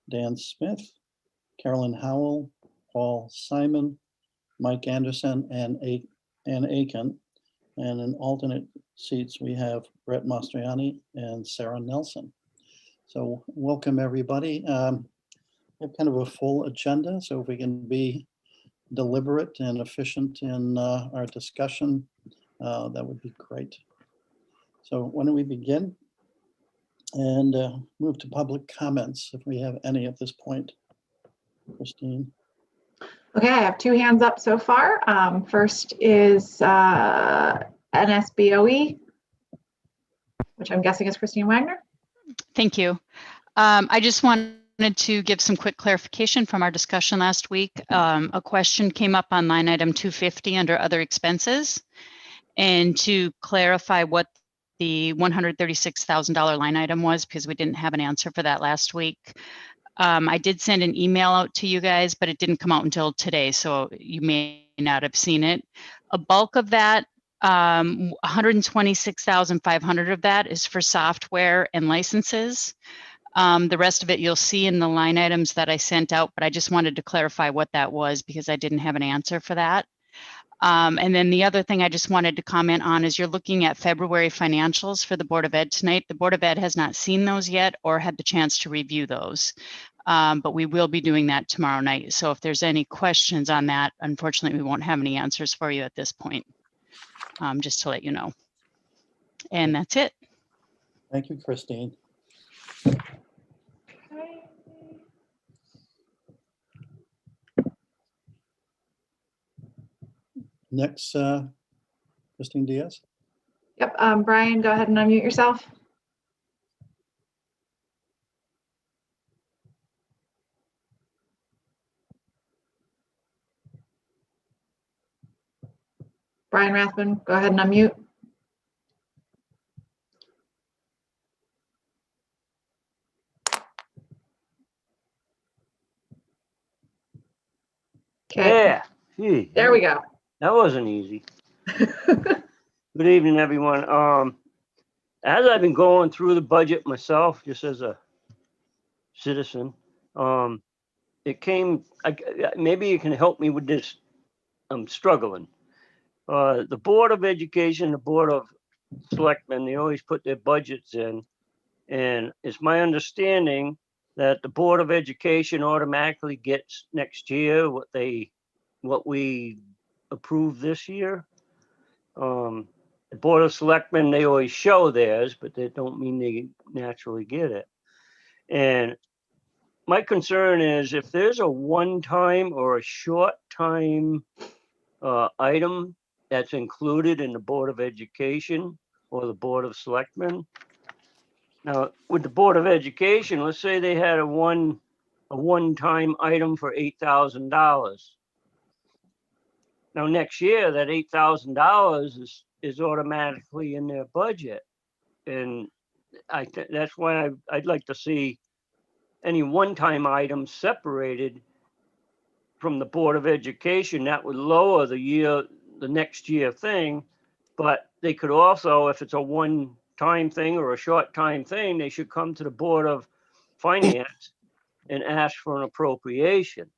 Dan Smith, Carolyn Howell, Paul Simon, Mike Anderson, and Ann Aiken. And in alternate seats, we have Brett Mastriani and Sarah Nelson. So welcome, everybody. We have kind of a full agenda, so if we can be deliberate and efficient in our discussion, that would be great. So why don't we begin and move to public comments, if we have any at this point. Christine. Okay, I have two hands up so far. First is NSBOE, which I'm guessing is Christine Wagner. Thank you. I just wanted to give some quick clarification from our discussion last week. A question came up on line item 250 under other expenses, and to clarify what the $136,000 line item was, because we didn't have an answer for that last week. I did send an email out to you guys, but it didn't come out until today, so you may not have seen it. A bulk of that, 126,500 of that is for software and licenses. The rest of it you'll see in the line items that I sent out, but I just wanted to clarify what that was because I didn't have an answer for that. And then the other thing I just wanted to comment on is you're looking at February financials for the Board of Ed tonight. The Board of Ed has not seen those yet or had the chance to review those, but we will be doing that tomorrow night. So if there's any questions on that, unfortunately, we won't have any answers for you at this point, just to let you know. And that's it. Thank you, Christine. Next, Christine Diaz. Yep, Brian, go ahead and unmute yourself. Brian Rathman, go ahead and unmute. Okay. Yeah, gee, There we go. that wasn't easy. Good evening, everyone. As I've been going through the budget myself, just as a citizen, it came, maybe you can help me with this. I'm struggling. The Board of Education, the Board of Selectmen, they always put their budgets in. And it's my understanding that the Board of Education automatically gets next year what we approved this year. The Board of Selectmen, they always show theirs, but that don't mean they naturally get it. And my concern is if there's a one-time or a short-time item that's included in the Board of Education or the Board of Selectmen. Now, with the Board of Education, let's say they had a one-time item for $8,000. Now, next year, that $8,000 is automatically in their budget. And that's why I'd like to see any one-time items separated from the Board of Education. That would lower the next year thing, but they could also, if it's a one-time thing or a short-time thing, they should come to the Board of Finance and ask for an appropriation.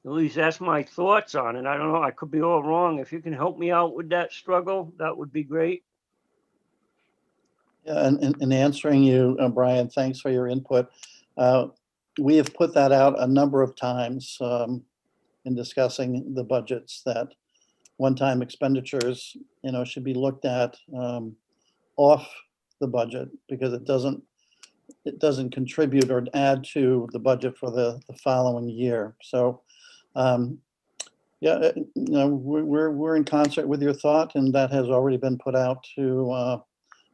At least that's my thoughts on it. I don't know, I could be all wrong. If you can help me out with that struggle, that would be great. Yeah, and in answering you, Brian, thanks for your input. We have put that out a number of times in discussing the budgets, that one-time expenditures, should be looked at off the budget because it doesn't contribute or add to the budget for the following year. So, yeah, we're in concert with your thought, and that has already been put out to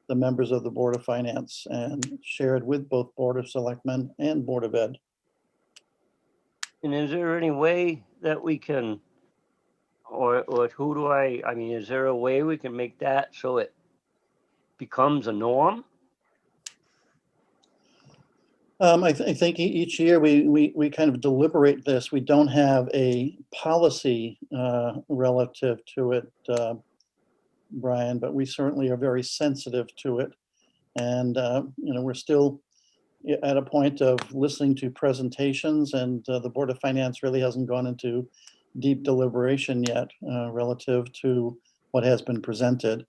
the members of the Board of Finance and shared with both Board of Selectmen and Board of Ed. And is there any way that we can, or who do I mean, is there a way we can make that so it becomes a norm? I think each year we kind of deliberate this. We don't have a policy relative to it, Brian, but we certainly are very sensitive to it. And, we're still at a point of listening to presentations, and the Board of Finance really hasn't gone into deep deliberation yet relative to what has been presented.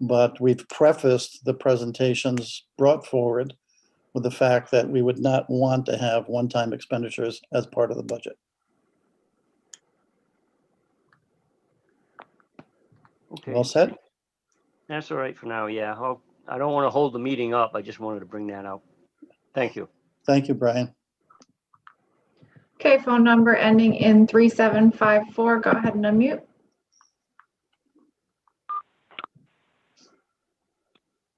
But we've prefaced the presentations brought forward with the fact that we would not want to have one-time expenditures as part of the budget. Okay. Well said? That's all right for now, yeah. I don't want to hold the meeting up. I just wanted to bring that out. Thank you. Thank you, Brian. Okay, phone number ending in 3754. Go ahead and unmute.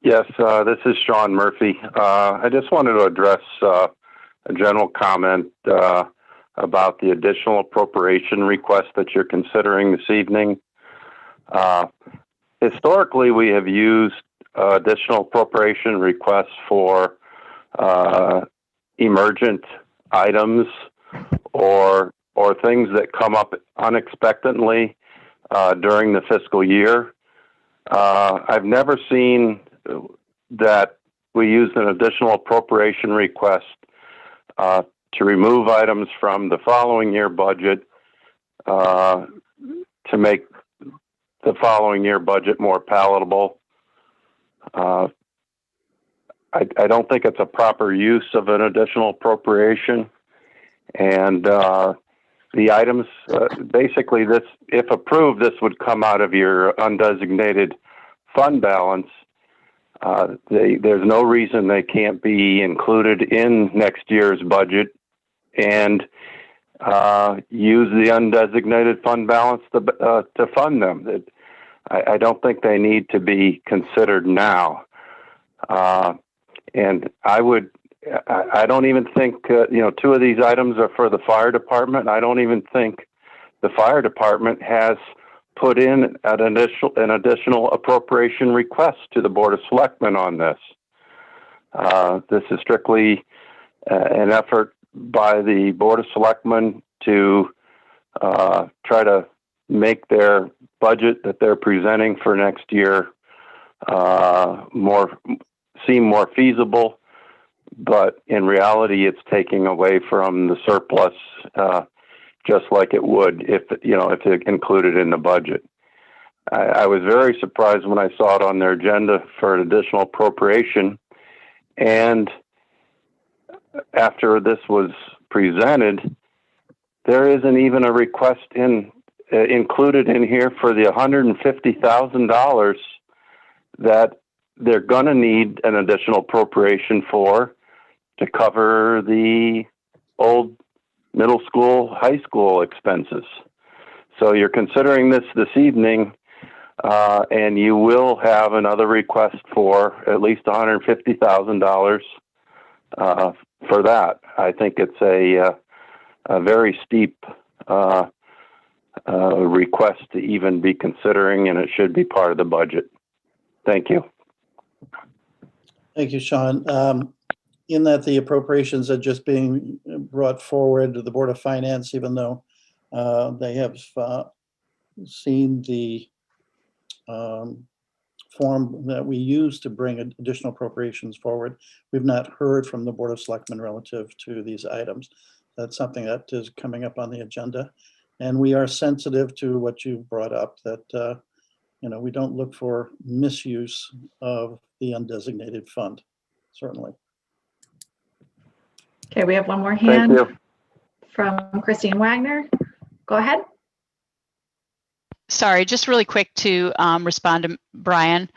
Yes, this is Sean Murphy. I just wanted to address a general comment about the additional appropriation request that you're considering this evening. Historically, we have used additional appropriation requests for emergent items or things that come up unexpectedly during the fiscal year. I've never seen that we use an additional appropriation request to remove items from the following year budget to make the following year budget more palatable. I don't think it's a proper use of an additional appropriation. And the items, basically this, if approved, this would come out of your undesignated fund balance. There's no reason they can't be included in next year's budget and use the undesignated fund balance to fund them. I don't think they need to be considered now. And I don't even think, two of these items are for the fire department. I don't even think the fire department has put in an additional appropriation request to the Board of Selectmen on this. This is strictly an effort by the Board of Selectmen to try to make their budget that they're presenting for next year seem more feasible, but in reality, it's taking away from the surplus, just like it would if it included in the budget. I was very surprised when I saw it on their agenda for an additional appropriation, and after this was presented, there isn't even a request included in here for the $150,000 that they're going to need an additional appropriation for to cover the old middle school, high school expenses. So you're considering this evening, and you will have another request for at least $150,000 for that. I think it's a very steep request to even be considering, and it should be part of the budget. Thank you. Thank you, Sean. In that the appropriations are just being brought forward to the Board of Finance, even though they have seen the form that we use to bring additional appropriations forward. We've not heard from the Board of Selectmen relative to these items. That's something that is coming up on the agenda. And we are sensitive to what you brought up, that we don't look for misuse of the undesignated fund, certainly. Okay, we have one more Thank hand you. from Christine Wagner. Go ahead. Sorry, just really quick to respond to Brian.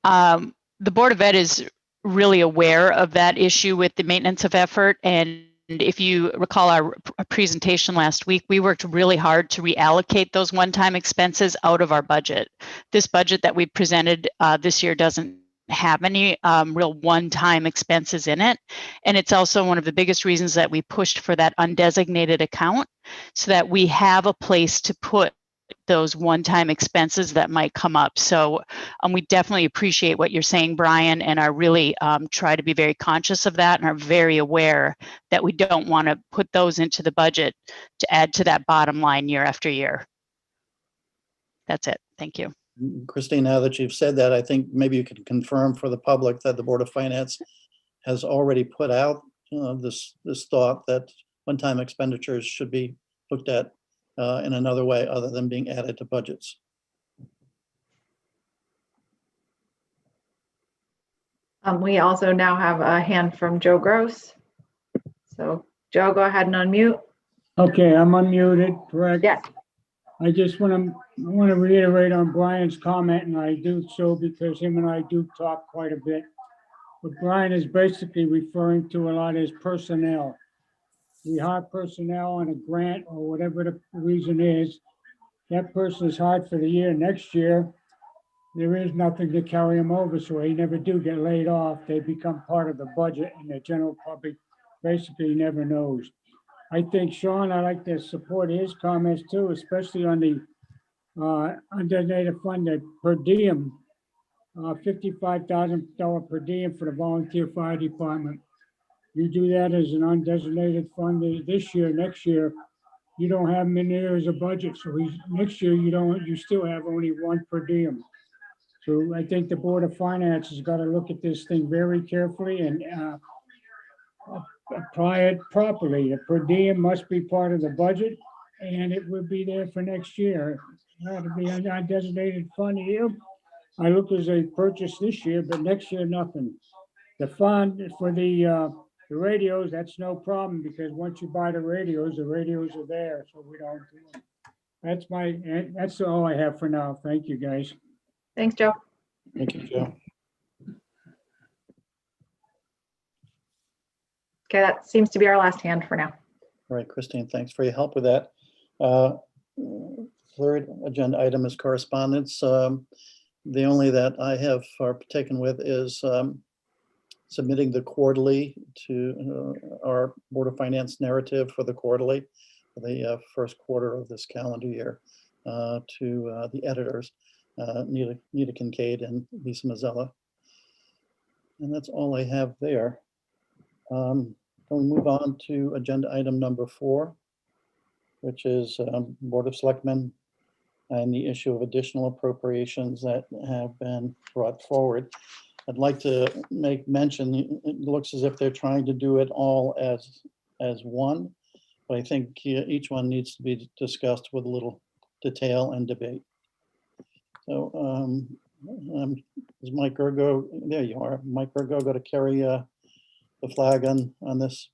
The Board of Ed is really aware of that issue with the maintenance of effort. And if you recall our presentation last week, we worked really hard to reallocate those one-time expenses out of our budget. This budget that we presented this year doesn't have any real one-time expenses in it. And it's also one of the biggest reasons that we pushed for that undesignated account, so that we have a place to put those one-time expenses that might come up. So we definitely appreciate what you're saying, Brian, and are really try to be very conscious of that, and are very aware that we don't want to put those into the budget to add to that bottom line year after year. That's it. Thank you. Christine, now that you've said that, I think maybe you can confirm for the public that the Board of Finance has already put out this thought that one-time expenditures should be looked at in another way other than being added to budgets. We also now have a hand from Joe Gross. So Joe, go ahead and unmute. Okay, I'm unmuted, correct? Yes. I just want to reiterate on Brian's comment, and I do so because him and I do talk quite a bit. What Brian is basically referring to a lot is personnel. We hire personnel on a grant or whatever the reason is. That person is hired for the year. Next year, there is nothing to carry them over, so they never do get laid off. They become part of the budget, and the general public basically never knows. I think, Sean, I like to support his comments too, especially on the undesignated fund, that per diem, $55,000 per diem for the volunteer fire department. You do that as an undesignated fund this year, next year, you don't have them in there as a budget. So next year, you still have only one per diem. So I think the Board of Finance has got to look at this thing very carefully and apply it properly. The per diem must be part of the budget, and it will be there for next year. It ought to be an undesignated fund here. I look as a purchase this year, but next year, nothing. The fund for the radios, that's no problem, because once you buy the radios are there, so we don't do it. That's all I have for now. Thank you, guys. Thanks, Joe. Thank you, Joe. Okay, that seems to be our last hand for now. All right, Christine, thanks for your help with that. Third agenda item is correspondence. The only that I have taken with is submitting the quarterly to our Board of Finance narrative for the quarterly for the first quarter of this calendar year to the editors, Nita Kincaid and Lisa Mazzella. And that's all I have there. Can we move on to agenda item number 4, which is Board of Selectmen and the issue of additional appropriations that have been brought forward. I'd like to make mention, it looks as if they're trying to do it all as one, but I think each one needs to be discussed with a little detail and debate. So is Mike Gergo, there you are, Mike Gergo, going to carry the flag on this?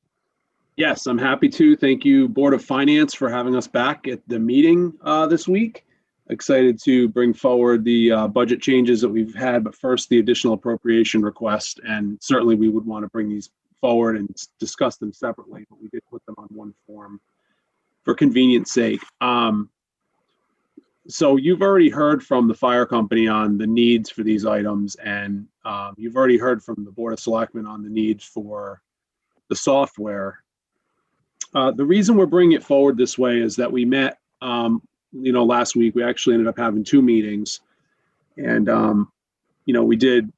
Yes, I'm happy to. Thank you, Board of Finance, for having us back at the meeting this week. Excited to bring forward the budget changes that we've had, but first the additional appropriation request. And certainly we would want to bring these forward and discuss them separately, but we did put them on one form for convenience sake. So you've already heard from the fire company on the needs for these items, and you've already heard from the Board of Selectmen on the needs for the software. The reason we're bringing it forward this way is that we met last week. We actually ended up having 2 meetings, and we did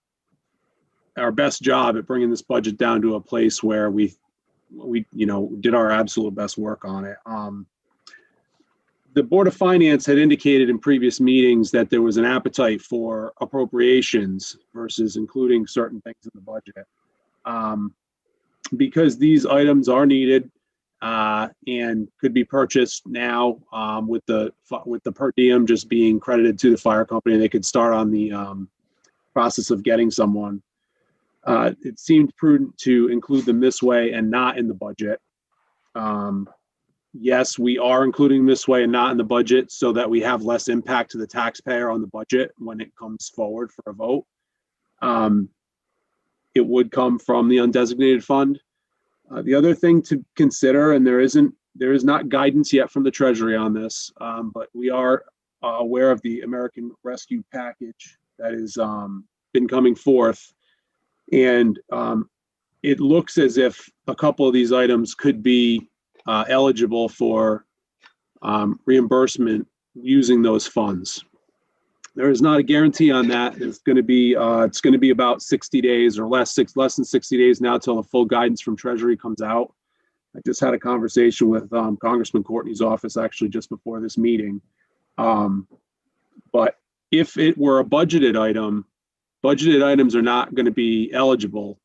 our best job at bringing this budget down to a place where we did our absolute best work on it. The Board of Finance had indicated in previous meetings that there was an appetite for appropriations versus including certain things in the budget, because these items are needed and could be purchased now with the per diem just being credited to the fire company. They could start on the process of getting someone. It seemed prudent to include them this way and not in the budget. Yes, we are including this way and not in the budget so that we have less impact to the taxpayer on the budget when it comes forward for a vote. It would come from the undesignated fund. The other thing to consider, and there is not guidance yet from the Treasury on this, but we are aware of the American Rescue Package that has been coming forth, and it looks as if a couple of these items could be eligible for reimbursement using those funds. There is not a guarantee on that. It's going to be about 60 days or less than 60 days now till the full guidance from Treasury comes out. I just had a conversation with Congressman Courtney's office actually just before this meeting. But if it were a budgeted item, budgeted items are not going to be eligible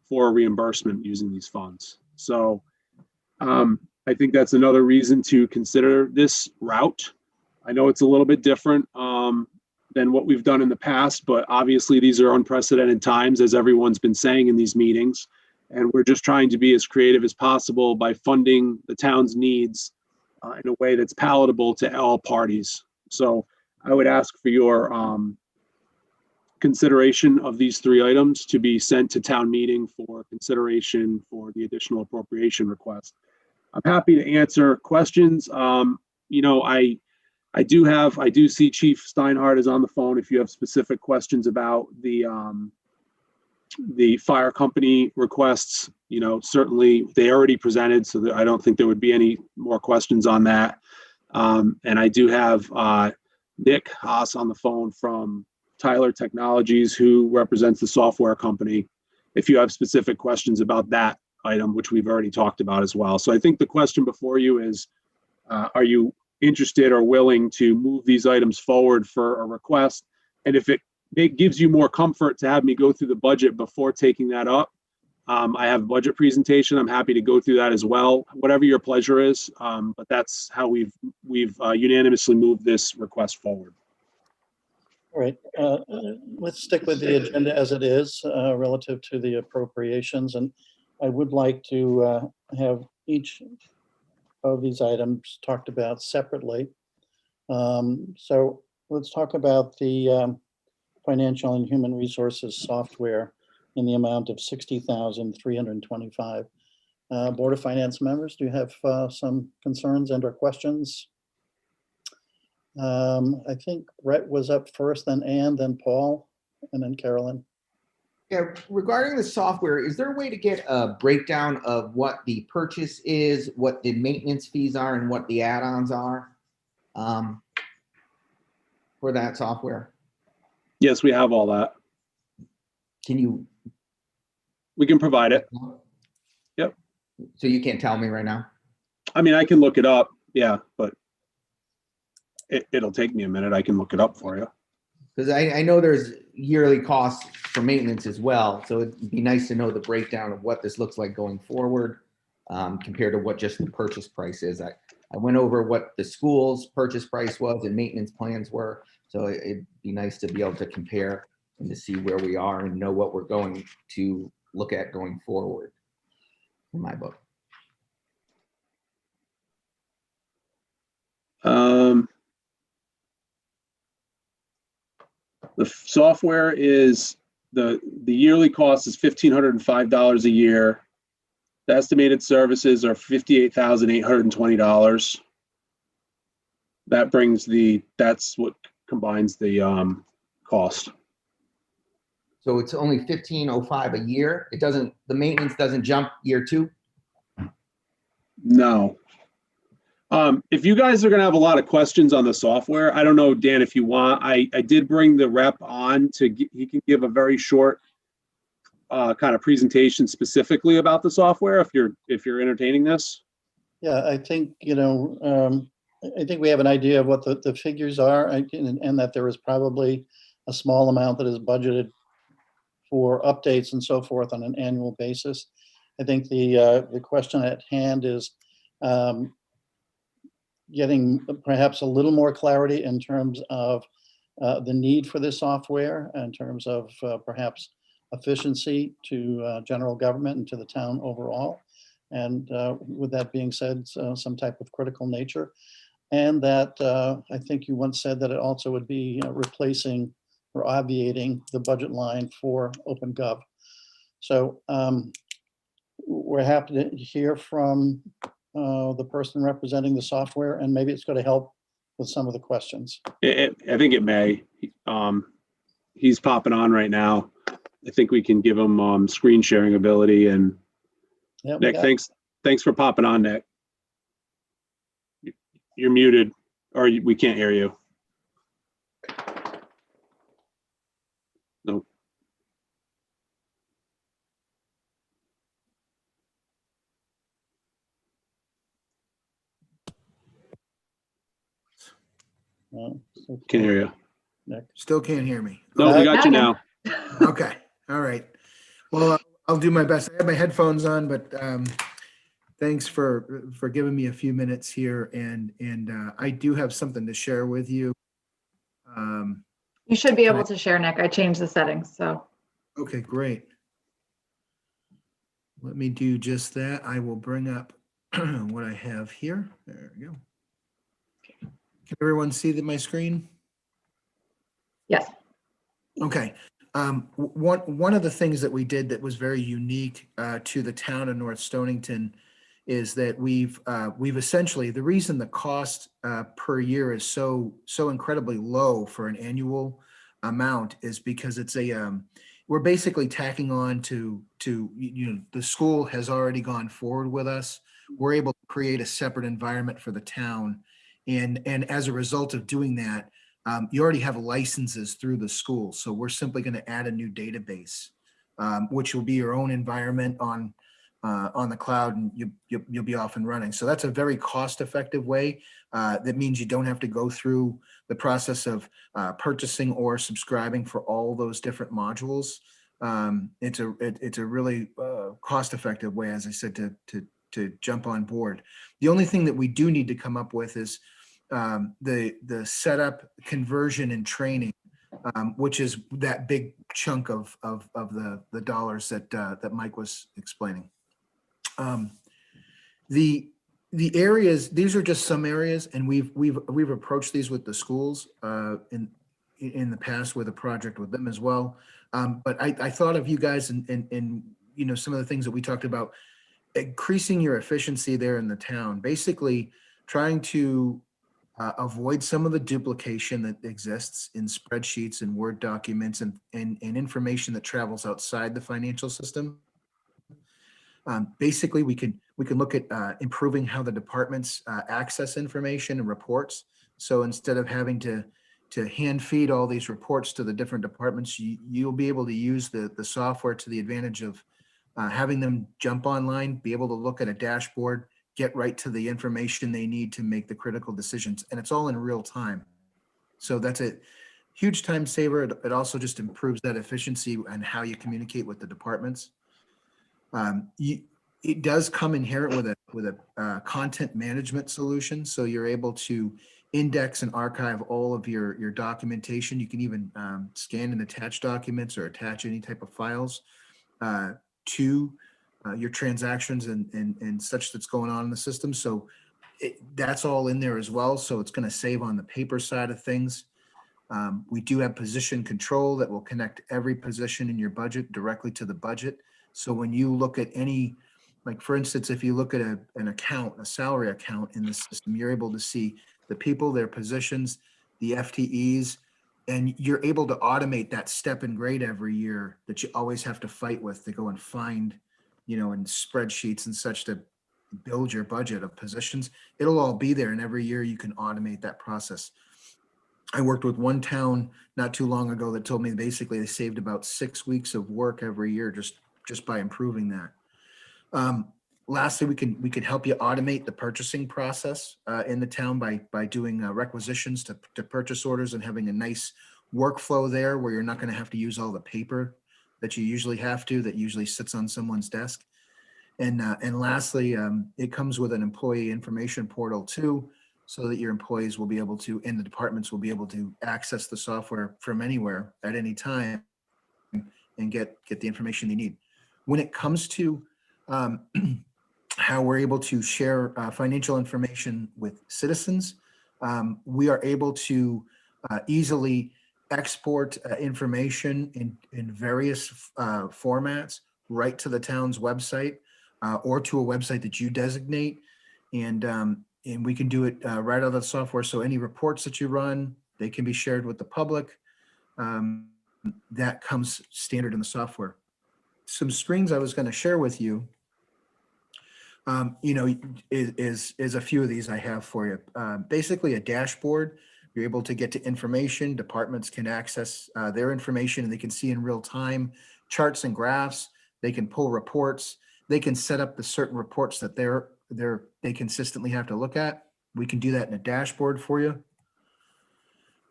for reimbursement using these funds. So I think that's another reason to consider this route. I know it's a little bit different than what we've done in the past, but obviously these are unprecedented times, as everyone's been saying in these meetings. And we're just trying to be as creative as possible by funding the town's needs in a way that's palatable to all parties. So I would ask for your consideration of these 3 items to be sent to town meeting for consideration for the additional appropriation request. I'm happy to answer questions. You know, I do see Chief Steinhardt is on the phone. If you have specific questions about the fire company requests, you know, certainly they already presented, so that I don't think there would be any more questions on that. And I do have Nick Haas on the phone from Tyler Technologies, who represents the software company, if you have specific questions about that item, which we've already talked about as well. So I think the question before you is, are you interested or willing to move these items forward for a request? And if it gives you more comfort to have me go through the budget before taking that up, I have a budget presentation. I'm happy to go through that as well, whatever your pleasure is. But that's how we've unanimously moved this request forward. All right, let's stick with the agenda as it is relative to the appropriations. And I would like to have each of these items talked about separately. So let's talk about the financial and human resources software in the amount of $60,325. Board of Finance members, do you have some concerns and or questions? I think Brett was up first, then Ann, then Paul, and then Carolyn. Yeah, regarding the software, is there a way to get a breakdown of what the purchase is, what the maintenance fees are, and what the add-ons are for that software? Yes, we have all that. Can you? We can provide it. Yep. So you can't tell me right now? I mean, I can look it up. Yeah, but it'll take me a minute. I can look it up for you. Because I know there's yearly costs for maintenance as well. So it'd be nice to know the breakdown of what this looks like going forward compared to what just the purchase price is. I went over what the school's purchase price was and maintenance plans were. So it'd be nice to be able to compare and to see where we are and know what we're going to look at going forward in my book. The software is the yearly cost is $1,505 a year. The estimated services are $58,820. That's what combines the cost. So it's only $1,505 a year. The maintenance doesn't jump year 2? No. If you guys are going to have a lot of questions on the software, I don't know, Dan, if you want, I did bring the rep on he can give a very short kind of presentation specifically about the software if you're entertaining this. Yeah, I think, I think we have an idea of what the figures are and that there is probably a small amount that is budgeted for updates and so forth on an annual basis. I think the question at hand is getting perhaps a little more clarity in terms of the need for this software, in terms of perhaps efficiency to general government and to the town overall. And with that being said, some type of critical nature. And that I think you once said that it also would be replacing or obviating the budget line for OpenGov. So we're happy to hear from the person representing the software, and maybe it's going to help with some of the questions. I think it may. He's popping on right now. I think we can give him screen sharing ability. And Yeah, Nick, thanks for popping on, Nick. You're muted, or we can't hear you. Nope. Can't hear you. Nick. Still can't hear me. No, we got you now. Okay. All right. Well, I'll do my best. I have my headphones on, but thanks for giving me a few minutes here. And I do have something to share with you. You should be Can I- able to share, Nick. I changed the settings, so. Okay, great. Let me do just that. I will bring up what I have here. There we go. Can everyone see my screen? Yes. Okay. One of the things that we did that was very unique to the town of North Stonington is that we've essentially, the reason the cost per year is so incredibly low for an annual amount is because it's we're basically tacking on to the school has already gone forward with us. We're able to create a separate environment for the town, and as a result of doing that, you already have licenses through the school. So we're simply going to add a new database, which will be your own environment on the cloud, and you'll be off and running. So that's a very cost-effective way. That means you don't have to go through the process of purchasing or subscribing for all those different modules. It's a really cost-effective way, as I said, to jump on board. The only thing that we do need to come up with is the setup, conversion, and training, which is that big chunk of the dollars that Mike was explaining. The areas, these are just some areas, and we've approached these with the schools in the past with a project with them as well. But I thought of you guys and some of the things that we talked about, increasing your efficiency there in the town, basically trying to avoid some of the duplication that exists in spreadsheets and Word documents and information that travels outside the financial system. Basically, we can look at improving how the departments access information and reports. So instead of having to hand feed all these reports to the different departments, you'll be able to use the software to the advantage of having them jump online, be able to look at a dashboard, get right to the information they need to make the critical decisions. And it's all in real time. So that's a huge time saver. It also just improves that efficiency and how you communicate with the departments. It does come inherent with a content management solution. So you're able to index and archive all of your documentation. You can even scan and attach documents or attach any type of files to your transactions and such that's going on in the system. So that's all in there as well. So it's going to save on the paper side of things. We do have position control that will connect every position in your budget directly to the budget. So when you look at any, like for instance, if you look at an account, a salary account in the system, you're able to see the people, their positions, the FTEs, and you're able to automate that step and grade every year that you always have to fight with to go and find, in spreadsheets and such to build your budget of positions. It'll all be there, and every year you can automate that process. I worked with one town not too long ago that told me basically they saved about 6 weeks of work every year just by improving that. Lastly, we can help you automate the purchasing process in the town by doing requisitions to purchase orders and having a nice workflow there where you're not going to have to use all the paper that you usually have to, that usually sits on someone's desk. And lastly, it comes with an employee information portal too, so that your employees will be able to, and the departments will be able to access the software from anywhere at any time and get the information they need. When it comes to how we're able to share financial information with citizens, we are able to easily export information in various formats right to the town's website or to a website that you designate. And we can do it right out of the software. So any reports that you run, they can be shared with the public. That comes standard in the software. Some screens I was going to share with you, is a few of these I have for you. Basically a dashboard. You're able to get to information. Departments can access their information and they can see in real time charts and graphs. They can pull reports. They can set up the certain reports that they consistently have to look at. We can do that in a dashboard for you.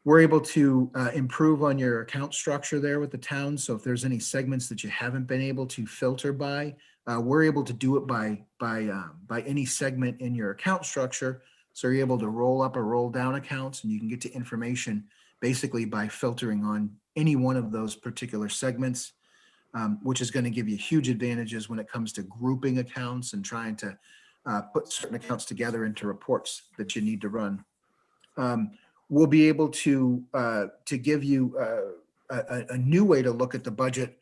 We're able to improve on your account structure there with the town. So if there's any segments that you haven't been able to filter by, we're able to do it by any segment in your account structure. So you're able to roll up or roll down accounts, and you can get to information basically by filtering on any one of those particular segments, which is going to give you huge advantages when it comes to grouping accounts and trying to put certain accounts together into reports that you need to run. We'll be able to give you a new way to look at the budget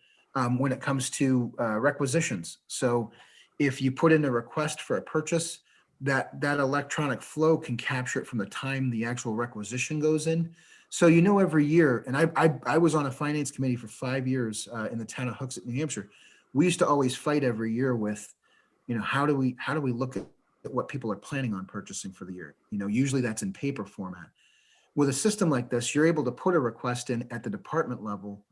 when it comes to requisitions. So if you put in a request for a purchase, that electronic flow can capture it from the time the actual requisition goes in. So every year, and I was on a finance committee for 5 years in the town of Hooksett, New Hampshire. We used to always fight every year with, how do we look at what people are planning on purchasing for the year? Usually that's in paper format. With a system like this, you're able to put a request in at the department level.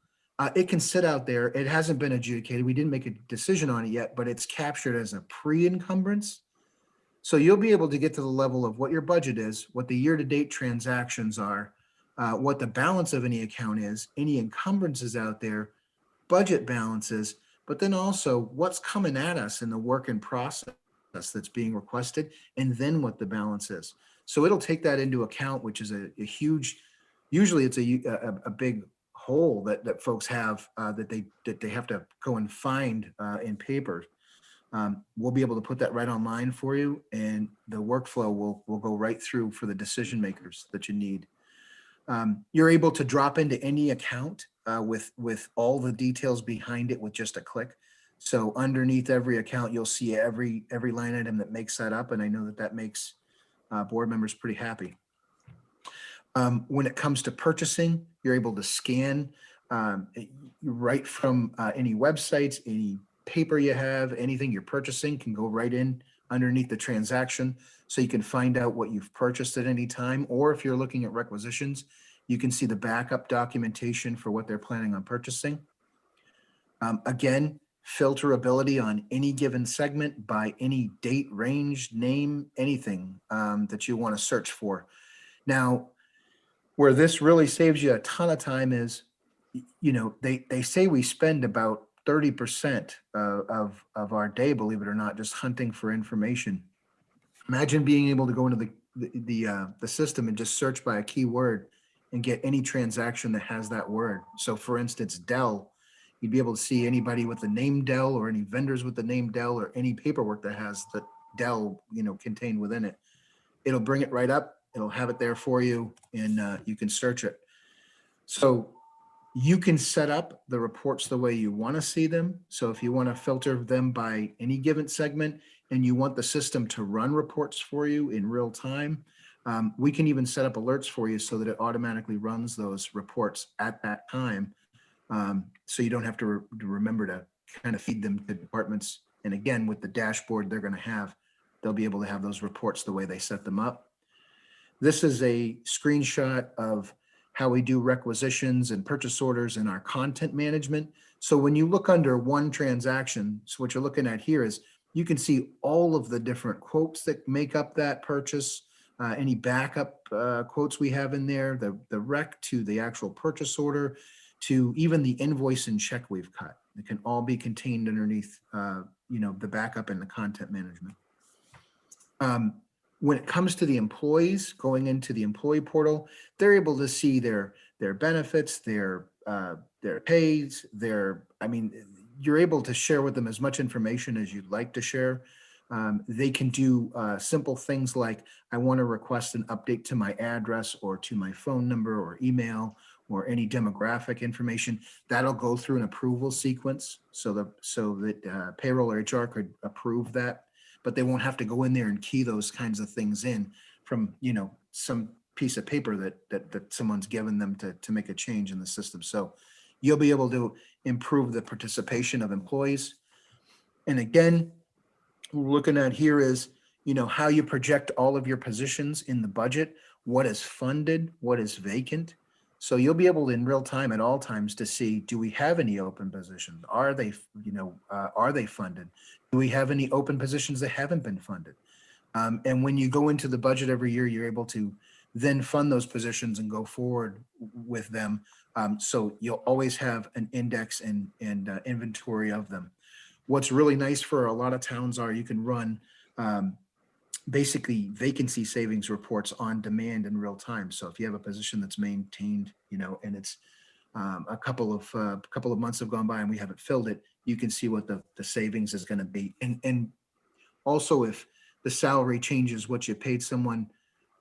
It can sit out there. It hasn't been adjudicated. We didn't make a decision on it yet, but it's captured as a pre-encumbrance. So you'll be able to get to the level of what your budget is, what the year-to-date transactions are, what the balance of any account is, any encumbrances out there, budget balances, but then also what's coming at us in the work in process that's being requested, and then what the balance is. So it'll take that into account, which is a huge, usually it's a big hole that folks have that they have to go and find in paper. We'll be able to put that right online for you, and the workflow will go right through for the decision makers that you need. You're able to drop into any account with all the details behind it with just a click. So underneath every account, you'll see every line item that makes that up, and I know that makes board members pretty happy. When it comes to purchasing, you're able to scan right from any websites, any paper you have, anything you're purchasing can go right in underneath the transaction, so you can find out what you've purchased at any time. Or if you're looking at requisitions, you can see the backup documentation for what they're planning on purchasing. Again, filterability on any given segment by any date, range, name, anything that you want to search for. Now, where this really saves you a ton of time is, they say we spend about 30% of our day, believe it or not, just hunting for information. Imagine being able to go into the system and just search by a keyword and get any transaction that has that word. So for instance, Dell, you'd be able to see anybody with the name Dell, or any vendors with the name Dell, or any paperwork that has the Dell, contained within it. It'll bring it right up. It'll have it there for you, and you can search it. So you can set up the reports the way you want to see them. So if you want to filter them by any given segment and you want the system to run reports for you in real time, we can even set up alerts for you so that it automatically runs those reports at that time. So you don't have to remember to kind of feed them to departments. And again, with the dashboard they're going to have, they'll be able to have those reports the way they set them up. This is a screenshot of how we do requisitions and purchase orders in our content management. So when you look under one transaction, so what you're looking at here is you can see all of the different quotes that make up that purchase, any backup quotes we have in there, the rec to the actual purchase order, to even the invoice and check we've cut. It can all be contained underneath, the backup and the content management. When it comes to the employees going into the employee portal, they're able to see their benefits, their pays, you're able to share with them as much information as you'd like to share. They can do simple things like, I want to request an update to my address or to my phone number or email or any demographic information. That'll go through an approval sequence so that payroll or HR could approve that, but they won't have to go in there and key those kinds of things in from, some piece of paper that someone's given them to make a change in the system. So you'll be able to improve the participation of employees. And again, what we're looking at here is, how you project all of your positions in the budget, what is funded, what is vacant. So you'll be able in real time at all times to see, do we have any open positions? Are they funded? Do we have any open positions that haven't been funded? And when you go into the budget every year, you're able to then fund those positions and go forward with them. So you'll always have an index and inventory of them. What's really nice for a lot of towns are you can run basically vacancy savings reports on demand in real time. So if you have a position that's maintained, and it's a couple of months have gone by and we haven't filled it, you can see what the savings is going to be. And also, if the salary changes what you paid someone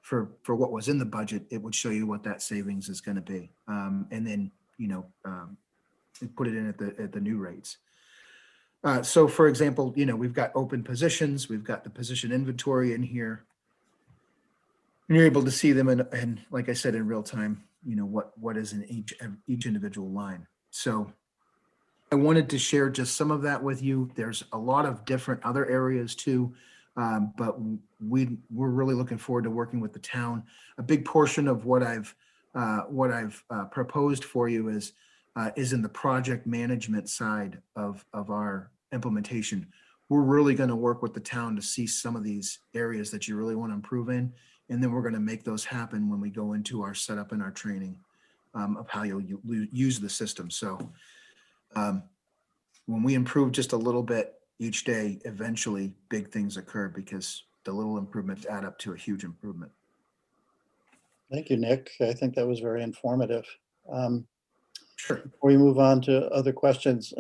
for what was in the budget, it would show you what that savings is going to be. And then, put it in at the new rates. So for example, we've got open positions, we've got the position inventory in here. And you're able to see them and like I said, in real time, what is in each individual line. So I wanted to share just some of that with you. There's a lot of different other areas too, but we're really looking forward to working with the town. A big portion of what I've proposed for you is in the project management side of our implementation. We're really going to work with the town to see some of these areas that you really want to improve in, and then we're going to make those happen when we go into our setup and our training of how you'll use the system. So when we improve just a little bit each day, eventually big things occur because the little improvements add up to a huge improvement. Thank you, Nick. I think that was very informative. Sure. Before we move on to other questions,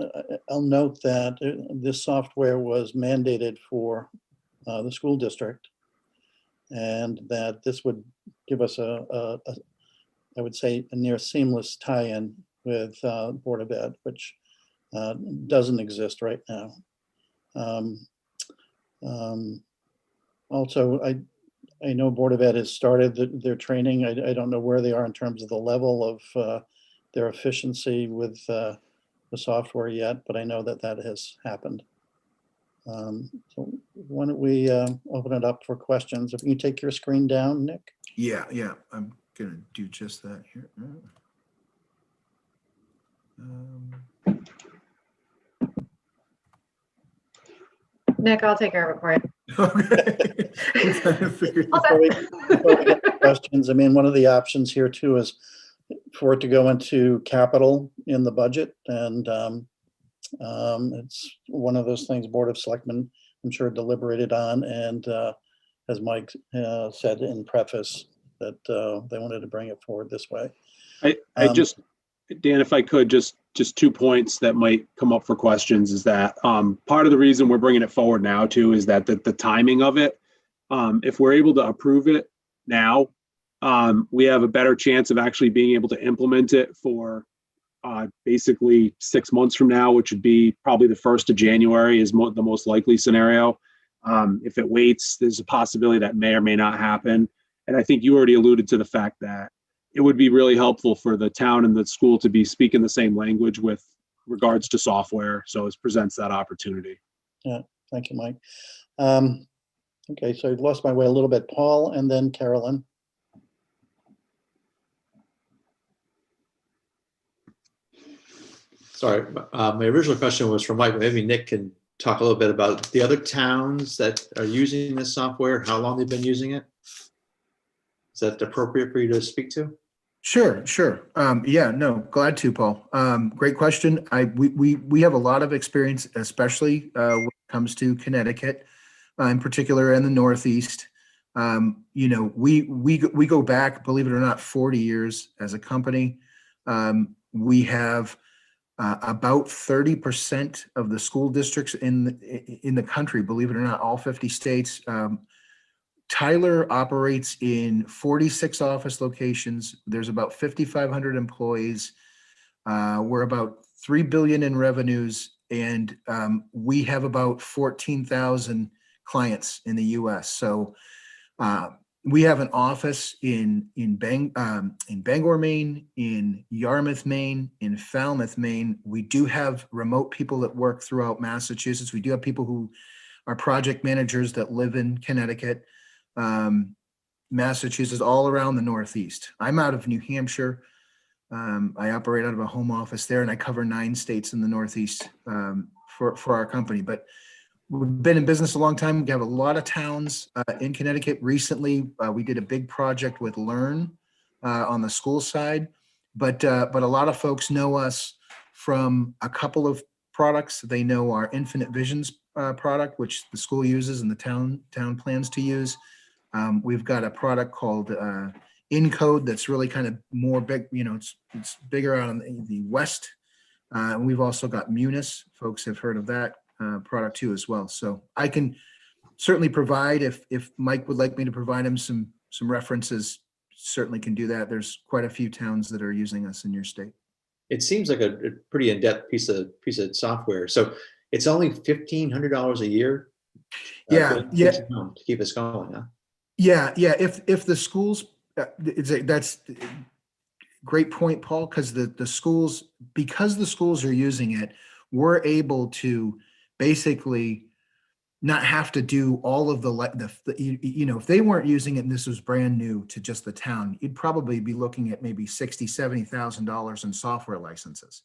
I'll note that this software was mandated for the school district, and that this would give us I would say, a near seamless tie-in with Board of Ed, which doesn't exist right now. Also, I know Board of Ed has started their training. I don't know where they are in terms of the level of their efficiency with the software yet, but I know that has happened. So why don't we open it up for questions? If you can take your screen down, Nick. Yeah, I'm gonna do just that here. Nick, I'll take care of it for you. Okay. Before we get to questions, I mean, one of the options here too is for it to go into capital in the budget, and it's one of those things Board of Selectmen, I'm sure, deliberated on, and as Mike said in preface, that they wanted to bring it forward this way. I just, Dan, if I could, just 2 points that might come up for questions is that part of the reason we're bringing it forward now too is that the timing of it, if we're able to approve it now, we have a better chance of actually being able to implement it for basically 6 months from now, which would be probably the 1st of January is the most likely scenario. If it waits, there's a possibility that may or may not happen. And I think you already alluded to the fact that it would be really helpful for the town and the school to be speaking the same language with regards to software. So it presents that opportunity. Yeah, thank you, Mike. Okay, so I've lost my way a little bit. Paul and then Carolyn. Sorry, my original question was for Mike, but maybe Nick can talk a little bit about the other towns that are using this software, how long they've been using it. Is that appropriate for you to speak to? Sure. Yeah, no, glad to, Paul. Great question. We have a lot of experience, especially when it comes to Connecticut, in particular in the Northeast. We go back, believe it or not, 40 years as a company. We have about 30% of the school districts in the country, believe it or not, all 50 states. Tyler operates in 46 office locations. There's about 5,500 employees. We're about $3 billion in revenues, and we have about 14,000 clients in the U.S. So we have an office in Bangor, Maine, in Yarmouth, Maine, in Falmouth, Maine. We do have remote people that work throughout Massachusetts. We do have people who are project managers that live in Connecticut, Massachusetts, all around the Northeast. I'm out of New Hampshire. I operate out of a home office there, and I cover 9 states in the Northeast for our company. But We've been in business a long time. We have a lot of towns in Connecticut. Recently, we did a big project with Learn on the school side, but a lot of folks know us from a couple of products. They know our Infinite Visions product, which the school uses and the town plans to use. We've got a product called Encode that's really kind of more big. It's bigger out in the west. And we've also got Munis. Folks have heard of that product too as well. So I can certainly provide, if Mike would like me to provide him some references, certainly can do that. There's quite a few towns that are using us in your state. It seems like a pretty in-depth piece of software. So it's only $1,500 a year. Yeah, To keep us going, huh? Yeah. If the schools, that's great point, Paul, because the schools are using it, we're able to basically not have to do all of if they weren't using it and this was brand new to just the town, you'd probably be looking at maybe $60,000-$70,000 in software licenses.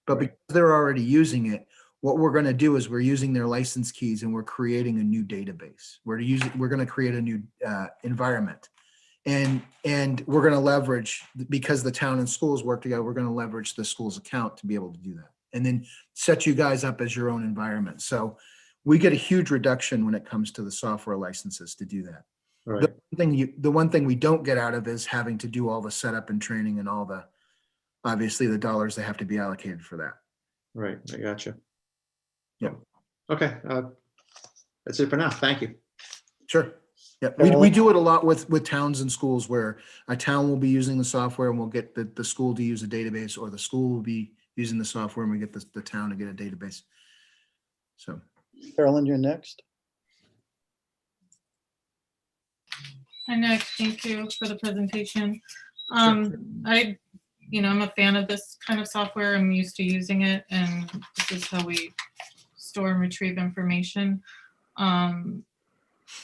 But Right. because they're already using it, what we're going to do is we're using their license keys and we're creating a new database. We're going to create a new environment. And we're going to leverage, because the town and schools work together, we're going to leverage the school's account to be able to do that. And then set you guys up as your own environment. So we get a huge reduction when it comes to the software licenses to do that. Right. The one thing we don't get out of is having to do all the setup and training and all obviously the dollars that have to be allocated for that. Right. I gotcha. Yeah. Okay. That's it for now. Thank you. Sure. Yeah, we do it a lot with towns and schools, where a town will be using the software and we'll get the school to use a database, or the school will be using the software and we get the town to get a database. So. Carolyn, you're next. Hi, Nick. Thank you for the presentation. I'm a fan of this kind of software. I'm used to using it, and this is how we store and retrieve information.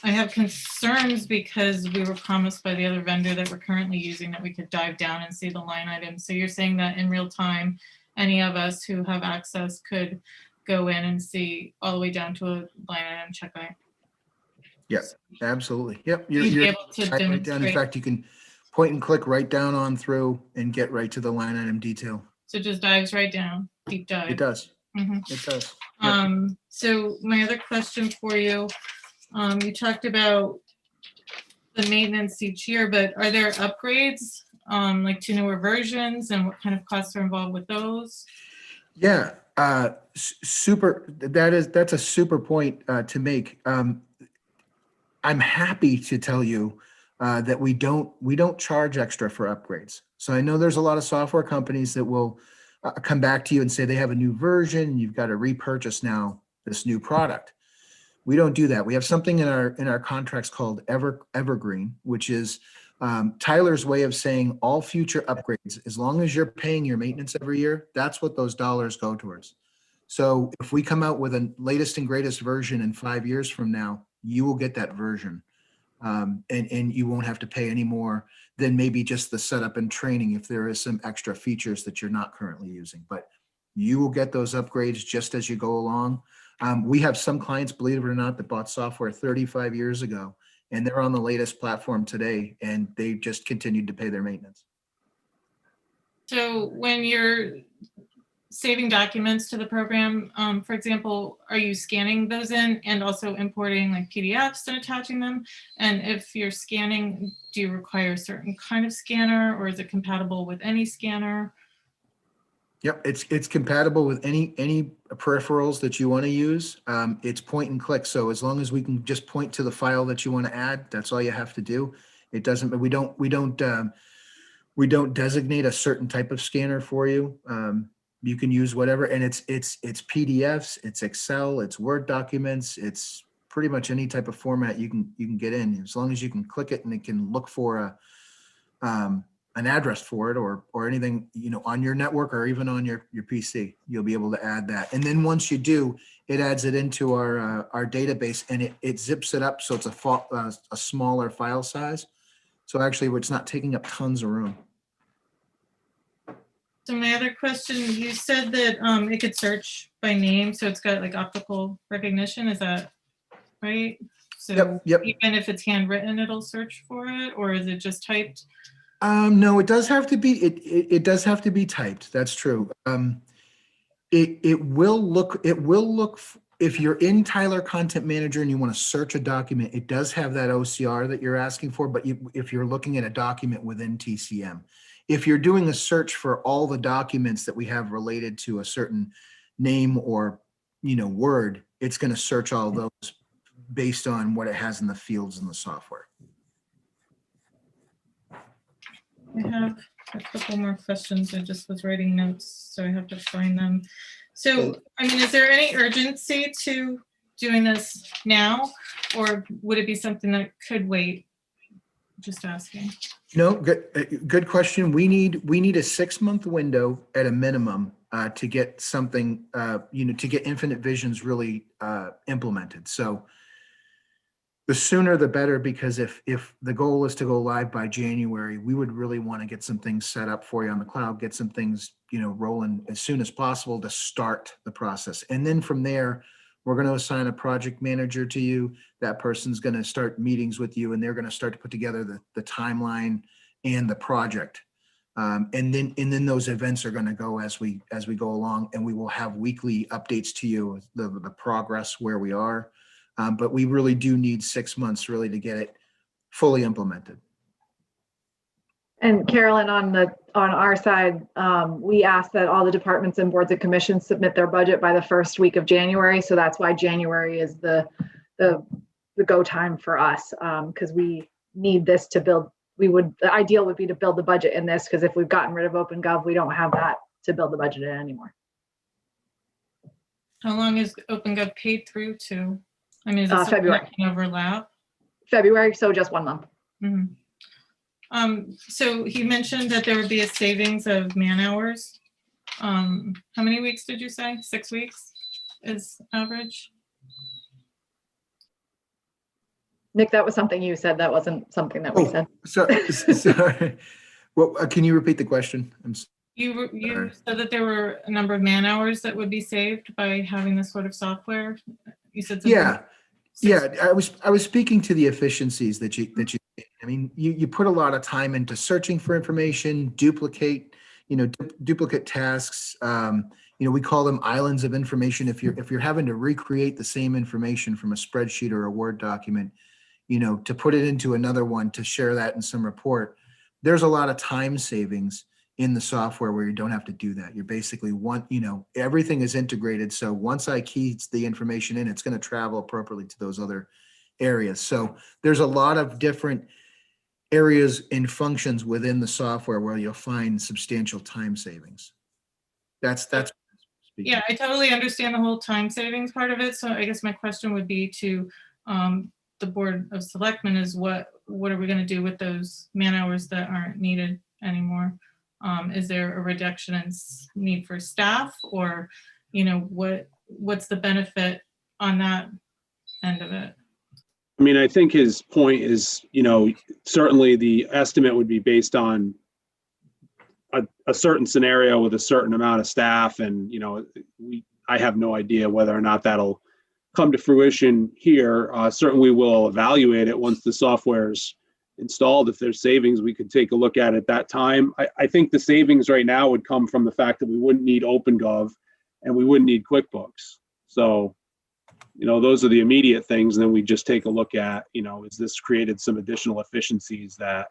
I have concerns because we were promised by the other vendor that we're currently using that we could dive down and see the line items. So you're saying that in real time, any of us who have access could go in and see all the way down to a line item checkout? Yes, absolutely. Yep. You're able to right down. In demonstrate. fact, you can point and click right down on through and get right to the line item detail. So it just dives right down, deep dive. It does. Mhm. It does. Yep. So my other question for you, you talked about the maintenance each year, but are there upgrades like to newer versions, and what kind of costs are involved with those? Yeah, super. That's a super point to make. I'm happy to tell you that we don't charge extra for upgrades. So I know there's a lot of software companies that will come back to you and say they have a new version and you've got to repurchase now this new product. We don't do that. We have something in our contracts called Evergreen, which is Tyler's way of saying all future upgrades, as long as you're paying your maintenance every year, that's what those dollars go towards. So if we come out with a latest and greatest version in 5 years from now, you will get that version. And you won't have to pay any more than maybe just the setup and training if there is some extra features that you're not currently using. But you will get those upgrades just as you go along. We have some clients, believe it or not, that bought software 35 years ago, and they're on the latest platform today, and they just continued to pay their maintenance. So when you're saving documents to the program, for example, are you scanning those in and also importing like PDFs and attaching them? And if you're scanning, do you require a certain kind of scanner, or is it compatible with any scanner? Yep, it's compatible with any peripherals that you want to use. It's point and click. So as long as we can just point to the file that you want to add, that's all you have to do. It doesn't. We don't designate a certain type of scanner for you. You can use whatever, and it's PDFs, it's Excel, it's Word documents, it's pretty much any type of format you can get in, as long as you can click it and it can look for an address for it or anything, on your network or even on your PC, you'll be able to add that. And then once you do, it adds it into our database, and it zips it up so it's a smaller file size. So actually, it's not taking up tons of room. So my other question, you said that it could search by name, so it's got like optical recognition, is that right? So Yep. even if it's handwritten, it'll search for it, or is it just typed? No, it does have to be, it does have to be typed. That's true. It will look, if you're in Tyler Content Manager and you want to search a document, it does have that OCR that you're asking for, but if you're looking at a document within TCM, if you're doing a search for all the documents that we have related to a certain name or, word, it's going to search all those based on what it has in the fields in the software. I have a couple more questions. I just was writing notes, so I have to find them. So, I mean, is there any urgency to doing this now, or would it be something that could wait? Just asking. No, good question. We need a 6-month window at a minimum to get something, to get Infinite Visions really implemented. So the sooner the better, because if the goal is to go live by January, we would really want to get some things set up for you on the cloud, get some things, rolling as soon as possible to start the process. And then from there, we're going to assign a project manager to you. That person's going to start meetings with you, and they're going to start to put together the timeline and the project. And then those events are going to go as we go along, and we will have weekly updates to you, the progress where we are. But we really do need 6 months really to get it fully implemented. And Carolyn, on our side, we ask that all the departments and boards and commissions submit their budget by the first week of January. So that's why January is the go time for us, because we need this to build. The ideal would be to build the budget in this, because if we've gotten rid of OpenGov, we don't have that to build the budget in anymore. How long is OpenGov paid through to? I mean, is it February. that can overlap? February, so just 1 month. Mm-hmm. So he mentioned that there would be a savings of man hours. How many weeks did you say? 6 weeks is average? Nick, that was something you said. That wasn't something that we said. Sorry. Well, can you repeat the question? You said that there were a number of man hours that would be saved by having this sort of software. You said something. Yeah. I was speaking to the efficiencies that you. I mean, you put a lot of time into searching for information, duplicate tasks. We call them islands of information. If you're having to recreate the same information from a spreadsheet or a Word document, to put it into another one, to share that in some report, there's a lot of time savings in the software where you don't have to do that. You're basically everything is integrated. So once I key the information in, it's going to travel appropriately to those other areas. So there's a lot of different areas and functions within the software where you'll find substantial time savings. That's yeah, I totally understand the whole time savings part of it. So I guess my question would be to the Board of Selectmen is what are we going to do with those man hours that aren't needed anymore? Is there a reduction in need for staff, or what's the benefit on that end of it? I mean, I think his point is, certainly the estimate would be based on a certain scenario with a certain amount of staff. And, I have no idea whether or not that'll come to fruition here. Certainly we'll evaluate it once the software's installed. If there's savings, we could take a look at it at that time. I think the savings right now would come from the fact that we wouldn't need OpenGov and we wouldn't need QuickBooks. So, those are the immediate things. And then we just take a look at, is this created some additional efficiencies that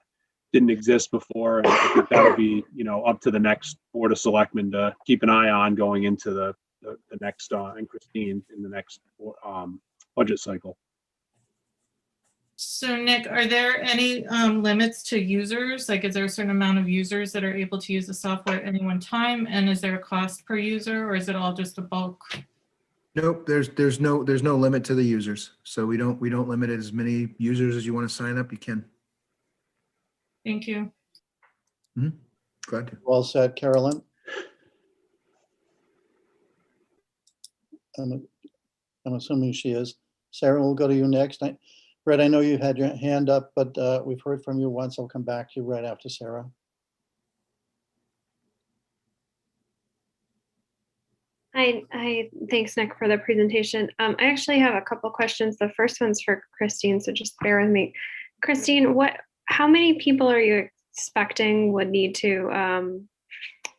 didn't exist before? And I think that would be, up to the next Board of Selectmen to keep an eye on going into the next, and Christine in the next budget cycle. So Nick, are there any limits to users? Like, is there a certain amount of users that are able to use the software at any one time? And is there a cost per user, or is it all just a bulk? Nope, there's no limit to the users. So we don't limit it as many users as you want to sign up, you can. Thank you. Glad to. Well said, Carolyn. I'm assuming she is. Sarah, we'll go to you next. Brett, I know you had your hand up, but we've heard from you once. I'll come back to you right after Sarah. Thanks, Nick, for the presentation. I actually have a couple questions. The first one's for Christine, so just bear with me. Christine, how many people are you expecting would need to,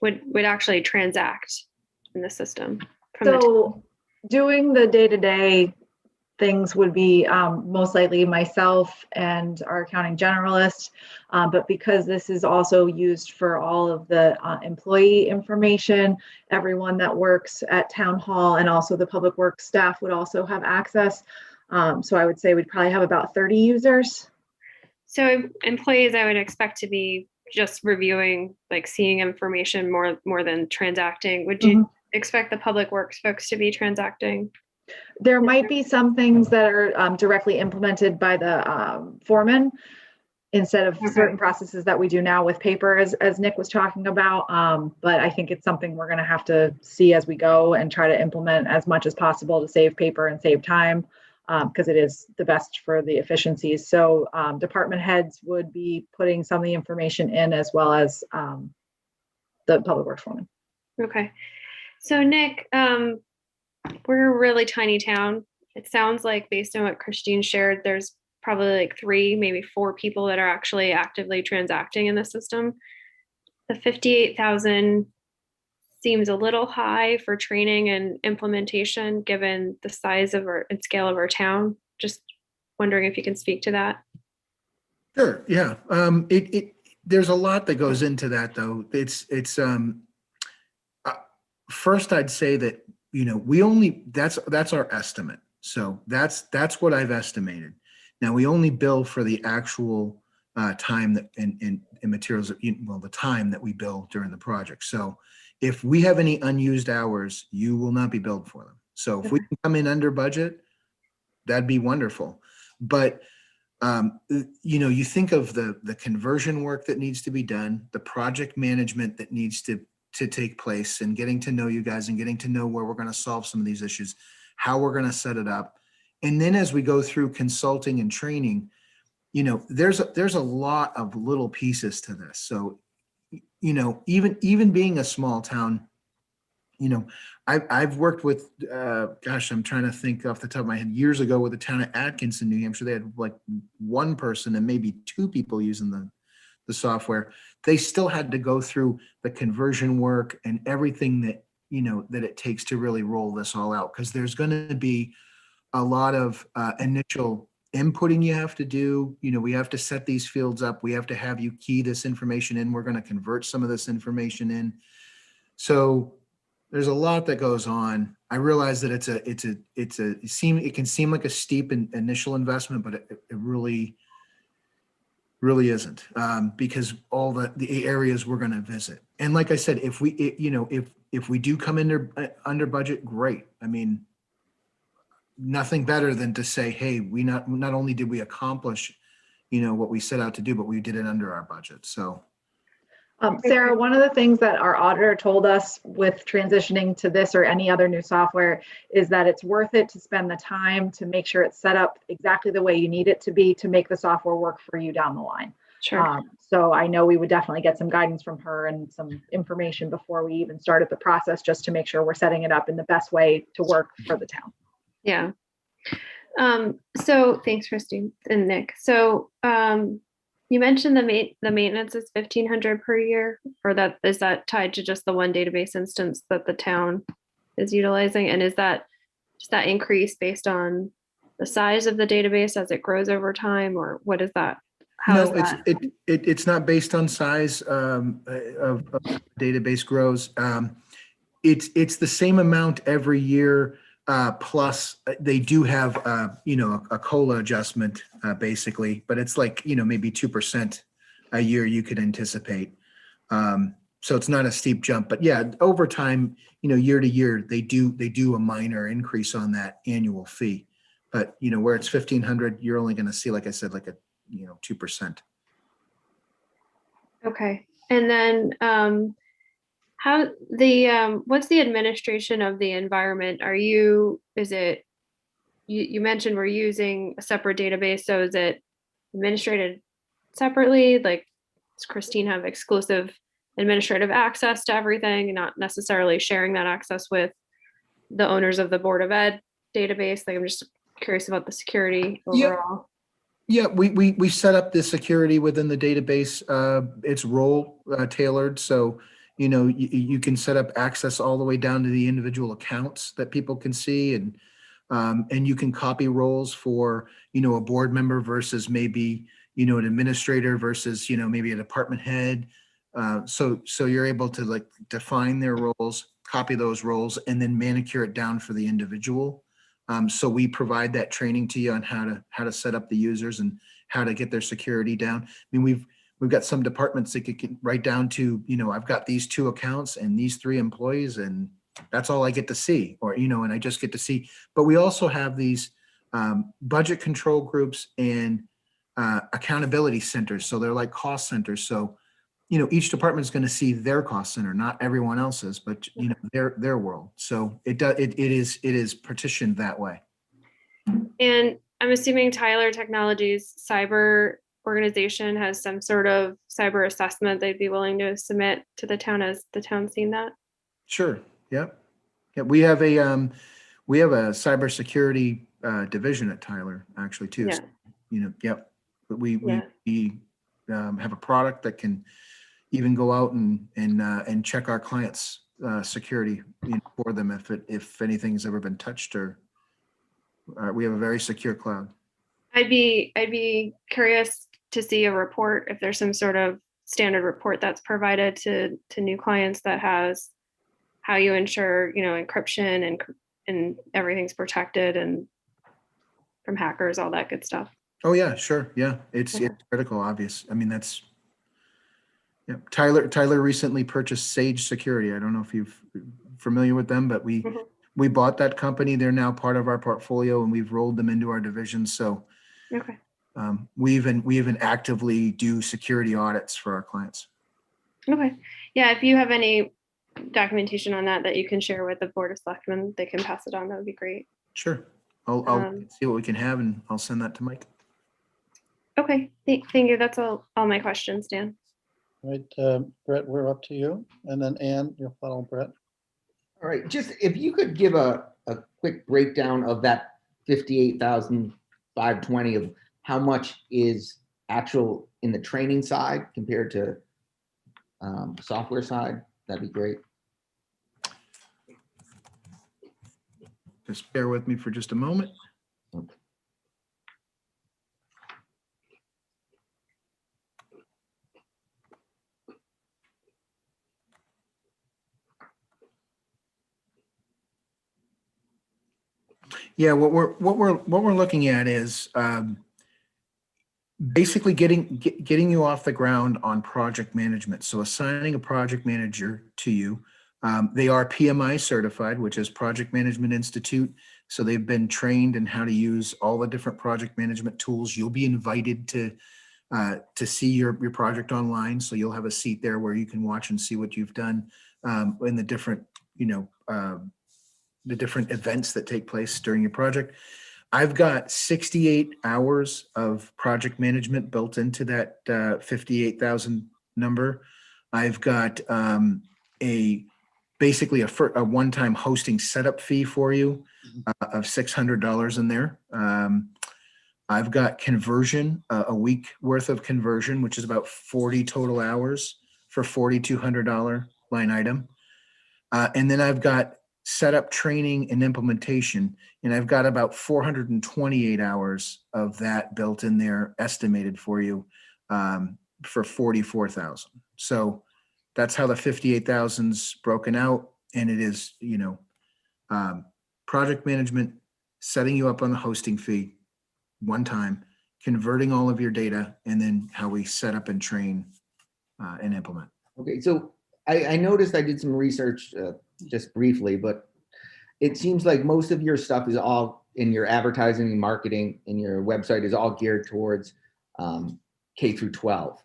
would actually transact in the system? So doing the day-to-day things would be most likely myself and our accounting generalist. But because this is also used for all of the employee information, everyone that works at town hall and also the public works staff would also have access. So I would say we'd probably have about 30 users. So employees, I would expect to be just reviewing, like seeing information more than transacting. Would you expect the public works folks to be transacting? There might be some things that are directly implemented by the foreman instead of certain processes that we do now with paper, as Nick was talking about. But I think it's something we're going to have to see as we go and try to implement as much as possible to save paper and save time, because it is the best for the efficiencies. So department heads would be putting some of the information in, as well as the public works foreman. Okay. So Nick, we're a really tiny town. It sounds like, based on what Christine shared, there's probably like 3, maybe 4 people that are actually actively transacting in the system. The 58,000 seems a little high for training and implementation, given the size of and scale of our town. Just wondering if you can speak to that. Sure. Yeah. There's a lot that goes into that, though. First, I'd say that, that's our estimate. So that's what I've estimated. Now, we only bill for the actual time that and materials, the time that we bill during the project. So if we have any unused hours, you will not be billed for them. So if we can come in under budget, that'd be wonderful. But you think of the conversion work that needs to be done, the project management that needs to take place, and getting to know you guys and getting to know where we're going to solve some of these issues, how we're going to set it up. And then as we go through consulting and training, there's a lot of little pieces to this. So, even being a small town, I've worked with, I'm trying to think off the top of my head, years ago with the town of Atkinson, New Hampshire. They had like 1 person and maybe 2 people using the software. They still had to go through the conversion work and everything that, that it takes to really roll this all out. Because there's going to be a lot of initial inputting you have to do. We have to set these fields up. We have to have you key this information in. We're going to convert some of this information in. So there's a lot that goes on. I realize that it can seem like a steep initial investment, but it really isn't, because all the areas we're going to visit. And like I said, if we do come under budget, great. I mean, nothing better than to say, hey, we not only did we accomplish, what we set out to do, but we did it under our budget. So. Sarah, one of the things that our auditor told us with transitioning to this or any other new software is that it's worth it to spend the time to make sure it's set up exactly the way you need it to be to make the software work for you down the line. Sure. So I know we would definitely get some guidance from her and some information before we even started the process, just to make sure we're setting it up in the best way to work for the town. Yeah. So thanks, Christine and Nick. So you mentioned the maintenance is $1,500 per year, or is that tied to just the one database instance that the town is utilizing? And does that increase based on the size of the database as it grows over time, or what is that? It's not based on size of database grows. It's the same amount every year. Plus they do have, a COLA adjustment, basically, but it's like, maybe 2% a year you could anticipate. So it's not a steep jump, but yeah, over time, year to year, they do a minor increase on that annual fee. But, where it's 1,500, you're only going to see, like I said, like a, 2%. Okay. And then, what's the administration of the environment? You mentioned we're using a separate database, so is it administrated separately? Like, does Christine have exclusive administrative access to everything and not necessarily sharing that access with the owners of the Board of Ed database? Like, I'm just curious about the security Yeah. overall. Yeah, we set up the security within the database. It's role tailored, so you can set up access all the way down to the individual accounts that people can see, and you can copy roles for a board member versus maybe an administrator versus maybe a department head. So you're able to like define their roles, copy those roles, and then manicure it down for the individual. So we provide that training to you on how to set up the users and how to get their security down. I mean, we've got some departments that can write down to, I've got these 2 accounts and these 3 employees, and that's all I get to see, or, and I just get to see. But we also have these budget control groups and accountability centers. So they're like cost centers. So, each department is going to see their cost center, not everyone else's, but their world. So it is partitioned that way. And I'm assuming Tyler Technologies cyber organization has some sort of cyber assessment they'd be willing to submit to the town. Has the town seen that? Sure. Yep. Yeah, we have a cybersecurity division at Tyler actually too. Yeah. So, yep. But we have a product that can even go out and check our clients' security for them if anything's ever been touched, or we have a very secure cloud. I'd be curious to see a report, if there's some sort of standard report that's provided to new clients that has how you ensure encryption and everything's protected and from hackers, all that good stuff. Oh yeah, sure. Yeah, it's critical, obvious. I mean, that's. Yeah, Tyler recently purchased Sage Security. I don't know if you're familiar with them, but we bought that company. They're now part of our portfolio, and we've rolled them into our division. So Okay. we even actively do security audits for our clients. Okay. Yeah, if you have any documentation on that you can share with the Board of Selectmen, they can pass it on. That would be great. Sure. I'll see what we can have, and I'll send that to Mike. Okay. Thank you. That's all my questions, Dan. Right, Brett, we're up to you. And then Ann, you'll follow Brett. All right, just if you could give a quick breakdown of that 58,520 of how much is actual in the training side compared to software side, that'd be great. Just bear with me for just a moment. Yeah, what we're looking at is basically getting you off the ground on project management. So assigning a project manager to you. They are PMI certified, which is Project Management Institute. So they've been trained in how to use all the different project management tools. You'll be invited to see your project online. So you'll have a seat there where you can watch and see what you've done in the different, the different events that take place during your project. I've got 68 hours of project management built into that 58,000 number. I've got basically a one-time hosting setup fee for you of $600 in there. I've got conversion, a week worth of conversion, which is about 40 total hours for $4,200 line item. And then I've got setup, training, and implementation. And I've got about 428 hours of that built in there, estimated for you for 44,000. So that's how the 58,000's broken out. And it is, project management, setting you up on the hosting fee, one time, converting all of your data, and then how we set up and train and implement. Okay, so I noticed, I did some research just briefly, but it seems like most of your stuff is all in your advertising and marketing, and your website is all geared towards K through 12.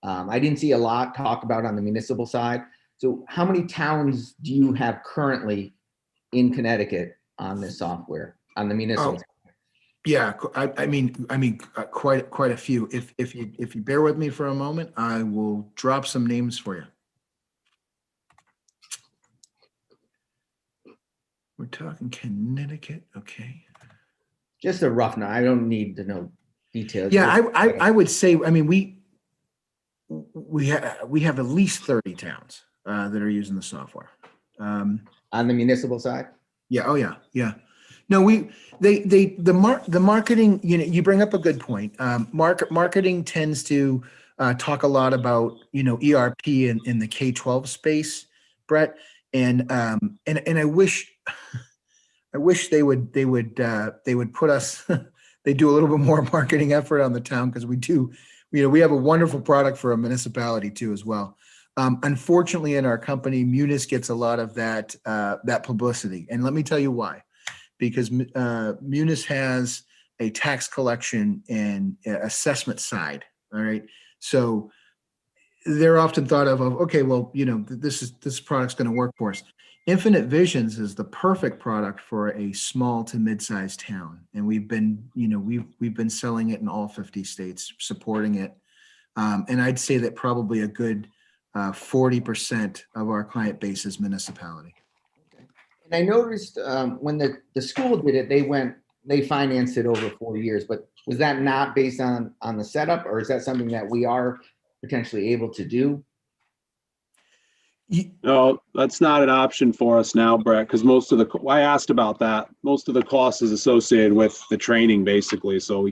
I didn't see a lot talk about on the municipal side. So how many towns do you have currently in Connecticut on this software, on the municipal? Yeah, I mean, quite a few. If you bear with me for a moment, I will drop some names for you. we're talking Connecticut, okay. Just a rough note. I don't need to know details. Yeah, Just- I would say, I mean, we have at least 30 towns that are using the software. On the municipal side? Yeah, oh yeah, yeah. No, the marketing, you know, you bring up a good point. Marketing tends to talk a lot about, you know, ERP in the K-12 space, Brett. And I wish they would put us, they do a little bit more marketing effort on the town, because we do, you know, we have a wonderful product for a municipality too as well. Unfortunately, in our company, Munis gets a lot of that publicity, and let me tell you why. Because Munis has a tax collection and assessment side. All right, so they're often thought of okay, well, you know, this product's going to work for us. Infinite Visions is the perfect product for a small to mid-sized town, and we've been selling it in all 50 states, supporting it, and I'd say that probably a good 40% of our client base is municipality. And I noticed when the school did it, they financed it over 4 years, but was that not based on the setup, or is that something that we are potentially able to do? No, that's not an option for us now, Brett, because I asked about that. Most of the cost is associated with the training, basically, so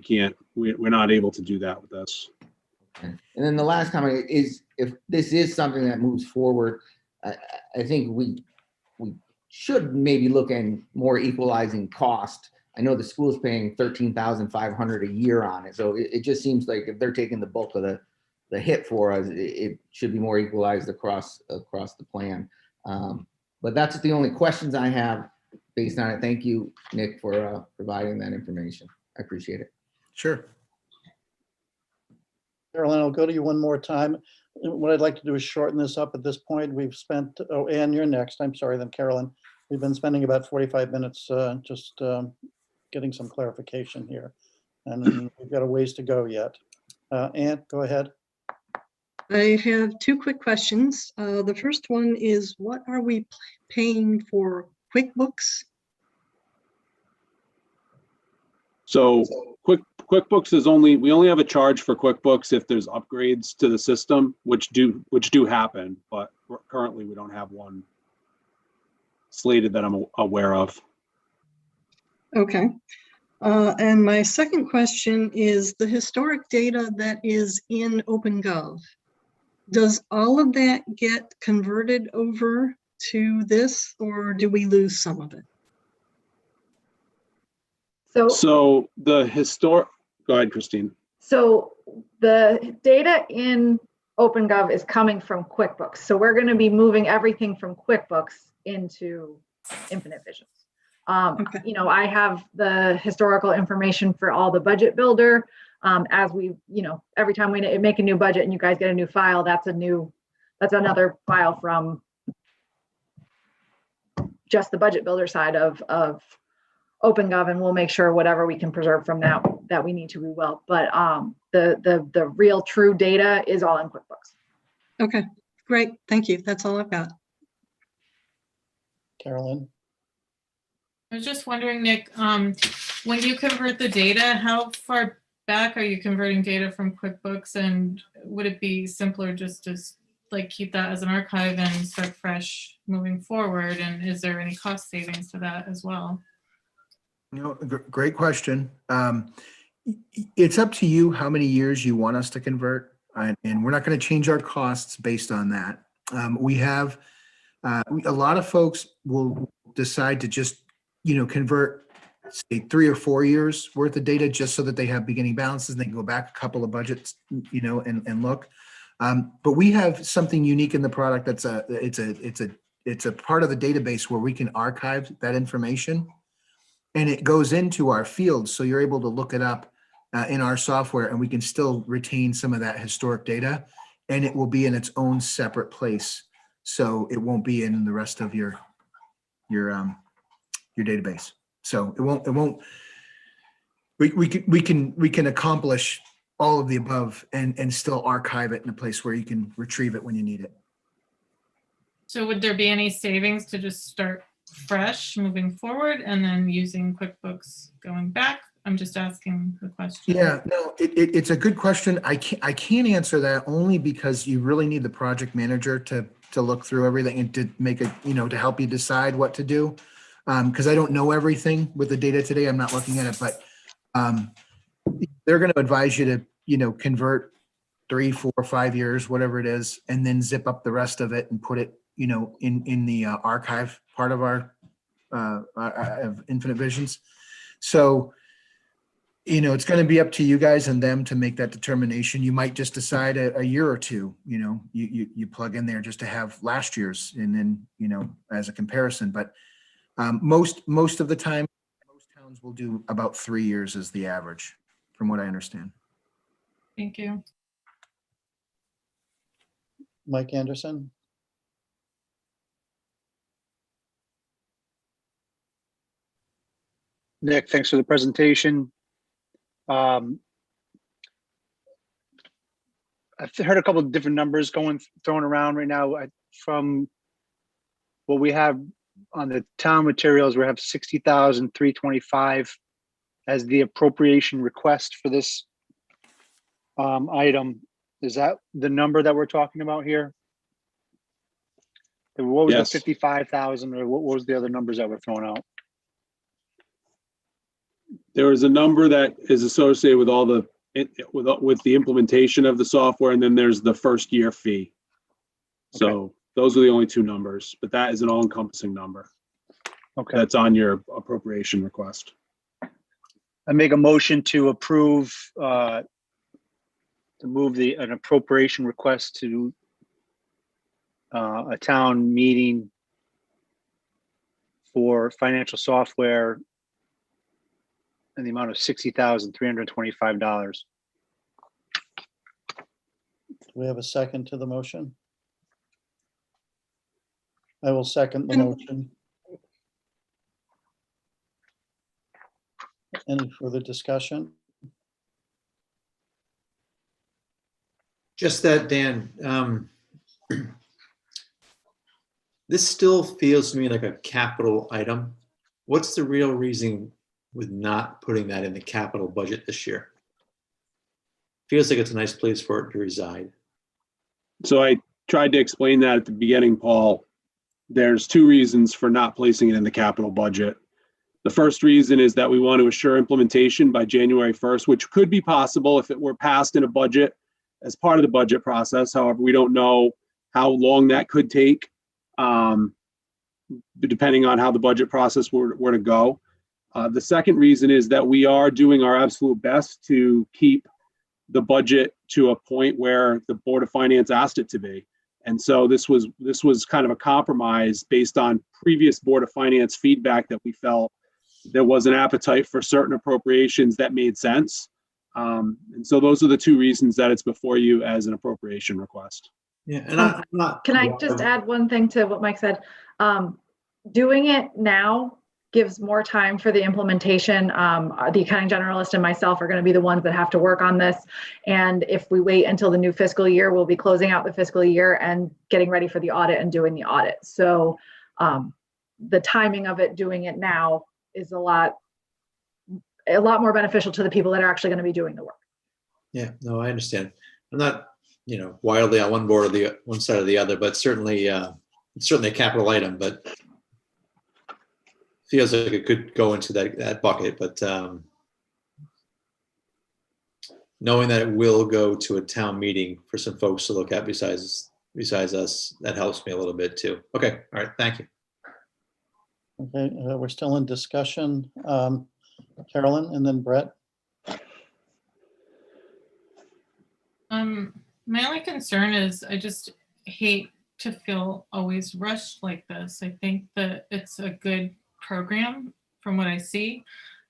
we're not able to do that with this. And then the last comment is, if this is something that moves forward, I think we should maybe look at more equalizing cost. I know the school's paying $13,500 a year on it, so it just seems like if they're taking the bulk of the hit for us, it should be more equalized across the plan. But that's the only questions I have based on it. Thank you, Nick, for providing that information. I appreciate it. Sure. Carolyn, I'll go to you one more time. What I'd like to do is shorten this up at this point. We've spent, oh, Ann, you're next. I'm sorry, then Carolyn. We've been spending about 45 minutes just getting some clarification here. And we've got a ways to go yet. Ann, go ahead. I have two quick questions. The first one is, what are we paying for QuickBooks? So QuickBooks we only have a charge for QuickBooks if there's upgrades to the system, which do happen, but currently we don't have one slated that I'm aware of. Okay. And my second question is, the historic data that is in OpenGov, does all of that get converted over to this, or do we lose some of it? So go ahead, Christine. So the data in OpenGov is coming from QuickBooks. So we're going to be moving everything from QuickBooks into Infinite Visions. Okay. You know, I have the historical information for all the budget builder. As we, you know, every time we make a new budget and you guys get a new file, that's another file from just the budget builder side of OpenGov, and we'll make sure whatever we can preserve from that we need to, we will. But the real true data is all in QuickBooks. Okay, great. Thank you. That's all I've got. Carolyn. I was just wondering, Nick, when you convert the data, how far back are you converting data from QuickBooks, and would it be simpler just to like keep that as an archive and start fresh moving forward? And is there any cost savings to that as well? You know, great question. It's up to you how many years you want us to convert, and we're not going to change our costs based on that. We have a lot of folks will decide to just, you know, convert, say, 3 or 4 years worth of data just so that they have beginning balances and they can go back a couple of budgets, you know, and look. But we have something unique in the product that's it's a part of the database where we can archive that information, and it goes into our fields. So you're able to look it up in our software, and we can still retain some of that historic data, and it will be in its own separate place. So it won't be in the rest of your database. So we can accomplish all of the above and still archive it in a place where you can retrieve it when you need it. So would there be any savings to just start fresh moving forward and then using QuickBooks going back? I'm just asking the question. Yeah, no, it's a good question. I can't answer that only because you really need the project manager to look through everything and to make it, to help you decide what to do. Because I don't know everything with the data today. I'm not looking at it, but they're going to advise you to, convert 3, 4, 5 years, whatever it is, and then zip up the rest of it and put it, in the archive part of our of Infinite Visions. So, it's going to be up to you guys and them to make that determination. You might just decide a year or two, you plug in there just to have last year's and then, as a comparison. But most of the time, most towns will do about 3 years as the average, from what I understand. Thank you. Mike Anderson? Nick, thanks for the presentation. I've heard a couple of different numbers thrown around right now. From what we have on the town materials, we have 60,325 as the appropriation request for this item. Is that the number that we're talking about here? What was Yes. the 55,000, or what was the other numbers that were thrown out? There is a number that is associated with all the, with the implementation of the software, and then there's the first year fee. So those are the only two numbers, but that is an all-encompassing number. Okay. That's on your appropriation request. I make a motion to approve, to move an appropriation request to a town meeting for financial software in the amount of $60,325. Do we have a second to the motion? I will second the motion. Any further discussion? Just that, Dan, this still feels to me like a capital item. What's the real reason with not putting that in the capital budget this year? Feels like it's a nice place for it to reside. So I tried to explain that at the beginning, Paul. There's two reasons for not placing it in the capital budget. The first reason is that we want to assure implementation by January 1st, which could be possible if it were passed in a budget as part of the budget process. However, we don't know how long that could take, depending on how the budget process were to go. The second reason is that we are doing our absolute best to keep the budget to a point where the Board of Finance asked it to be. And so this was kind of a compromise based on previous Board of Finance feedback that we felt there was an appetite for certain appropriations that made sense. And so those are the two reasons that it's before you as an appropriation request. Yeah, and I'm not. Can I just add one thing to what Mike said? Doing it now gives more time for the implementation. The accounting generalist and myself are going to be the ones that have to work on this. And if we wait until the new fiscal year, we'll be closing out the fiscal year and getting ready for the audit and doing the audit. So the timing of it, doing it now, is a lot more beneficial to the people that are actually going to be doing the work. Yeah, no, I understand. I'm not, wildly on one board or the one side or the other, but certainly, it's certainly a capital item, but feels like it could go into that bucket. But knowing that it will go to a town meeting for some folks to look at besides us, that helps me a little bit too. Okay, all right, thank you. Okay, we're still in discussion. Carolyn and then Brett. My only concern is I just hate to feel always rushed like this. I think that it's a good program from what I see.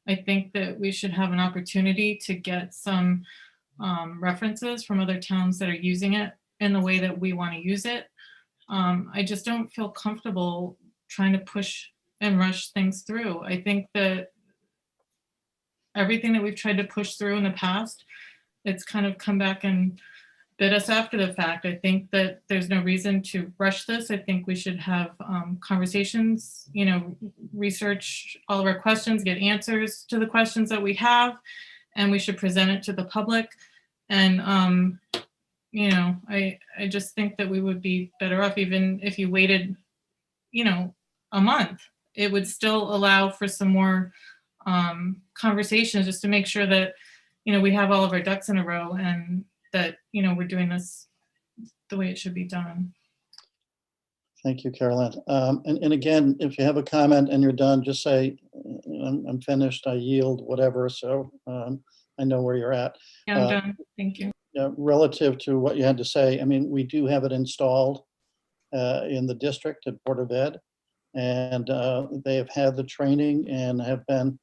I think that we should have an opportunity to get some references from other towns that are using it in the way that we want to use it. I just don't feel comfortable trying to push and rush things through. I think that everything that we've tried to push through in the past, it's kind of come back and bit us after the fact. I think that there's no reason to rush this. I think we should have conversations, research all of our questions, get answers to the questions that we have, and we should present it to the public. And, I just think that we would be better off even if you waited, a month. It would still allow for some more conversations just to make sure that, we have all of our ducks in a row and that, we're doing this the way it should be done. Thank you, Carolyn. And again, if you have a comment and you're done, just say, I'm finished, I yield, whatever. So I know where you're at. Yeah, I'm done. Thank you. Relative to what you had to say, I mean, we do have it installed in the district at Board of Ed, and they have had the training and have been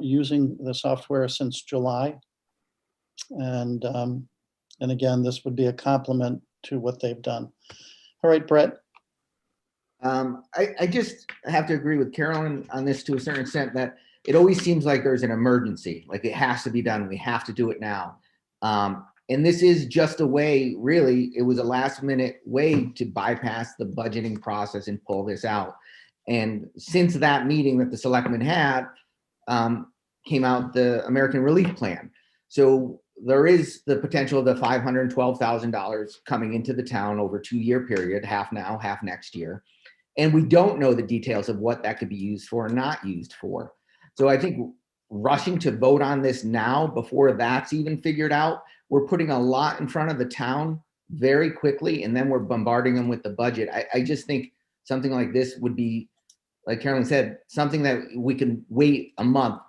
using the software since July. And again, this would be a complement to what they've done. All right, Brett. I just have to agree with Carolyn on this to a certain extent, that it always seems like there's an emergency, like it has to be done. We have to do it now. And this is just a way, really, it was a last minute way to bypass the budgeting process and pull this out. And since that meeting that the selectmen had, came out the American Relief Plan. So there is the potential of the $512,000 coming into the town over a 2-year period, half now, half next year. And we don't know the details of what that could be used for or not used for. So I think rushing to vote on this now before that's even figured out, we're putting a lot in front of the town very quickly, and then we're bombarding them with the budget. I just think something like this would be, like Carolyn said, something that we can wait a month,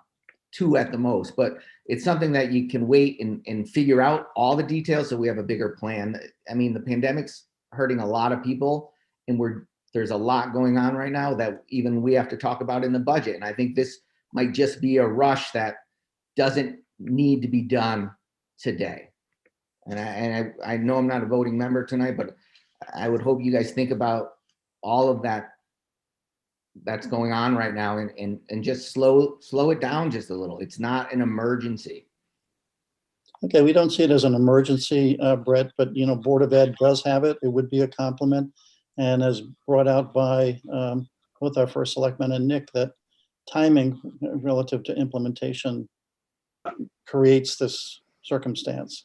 2 at the most, but it's something that you can wait and figure out all the details so we have a bigger plan. I mean, the pandemic's hurting a lot of people, and there's a lot going on right now that even we have to talk about in the budget. And I think this might just be a rush that doesn't need to be done today. And I know I'm not a voting member tonight, but I would hope you guys think about all of that that's going on right now and just slow it down just a little. It's not an emergency. Okay, we don't see it as an emergency, Brett, but Board of Ed does have it. It would be a compliment. And as brought out by both our first selectman and Nick, that timing relative to implementation creates this circumstance.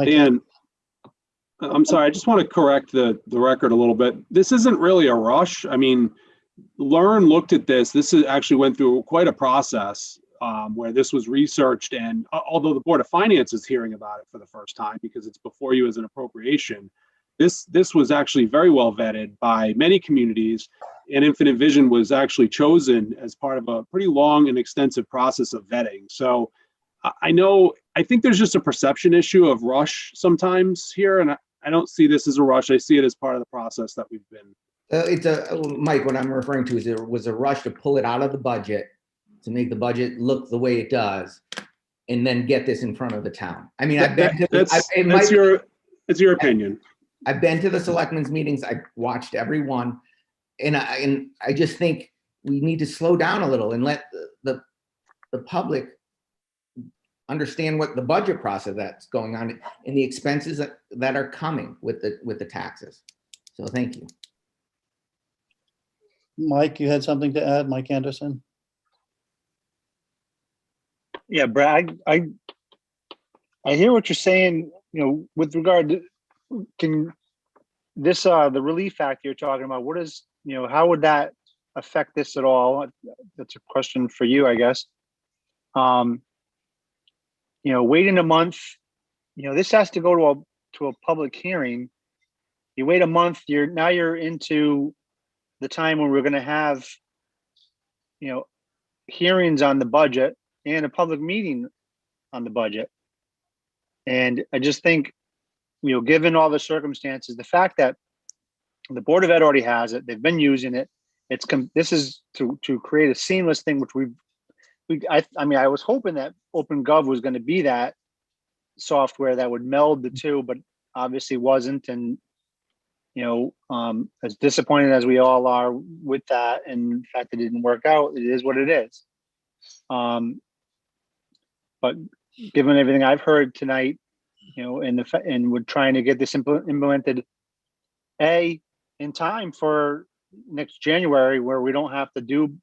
Dan, I'm sorry, I just want to correct the record a little bit. This isn't really a rush. I mean, Learn looked at this. This actually went through quite a process where this was researched, and although the Board of Finance is hearing about it for the first time because it's before you as an appropriation, this was actually very well vetted by many communities, and Infinite Vision was actually chosen as part of a pretty long and extensive process of vetting. So I think there's just a perception issue of rush sometimes here, and I don't see this as a rush. I see it as part of the process that we've been. Mike, what I'm referring to is there was a rush to pull it out of the budget to make the budget look the way it does, and then get this in front of the town. I mean, It's your opinion. I've been to the selectmen's meetings. I've watched every one, and I just think we need to slow down a little and let the public understand what the budget process that's going on and the expenses that are coming with the taxes. So thank you. Mike, you had something to add, Mike Anderson? Yeah, Brad, I hear what you're saying, with regard to, the relief act you're talking about, what is, how would that affect this at all? That's a question for you, I guess. Waiting a month, this has to go to a public hearing. You wait a month, you're into the time when we're going to have, hearings on the budget and a public meeting on the budget. And I just think, given all the circumstances, the fact that the Board of Ed already has it, they've been using it. This is to create a seamless thing, which I was hoping that OpenGov was going to be that software that would meld the two, but obviously wasn't. And as disappointed as we all are with that, and the fact that it didn't work out, it is what it is. But given everything I've heard tonight, and we're trying to get this implemented in time for next January, where we don't have to do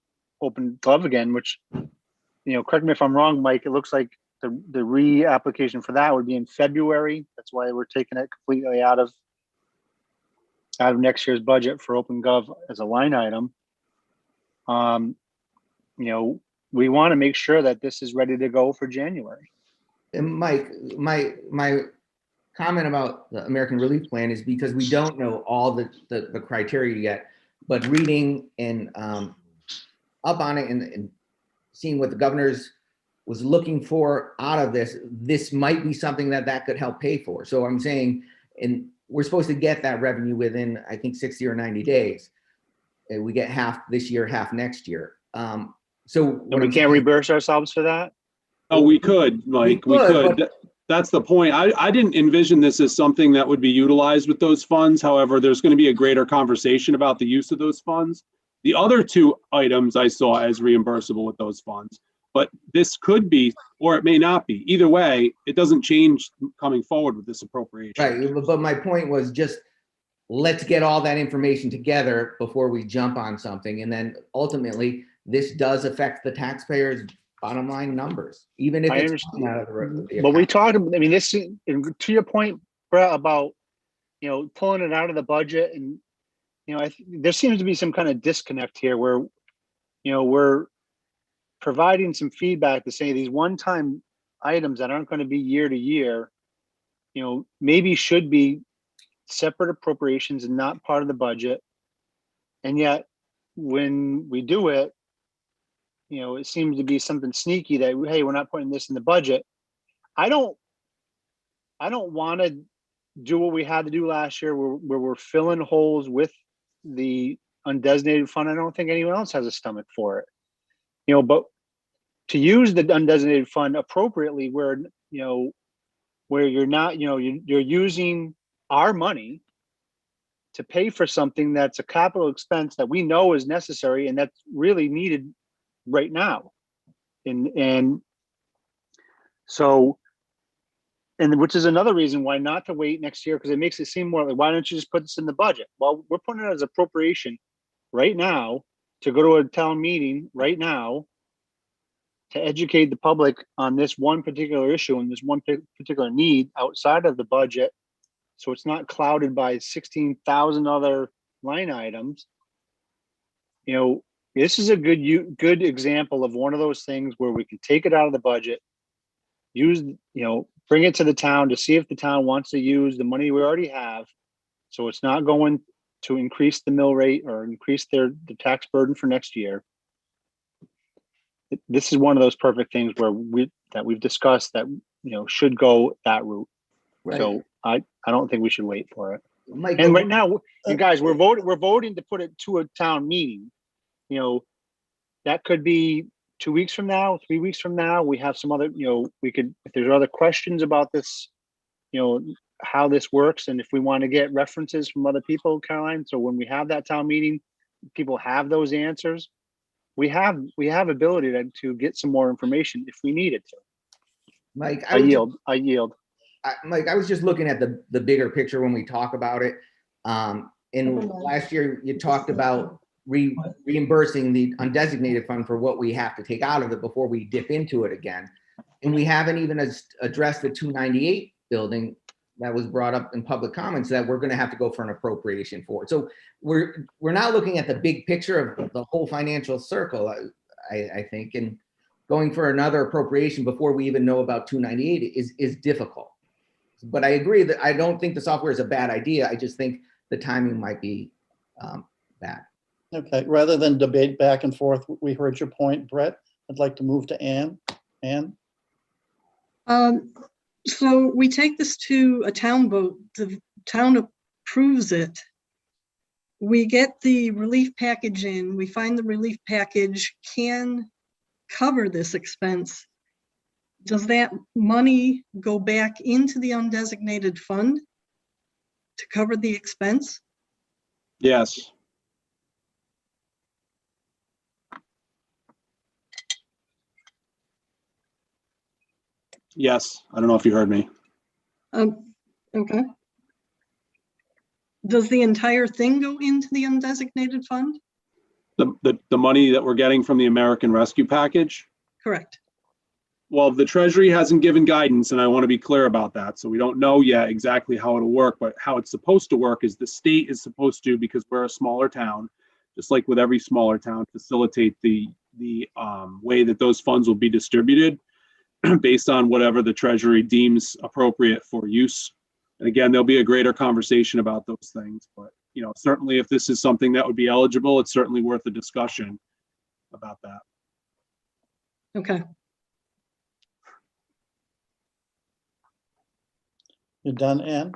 open glove again, which, correct me if I'm wrong, Mike, it looks like the re-application for that would be in February. That's why we're taking it completely out of next year's budget for open gov as a line item. We want to make sure that this is ready to go for January. And Mike, my comment about the American Relief Plan is because we don't know all the criteria yet, but reading and up on it and seeing what the governor's was looking for out of this might be something that could help pay for. So I'm saying, and we're supposed to get that revenue within, I think, 60 or 90 days. And we get half this year, half next year. So we can't reimburse ourselves for that? Oh, we could, Mike, we could. That's the point. I didn't envision this as something that would be utilized with those funds. However, there's going to be a greater conversation about the use of those funds. The other two items I saw as reimbursable with those funds, but this could be, or it may not be. Either way, it doesn't change coming forward with this appropriation. Right, but my point was just, let's get all that information together before we jump on something. And then ultimately, this does affect the taxpayers' bottom line numbers, even if it's coming out of the but we talked, this, to your point, Brett, about, pulling it out of the budget. And, there seems to be some kind of disconnect here where, we're providing some feedback to say these one-time items that aren't going to be year to year, maybe should be separate appropriations and not part of the budget. And yet when we do it, it seems to be something sneaky that, hey, we're not putting this in the budget. I don't want to do what we had to do last year where we're filling holes with the undesignated fund. I don't think anyone else has a stomach for it. But to use the undesignated fund appropriately where you're not, you're using our money to pay for something that's a capital expense that we know is necessary and that's really needed right now. And so, and which is another reason why not to wait next year, because it makes it seem more like, why don't you just put this in the budget? Well, we're putting it as appropriation right now to go to a town meeting right now to educate the public on this one particular issue and this one particular need outside of the budget. So it's not clouded by 16,000 other line items. This is a good example of one of those things where we can take it out of the budget, bring it to the town to see if the town wants to use the money we already have. So it's not going to increase the mill rate or increase the tax burden for next year. This is one of those perfect things where we've discussed that, should go that route. Right. So I don't think we should wait for it. Mike, and right now, you guys, we're voting to put it to a town meeting. That could be 2 weeks from now, 3 weeks from now. We have some other, we could, if there's other questions about this, how this works, and if we want to get references from other people, Caroline. So when we have that town meeting, people have those answers. We have ability to get some more information if we needed to. Mike, I yield. Mike, I was just looking at the bigger picture when we talk about it. And last year you talked about reimbursing the undesignated fund for what we have to take out of it before we dip into it again. And we haven't even addressed the 298 building that was brought up in public comments that we're going to have to go for an appropriation for. So we're not looking at the big picture of the whole financial circle, I think, and going for another appropriation before we even know about 298 is difficult. But I agree that I don't think the software is a bad idea. I just think the timing might be bad. Okay, rather than debate back and forth, we heard your point, Brett. I'd like to move to Ann. Ann? So we take this to a town vote. The town approves it. We get the relief package in. We find the relief package can cover this expense. Does that money go back into the undesignated fund to cover the expense? Yes. Yes. I don't know if you heard me. Okay. Does the entire thing go into the undesignated fund? The money that we're getting from the American Rescue Package? Correct. Well, the Treasury hasn't given guidance, and I want to be clear about that. So we don't know yet exactly how it'll work, but how it's supposed to work is the state is supposed to, because we're a smaller town, just like with every smaller town, facilitate the way that those funds will be distributed based on whatever the Treasury deems appropriate for use. And again, there'll be a greater conversation about those things, but you know, certainly if this is something that would be eligible, it's certainly worth a discussion about that. Okay. You done, Ann?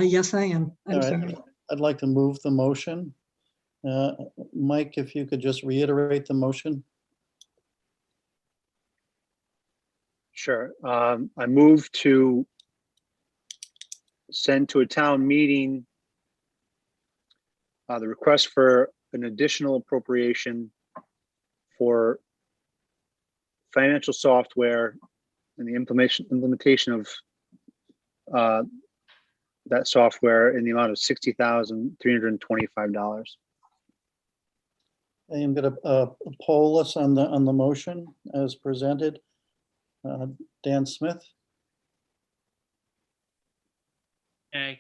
Yes, I am. I'm All right. sorry. I'd like to move the motion. Mike, if you could just reiterate the motion. Sure. I move to send to a town meeting the request for an additional appropriation for financial software and the implementation of that software in the amount of $60,325. I am going to poll us on the motion as presented. Dan Smith, Okay,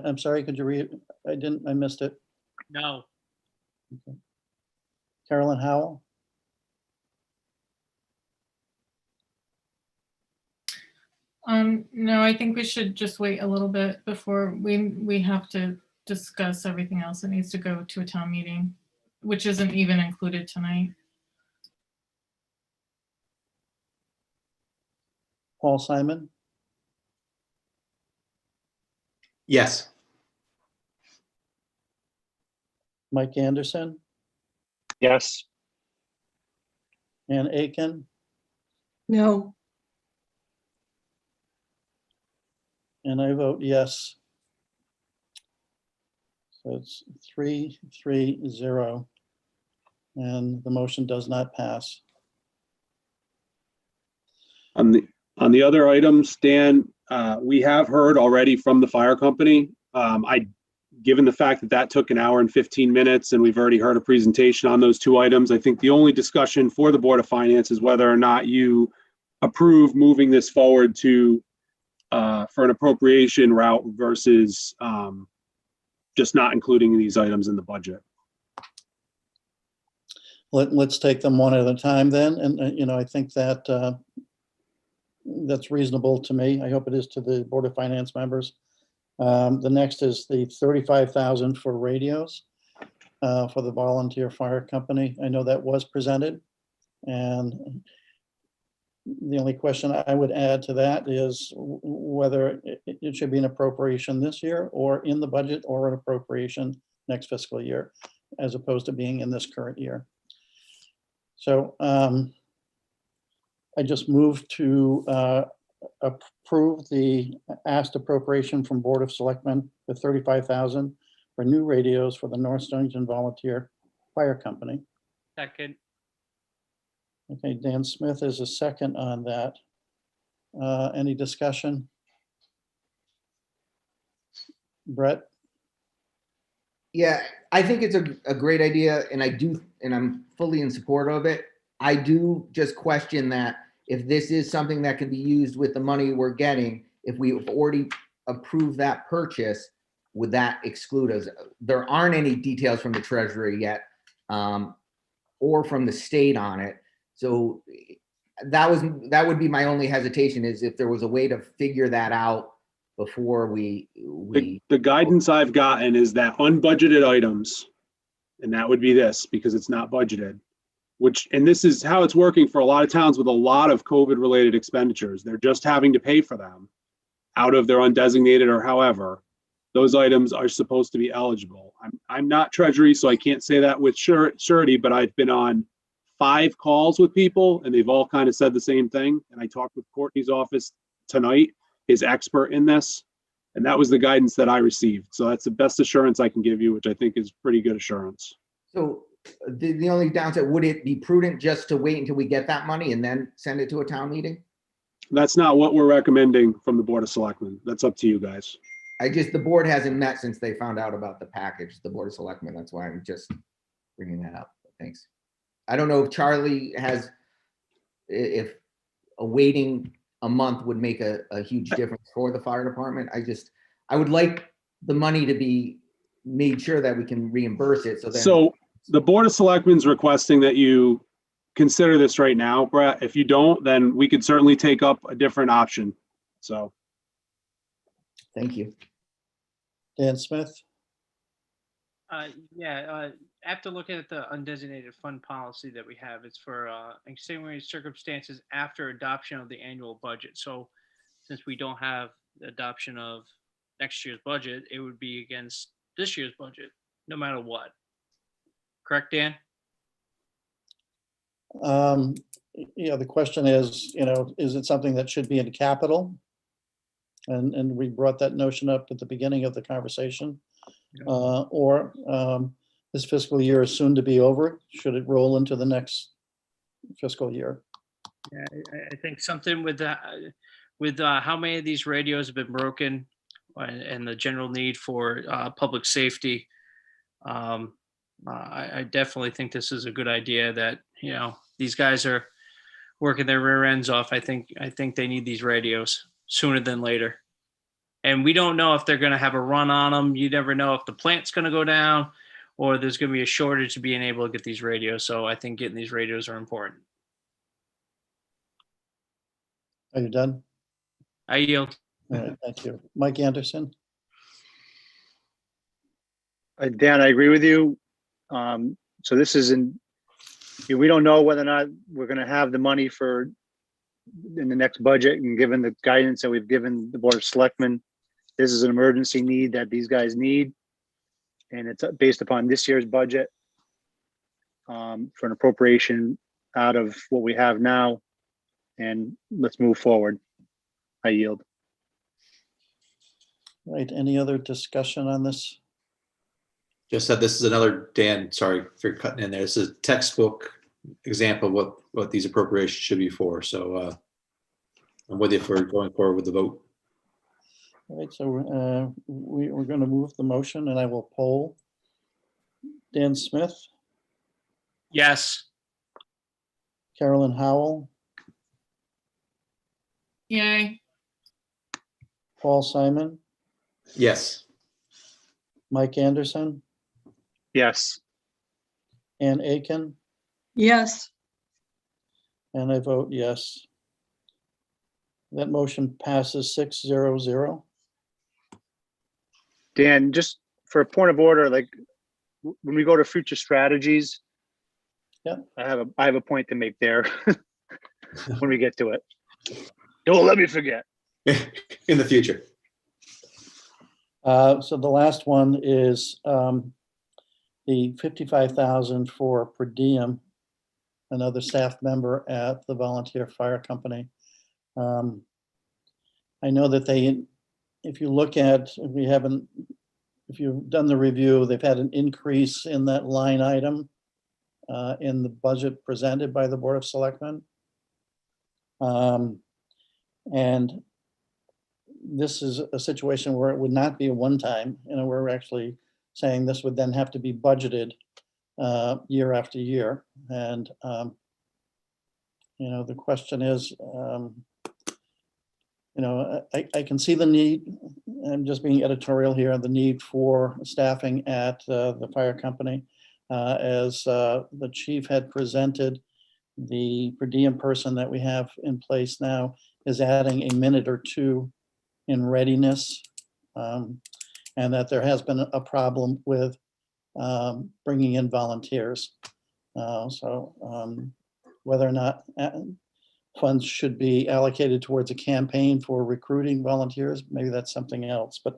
I'm sorry, could you read? I missed it. no, Carolyn Howell, No, I think we should just wait a little bit before we have to discuss everything else. It needs to go to a town meeting, which isn't even included tonight. Paul Simon, Yes. Mike Anderson, Yes. Ann Aiken, No. and I vote yes. So it's 3-3-0, and the motion does not pass. On the other items, Dan, we have heard already from the fire company. Given the fact that that took an hour and 15 minutes and we've already heard a presentation on those two items, I think the only discussion for the Board of Finance is whether or not you approve moving this forward to for an appropriation route versus just not including these items in the budget. Let's take them one at a time then, and you know, I think that that's reasonable to me. I hope it is to the Board of Finance members. The next is the $35,000 for radios for the volunteer fire company. I know that was presented, and the only question I would add to that is whether it should be an appropriation this year or in the budget or an appropriation next fiscal year, as opposed to being in this current year. So I just moved to approve the asked appropriation from Board of Selectmen for $35,000 for new radios for the North Stonington Volunteer Fire Company. second, Okay, Dan Smith is a second on that. Any discussion? Brett? Yeah, I think it's a great idea, and I'm fully in support of it. I do just question that if this is something that can be used with the money we're getting, if we've already approved that purchase, would that exclude us? There aren't any details from the Treasury yet, or from the state on it. So that would be my only hesitation, is if there was a way to figure that out before we. The guidance I've gotten is that unbudgeted items, and that would be this because it's not budgeted, and this is how it's working for a lot of towns with a lot of COVID related expenditures. They're just having to pay for them out of their undesignated or however. Those items are supposed to be eligible. I'm not Treasury, so I can't say that with surety, but I've been on 5 calls with people and they've all kind of said the same thing. And I talked with Courtney's office tonight, his expert in this, and that was the guidance that I received. So that's the best assurance I can give you, which I think is pretty good assurance. So the only downside, would it be prudent just to wait until we get that money and then send it to a town meeting? That's not what we're recommending from the Board of Selectmen. That's up to you guys. the board hasn't met since they found out about the package, the Board of Selectmen. That's why I'm just bringing that up. Thanks. I don't know if Charlie has, if waiting a month would make a huge difference for the fire department. I would like the money to be made sure that we can reimburse it. So the Board of Selectmen's requesting that you consider this right now, Brett. If you don't, then we could certainly take up a different option. So. Thank you. Dan Smith, After looking at the undesignated fund policy that we have, it's for extenuating circumstances after adoption of the annual budget. So since we don't have the adoption of next year's budget, it would be against this year's budget, no matter what. Correct, Dan? the question is, is it something that should be in capital? And we brought that notion up at the beginning of the conversation. Or this fiscal year is soon to be over. Should it roll into the next fiscal year? Yeah, I think something with how many of these radios have been broken and the general need for public safety. I definitely think this is a good idea that, these guys are working their rear ends off. I think they need these radios sooner than later. And we don't know if they're going to have a run on them. You never know if the plant's going to go down or there's going to be a shortage of being able to get these radios. So I think getting these radios are important. Are you done? I yield. All right, thank you. Mike Anderson? Dan, I agree with you. So this isn't, we don't know whether or not we're going to have the money for in the next budget, and given the guidance that we've given the Board of Selectmen, this is an emergency need that these guys need. And it's based upon this year's budget for an appropriation out of what we have now. And let's move forward. I yield. Right, any other discussion on this? Just that this is another, Dan, sorry for cutting in there. This is a textbook example of what these appropriations should be for. So I'm with you for going forward with the vote. All right, so we're going to move the motion and I will poll. Dan Smith, Yes. Carolyn Howell, Yay. Paul Simon, Yes. Mike Anderson, Yes. Ann Aiken, Yes, and I vote yes. That motion passes 6-0-0. Dan, just for a point of order, like when we go to future strategies, yeah, I have a point to make there when we get to it. Don't let me forget. In the future. So the last one is the $55,000 for per diem, another staff member at the volunteer fire company. I know that if you look at, if you've done the review, they've had an increase in that line item in the budget presented by the Board of Selectmen. And this is a situation where it would not be a one-time, we're actually saying this would then have to be budgeted year after year. And, the question is, I can see the need, I'm just being editorial here, the need for staffing at the fire company. As the chief had presented, the per diem person that we have in place now is adding a minute or two in readiness, and that there has been a problem with bringing in volunteers. So whether or not funds should be allocated towards a campaign for recruiting volunteers, maybe that's something else. But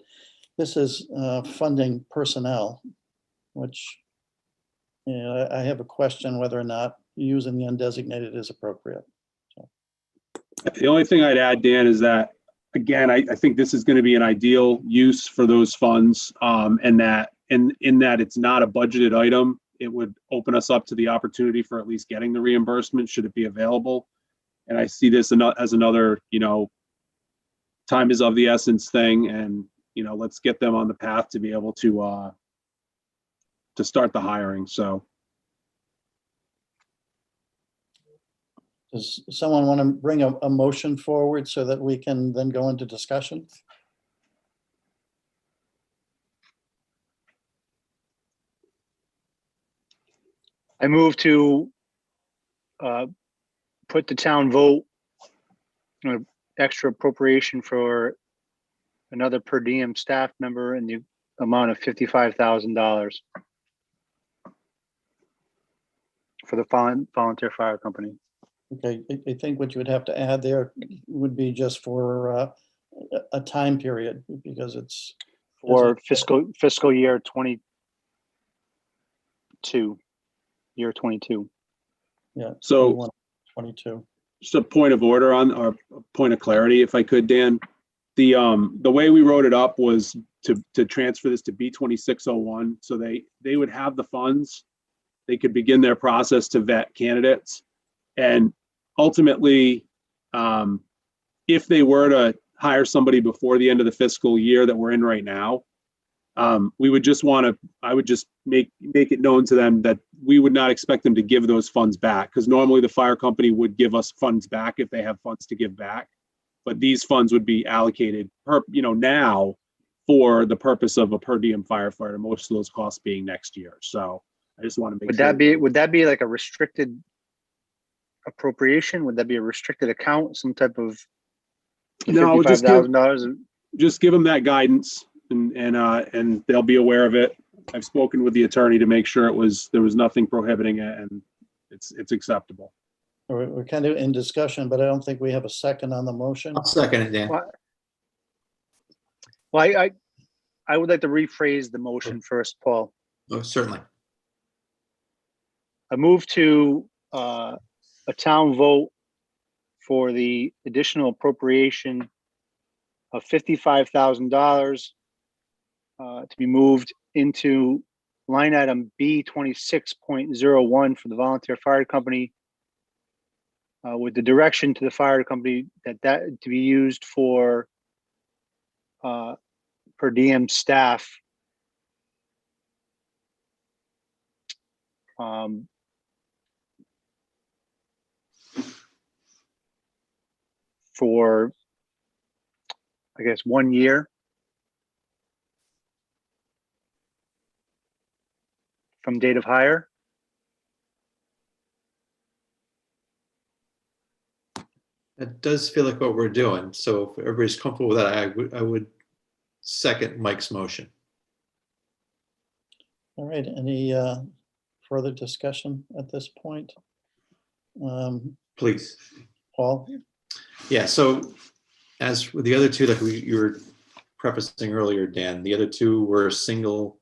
this is funding personnel, which I have a question whether or not using the undesignated is appropriate. So. The only thing I'd add, Dan, is that, again, I think this is going to be an ideal use for those funds, and that in that it's not a budgeted item, it would open us up to the opportunity for at least getting the reimbursement should it be available. And I see this as another, time is of the essence thing, and, let's get them on the path to be able to start the hiring. So Does someone want to bring a motion forward so that we can then go into discussion? I move to put the town vote extra appropriation for another per diem staff member in the amount of $55,000 for the volunteer fire company. Okay, I think what you would have to add there would be just for a time period, because it's For fiscal year 22, year 22. yeah. So- 21, 22. just a point of order or a point of clarity, if I could, Dan. The way we wrote it up was to transfer this to B2601, so they would have the funds. They could begin their process to vet candidates. And ultimately, if they were to hire somebody before the end of the fiscal year that we're in right now, we would just I would just make it known to them that we would not expect them to give those funds back, because normally the fire company would give us funds back if they have funds to give back. But these funds would be allocated now for the purpose of a per diem firefighter, most of those costs being next year. So I just want to make sure. Would that be like a restricted appropriation? Would that be a restricted account, some type of No, $55,000? just give them that guidance, and they'll be aware of it. I've spoken with the attorney to make sure there was nothing prohibiting it, and it's acceptable. We're kind of in discussion, but I don't think we have a second on the motion. I'll second it, Dan. Well, I would like to rephrase the motion first, Paul. Oh, certainly. I move to a town vote for the additional appropriation of $55,000 to be moved into line item B26.01 for the volunteer fire company, with the direction to the fire company that to be used for per diem staff for, I guess, 1 year from date of hire. It does feel like what we're doing. So if everybody's comfortable with that, I would second Mike's motion. All right, any further discussion at this point? Please. Paul? Yeah, so as with the other two that you were prefacing earlier, Dan, the other two were single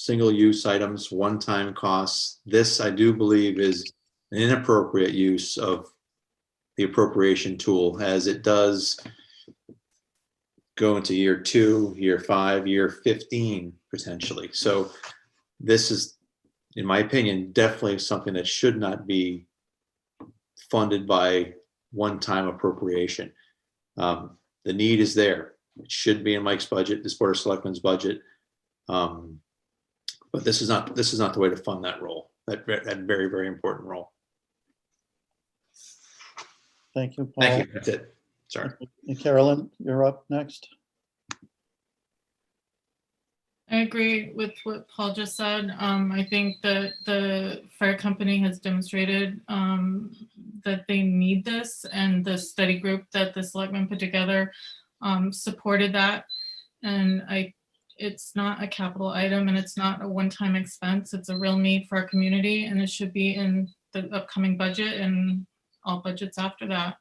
use items, one-time costs. This, I do believe, is an inappropriate use of the appropriation tool, as it does go into year 2, year 5, year 15 potentially. So this is, in my opinion, definitely something that should not be funded by one-time appropriation. The need is there. It should be in Mike's budget, this Board of Selectmen's budget. But this is not the way to fund that role, that very, very important role. Thank you, Paul. Thank you. That's it. Sorry. Carolyn, you're up next. I agree with what Paul just said. I think that the fire company has demonstrated that they need this, and the study group that the selectmen put together supported that. And it's not a capital item, and it's not a one-time expense. It's a real need for our community, and it should be in the upcoming budget and all budgets after that.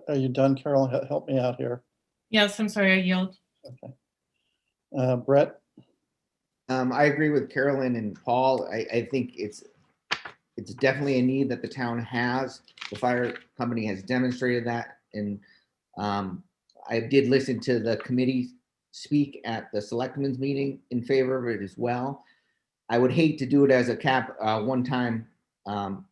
Are you done, Carol? Help me out here. Yes, I'm sorry, I yield. Okay. Brett? I agree with Carolyn and Paul. I think it's definitely a need that the town has. The fire company has demonstrated that. And I did listen to the committee speak at the selectmen's meeting in favor of it as well. I would hate to do it as a one-time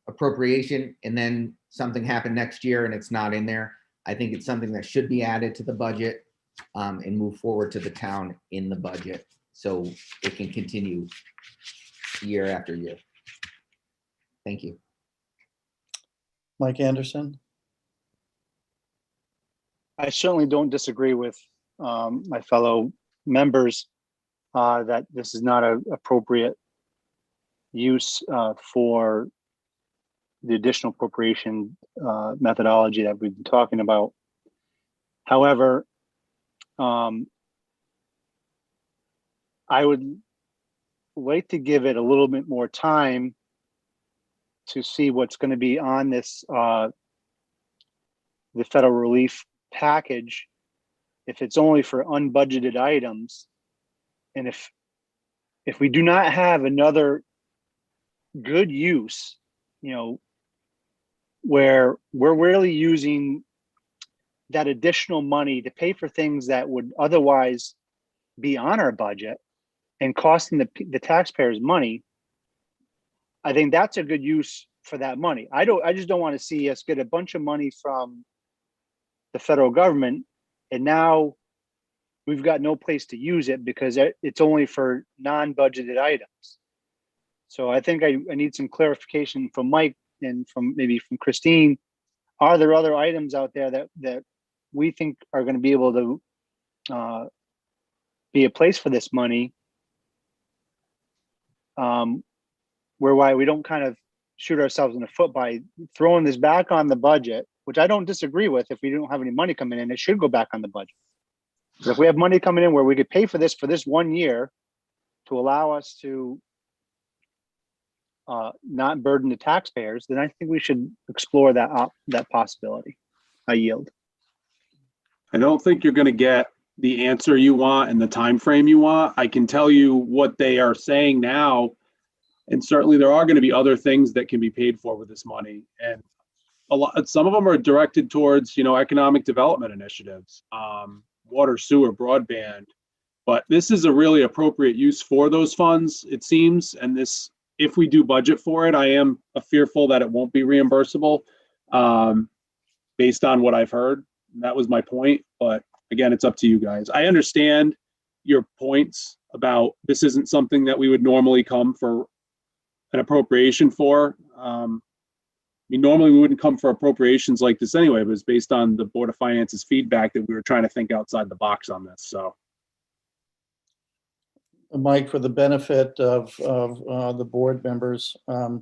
appropriation and then something happen next year and it's not in there. I think it's something that should be added to the budget and move forward to the town in the budget so it can continue year after year. Thank you. Mike Anderson, I certainly don't disagree with my fellow members that this is not an appropriate use for the additional appropriation methodology that we've been talking about. However, I would like to give it a little bit more time to see what's going to be on this the federal relief package, if it's only for unbudgeted items, and if we do not have another good use, where we're really using that additional money to pay for things that would otherwise be on our budget and costing the taxpayers money, I think that's a good use for that money. I just don't want to see us get a bunch of money from the federal government and now we've got no place to use it because it's only for non-budgeted items. So I think I need some clarification from Mike and maybe from Christine. Are there other items out there that we think are going to be able to be a place for this money, whereby we don't kind of shoot ourselves in the foot by throwing this back on the budget, which I don't disagree with. If we don't have any money coming in, it should go back on the budget. But if we have money coming in where we could pay for this 1 year to allow us to not burden the taxpayers, then I think we should explore that possibility. I yield. I don't think you're going to get the answer you want and the time frame you want. I can tell you what they are saying now, and certainly there are going to be other things that can be paid for with this money. And some of them are directed towards, economic development initiatives, water, sewer, broadband. But this is a really appropriate use for those funds, it seems. And this, if we do budget for it, I am fearful that it won't be reimbursable based on what I've heard. That was my point. But again, it's up to you guys. I understand your points about this isn't something that we would normally come for an appropriation for. Normally we wouldn't come for appropriations like this anyway, but it's based on the Board of Finance's feedback that we were trying to think outside the box on this. So, Mike, for the benefit of the board members, the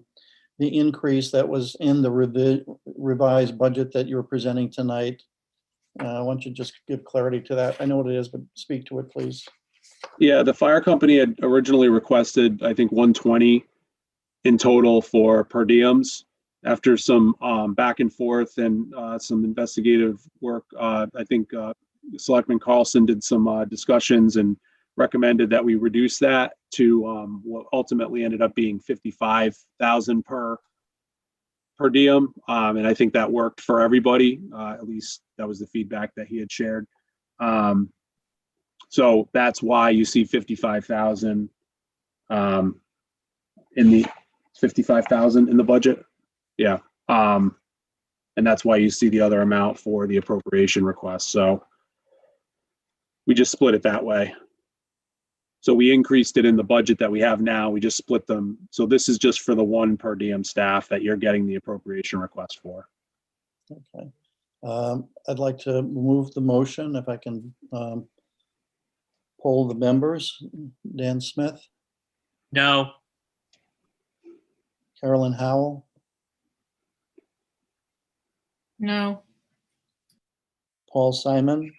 increase that was in the revised budget that you're presenting tonight, why don't you just give clarity to that? I know what it is, but speak to it, please. Yeah, the fire company had originally requested, I think, 120 in total for per diems. After some back and forth and some investigative work, I think Selectman Carlson did some discussions and recommended that we reduce that to what ultimately ended up being 55,000 per diem. And I think that worked for everybody. At least that was the feedback that he had shared. So that's why you see 55,000 in the 55,000 in the budget. Yeah. And that's why you see the other amount for the appropriation request. So we just split it that way. So we increased it in the budget that we have now. We just split them. So this is just for the one per diem staff that you're getting the appropriation request for. Okay. I'd like to move the motion if I can poll the members. Dan Smith, No. Carolyn Howell, No. Paul Simon,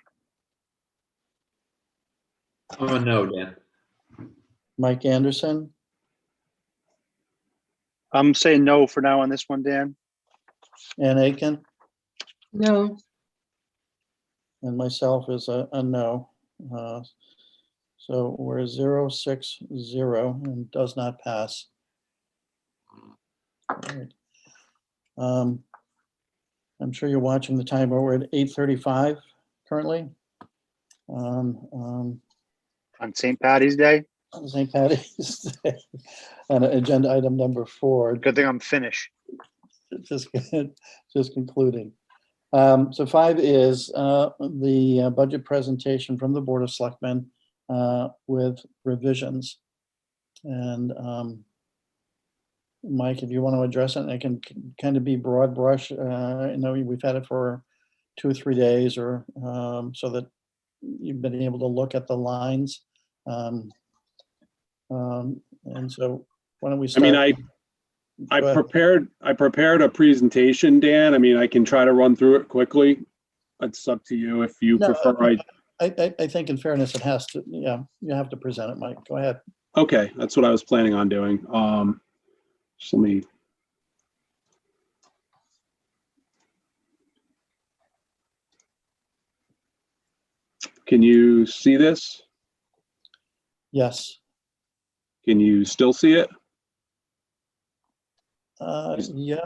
Oh, no, Dan. Mike Anderson, I'm saying no for now on this one, Dan. Ann Aiken, No. and myself is a no. So we're 0-6-0 and does not pass. All right. I'm sure you're watching the time, but we're at 8:35 currently. On St. Patty's Day. on St. Patty's Day on agenda item number 4. Good thing I'm finished. Just concluding. So 5 is the budget presentation from the Board of Selectmen with revisions. And Mike, if you want to address it, it can kind of be broad brush. I know we've had it for 2 or 3 days, or so that you've been able to look at the lines. And so why don't we I start? mean, I Go ahead. prepared a presentation, Dan. I mean, I can try to run through it quickly. It's up to you if you No, prefer. I think in fairness, it has to, yeah, you have to present it, Mike. Go ahead. Okay, that's what I was planning on doing. Just let me. Can you see this? Yes. Can you still see it? Yeah,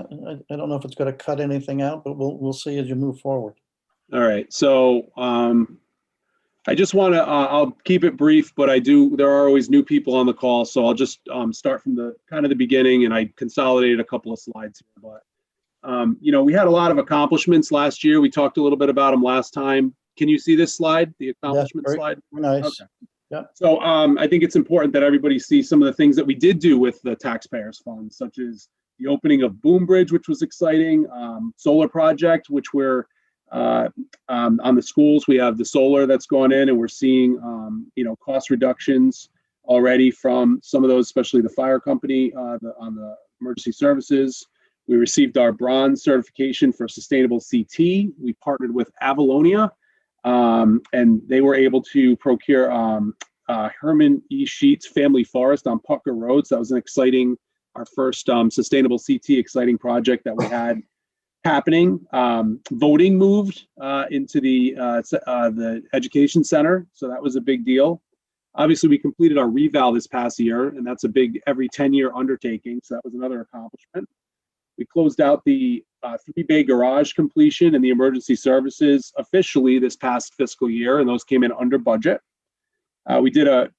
I don't know if it's going to cut anything out, but we'll see as you move forward. All right, so I just want to, I'll keep it brief, but there are always new people on the call, so I'll just start from the kind of the beginning, and I consolidated a couple of slides here. But, you know, we had a lot of accomplishments last year. We talked a little bit about them last time. Can you see this slide, the accomplishment slide? Nice. Okay. Yeah. So I think it's important that everybody sees some of the things that we did do with the taxpayers' funds, such as the opening of Boom Bridge, which was exciting, solar project, which we're on the schools. We have the solar that's gone in, and we're seeing you know, cost reductions already from some of those, especially the fire company on the emergency services. We received our bronze certification for sustainable CT. We partnered with Avalonia, and they were able to procure Herman E. Sheets Family Forest on Pucker Road. So that was an exciting, our first sustainable CT exciting project that we had happening. Voting moved into the education center, so that was a big deal. Obviously, we completed our reval this past year, and that's a big every 10-year undertaking, so that was another accomplishment. We closed out the 3-bay garage completion and the emergency services officially this past fiscal year, and those came in under budget. We did a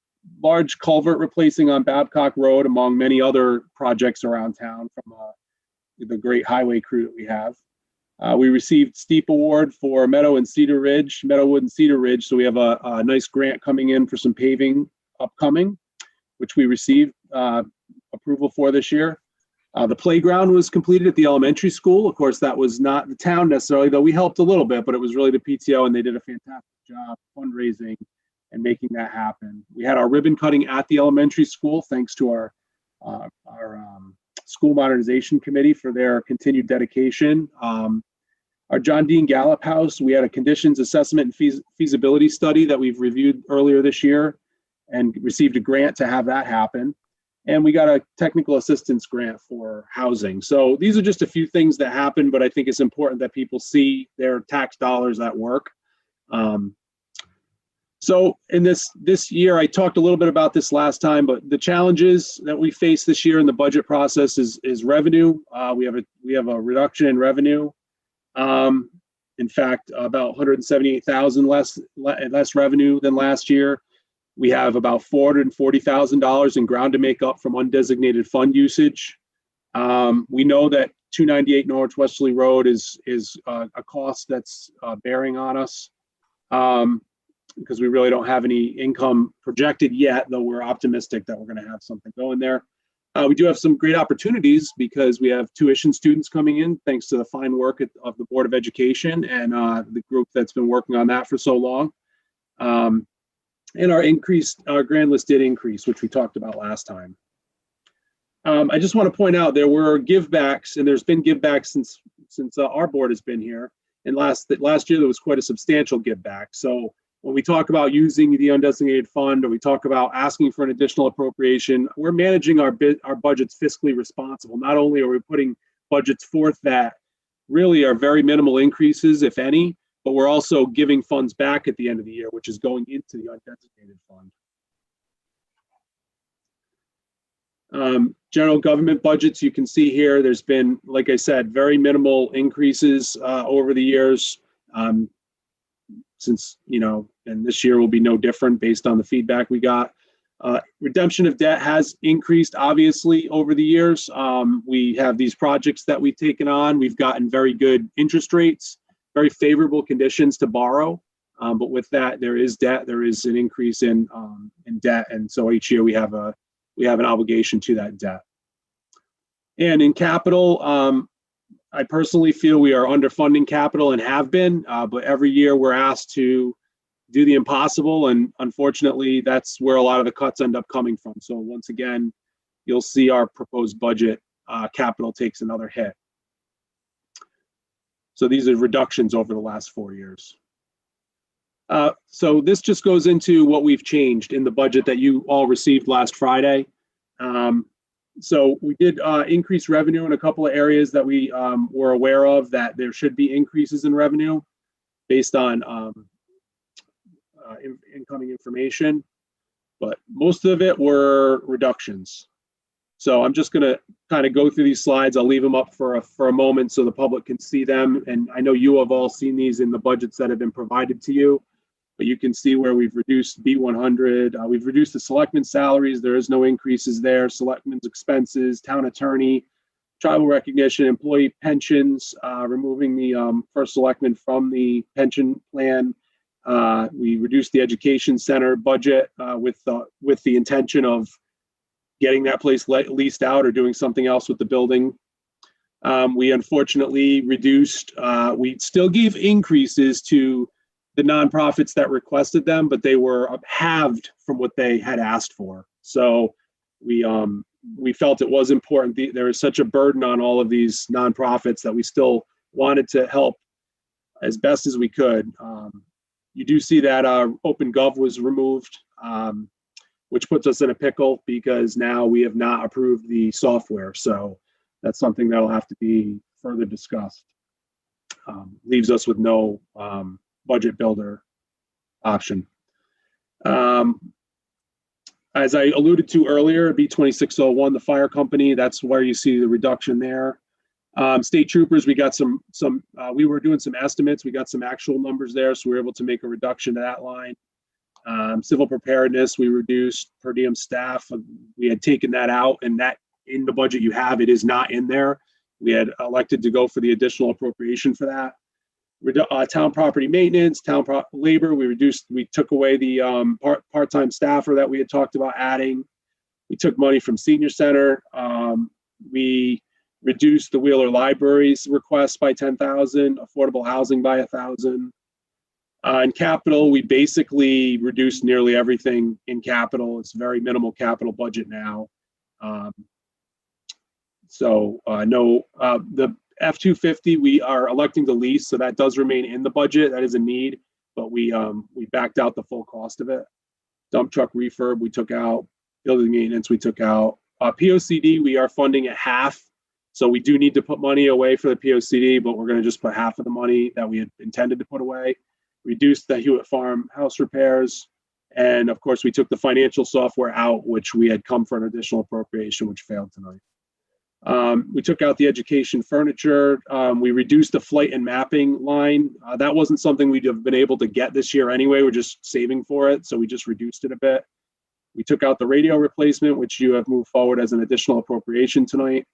large culvert replacing on Babcock Road, among many other projects around town from the great highway crew that we have. We received STEEP award for Meadowwood and Cedar Ridge. So we have a nice grant coming in for some paving upcoming, which we received approval for this year. The playground was completed at the elementary school. Of course, that was not the town necessarily, though we helped a little bit, but it was really the PTO, and they did a fantastic job fundraising and making that happen. We had our ribbon cutting at the elementary school, thanks to our school modernization committee for their continued dedication. Our John Dean Gallup House, we had a conditions assessment and feasibility study that we've reviewed earlier this year and received a grant to have that happen. And we got a technical assistance grant for housing. So these are just a few things that happen, but I think it's important that people see their tax dollars at work. So in this year, I talked a little bit about this last time, but the challenges that we face this year in the budget process is revenue. We have a reduction in revenue. In fact, about 178,000 less revenue than last year. We have about $440,000 in ground to make up from undesignated fund usage. We know that 298 Norwich Westerly Road is a cost that's bearing on us because we really don't have any income projected yet, though we're optimistic that we're going to have something going there. We do have some great opportunities because we have tuition students coming in, thanks to the fine work of the Board of Education and the group that's been working on that for so long. And our grand list did increase, which we talked about last time. I just want to point out there were givebacks, and there's been givebacks since our board has been here. And last year there was quite a substantial giveback. So when we talk about using the undesignated fund, or we talk about asking for an additional appropriation, we're managing our budgets fiscally responsible. Not only are we putting budgets forth that really are very minimal increases, if any, but we're also giving funds back at the end of the year, which is going into the undesignated fund. General government budgets, you can see here, there's been, like I said, very minimal increases over the years. Since, you know, and this year will be no different based on the feedback we got. Redemption of debt has increased, obviously, over the years. We have these projects that we've taken on. We've gotten very good interest rates, very favorable conditions to borrow. But with that, there is debt. There is an increase in debt, and so each year we have an obligation to that debt. And in capital, I personally feel we are underfunding capital and have been, but every year we're asked to do the impossible, and unfortunately, that's where a lot of the cuts end up coming from. So once again, you'll see our proposed budget, capital takes another hit. So these are reductions over the last 4 years. So this just goes into what we've changed in the budget that you all received last Friday. So we did increase revenue in a couple of areas that we were aware of that there should be increases in revenue based on incoming information, but most of it were reductions. So I'm just going to kind of go through these slides. I'll leave them up for a moment so the public can see them. And I know you have all seen these in the budgets that have been provided to you, but you can see where we've reduced B100. We've reduced the selectmen's salaries. There is no increases there. Selectmen's expenses, town attorney, tribal recognition, employee pensions, removing the first selectman from the pension plan. We reduced the education center budget with the intention of getting that place leased out or doing something else with the building. We unfortunately reduced, we still gave increases to the nonprofits that requested them, but they were halved from what they had asked for. So we felt it was important. There is such a burden on all of these nonprofits that we still wanted to help as best as we could. You do see that OpenGov was removed, which puts us in a pickle because now we have not approved the software. So that's something that'll have to be further discussed. Leaves us with no budget builder option. As I alluded to earlier, B2601, the fire company, that's where you see the reduction there. State troopers, we got we were doing some estimates. We got some actual numbers there, so we were able to make a reduction to that line. Civil preparedness, we reduced per diem staff. We had taken that out, and that in the budget you have, it is not in there. We had elected to go for the additional appropriation for that. Town property maintenance, labor, we took away the part-time staffer that we had talked about adding. We took money from senior center. We reduced the Wheeler Library's request by 10,000, affordable housing by 1,000. In capital, we basically reduced nearly everything in capital. It's a very minimal capital budget now. The F-250 we are electing to lease, so that does remain in the budget. That is a need, but we backed out the full cost of it. Dump truck refurb we took out. Building maintenance we took out. POCD we are funding at half. So we do need to put money away for the POCD, but we're going to just put half of the money that we had intended to put away. Reduced the Hewitt Farm house repairs. And of course, we took the financial software out, which we had come for an additional appropriation, which failed tonight. We took out the education furniture. We reduced the flight and mapping line. That wasn't something we'd have been able to get this year anyway. We're just saving for it. So we just reduced it a bit. We took out the radio replacement, which you have moved forward as an additional appropriation tonight.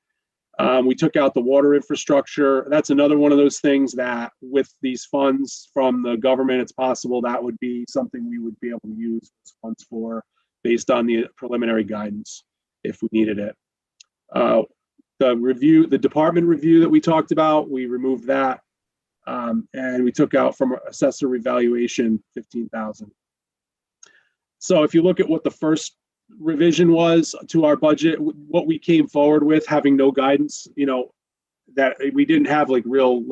We took out the water infrastructure. That's another one of those things that with these funds from the government, it's possible that would be something we would be able to use those funds for based on the preliminary guidance if we needed it. The department review that we talked about, we removed that. And we took out from assessor revaluation, 15,000. So if you look at what the first revision was to our budget, what we came forward with, having no guidance, that we didn't have real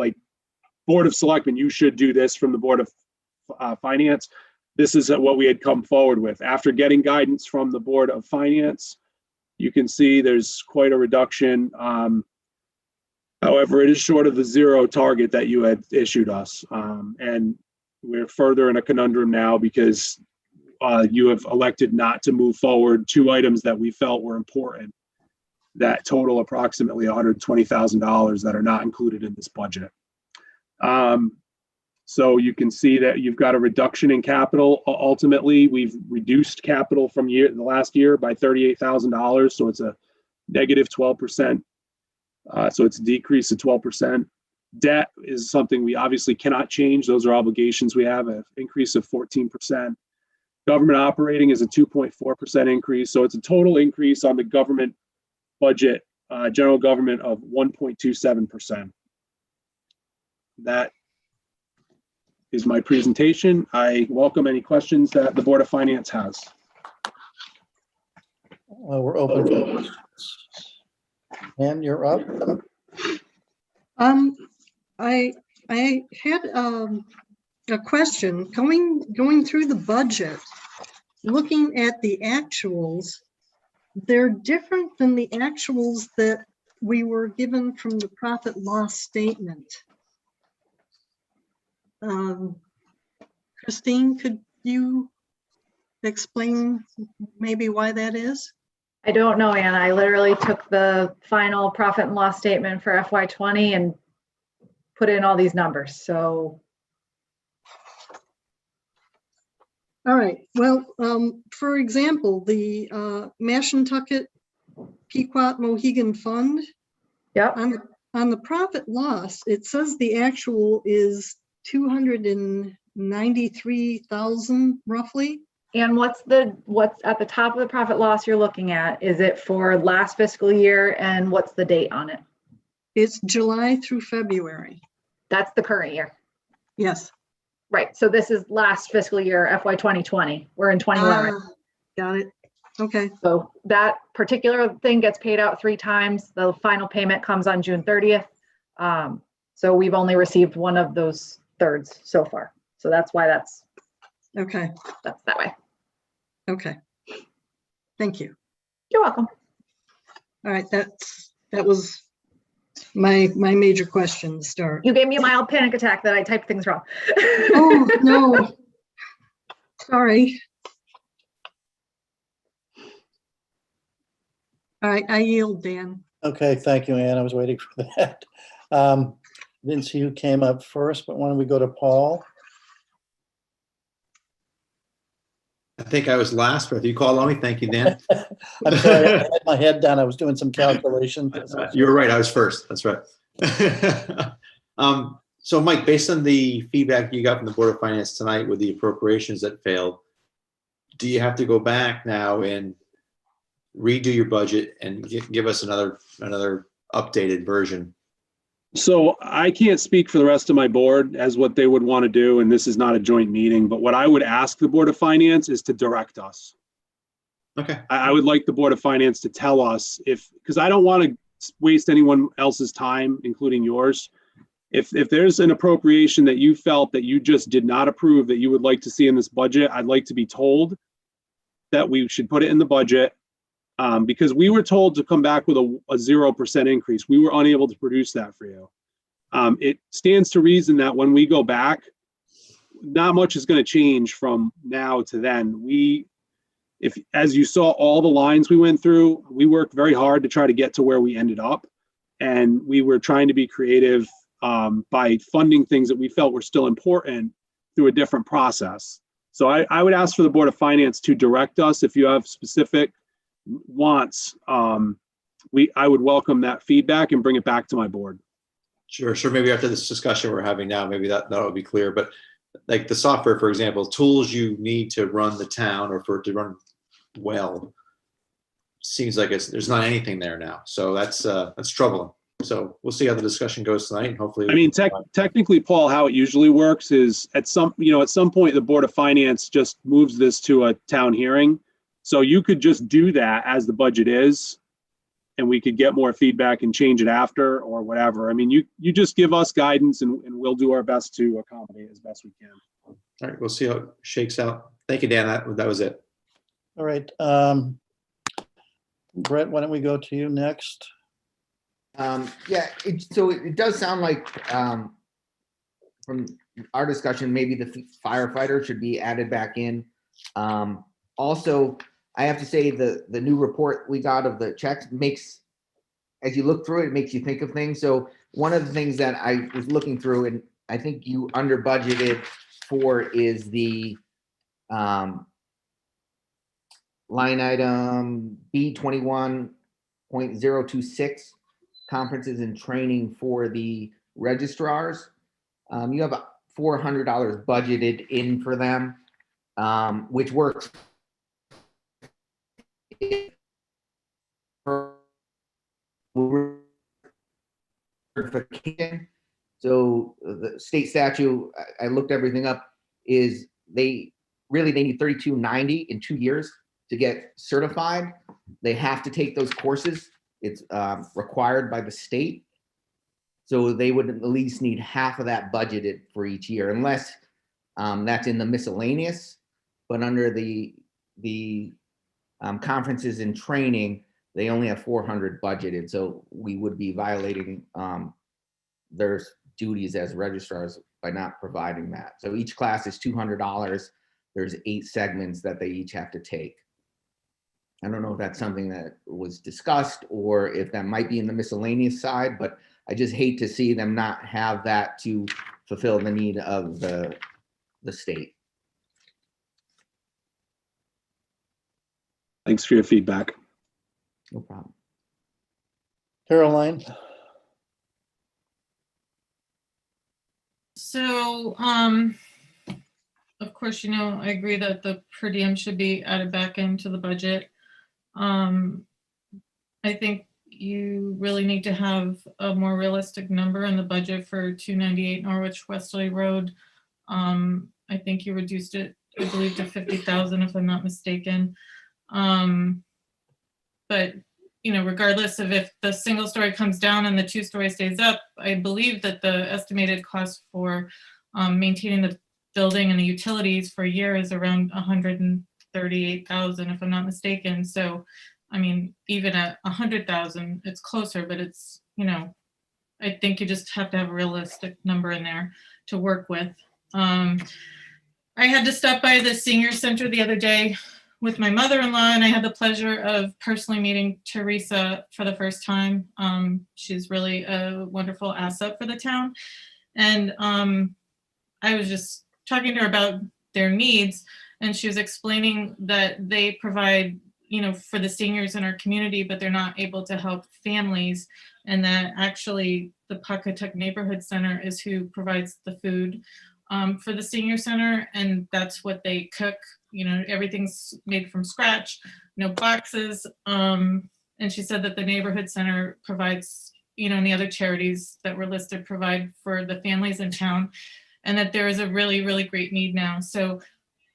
Board of Selectmen, you should do this from the Board of Finance. This is what we had come forward with. After getting guidance from the Board of Finance, you can see there's quite a reduction. However, it is short of the 0 target that you had issued us. And we're further in a conundrum now because you have elected not to move forward 2 items that we felt were important that total approximately $120,000 that are not included in this budget. So you can see that you've got a reduction in capital. Ultimately, we've reduced capital from the last year by $38,000. So it's a negative 12%. So it's a decrease of 12%. Debt is something we obviously cannot change. Those are obligations we have, an increase of 14%. Government operating is a 2.4% increase. So it's a total increase on the government budget, general government, of 1.27%. That is my presentation. I welcome any questions that the Board of Finance has. We're open for questions. Ann, you're up. I had a question going through the budget, looking at the actuals. They're different than the actuals that we were given from the profit loss statement. Christine, could you explain maybe why that is? I don't know, Ann. I literally took the final profit and loss statement for FY20 and put in all these numbers. So. All right. Well, for example, the Mashantucket Pequot Mohegan Fund. Yep. On the profit loss, it says the actual is 293,000 roughly. And what's at the top of the profit loss you're looking at? Is it for last fiscal year, and what's the date on it? It's July through February. That's the current year. Yes. Right. So this is last fiscal year, FY 2020. We're in 21. Right? Got it. Okay. So that particular thing gets paid out 3 times. The final payment comes on June 30th. So we've only received one of those thirds so far. So that's why that's okay. That's that way. Okay. Thank you. You're welcome. All right. That was my major question to start. You gave me a mild panic attack that I typed things wrong. Oh, no. Sorry. All right, I yield, Dan. Okay, thank you, Ann. I was waiting for that. Didn't see who came up first, but why don't we go to Paul? I think I was last, but if you call on me, thank you, Dan. I'm sorry, I had my head down. I was doing some calculations. You were right. I was first. That's right. So, Mike, based on the feedback you got from the Board of Finance tonight with the appropriations that failed, do you have to go back now and redo your budget and give us another updated version? So I can't speak for the rest of my board as what they would want to do, and this is not a joint meeting, but what I would ask the Board of Finance is to direct us. Okay. I would like the Board of Finance to tell us because I don't want to waste anyone else's time, including yours. If there's an appropriation that you felt that you just did not approve that you would like to see in this budget, I'd like to be told that we should put it in the budget. Because we were told to come back with a 0% increase. We were unable to produce that for you. It stands to reason that when we go back, not much is going to change from now to then. As you saw all the lines we went through, we worked very hard to try to get to where we ended up. And we were trying to be creative by funding things that we felt were still important through a different process. So I would ask for the Board of Finance to direct us if you have specific wants. I would welcome that feedback and bring it back to my board. Sure. Maybe after this discussion we're having now, maybe that would be clear. But like the software, for example, tools you need to run the town or for it to run well, seems like there's not anything there now. So that's troubling. So we'll see how the discussion goes tonight. And hopefully, I mean, technically, Paul, how it usually works is at some point the Board of Finance just moves this to a town hearing. So you could just do that as the budget is, and we could get more feedback and change it after or whatever. I mean, you just give us guidance and we'll do our best to accommodate as best we can. All right, we'll see how it shakes out. Thank you, Dan. That was it. All right. Brett, why don't we go to you next? Yeah, so it does sound like from our discussion, maybe the firefighter should be added back in. Also, I have to say the new report we got of the checks as you look through it, it makes you think of things. So one of the things that I was looking through, and I think you under budgeted for is the line item B21.026, conferences and training for the registrars. You have $400 budgeted in for them, which works certification. So the state statute, I looked everything up, is they need 3290 in 2 years to get certified. They have to take those courses. It's required by the state. So they would at least need half of that budgeted for each year, unless that's in the miscellaneous. But under the conferences and training, they only have 400 budgeted. So we would be violating their duties as registrars by not providing that. So each class is $200. There's 8 segments that they each have to take. I don't know if that's something that was discussed or if that might be in the miscellaneous side, but I just hate to see them not have that to fulfill the need of the state. Thanks for your feedback. No problem. Caroline, So, of course, I agree that the per diem should be added back into the budget. I think you really need to have a more realistic number in the budget for 298 Norwich Westerly Road. I think you reduced it, I believe, to 50,000 if I'm not mistaken. But regardless of if the single story comes down and the 2-story stays up, I believe that the estimated cost for maintaining the building and the utilities for a year is around 138,000 if I'm not mistaken. So, I mean, even at 100,000, it's closer, but it's, I think you just have to have a realistic number in there to work with. I had to stop by the senior center the other day with my mother-in-law, and I had the pleasure of personally meeting Teresa for the first time. She's really a wonderful asset for the town. And I was just talking to her about their needs, and she was explaining that they provide, for the seniors in our community, but they're not able to help families, and that actually the Pawcatuck Neighborhood Center is who provides the food for the senior center, and that's what they cook. Everything's made from scratch, no boxes. And she said that the neighborhood center provides, and the other charities that were listed provide for the families in town, and that there is a really, really great need now. So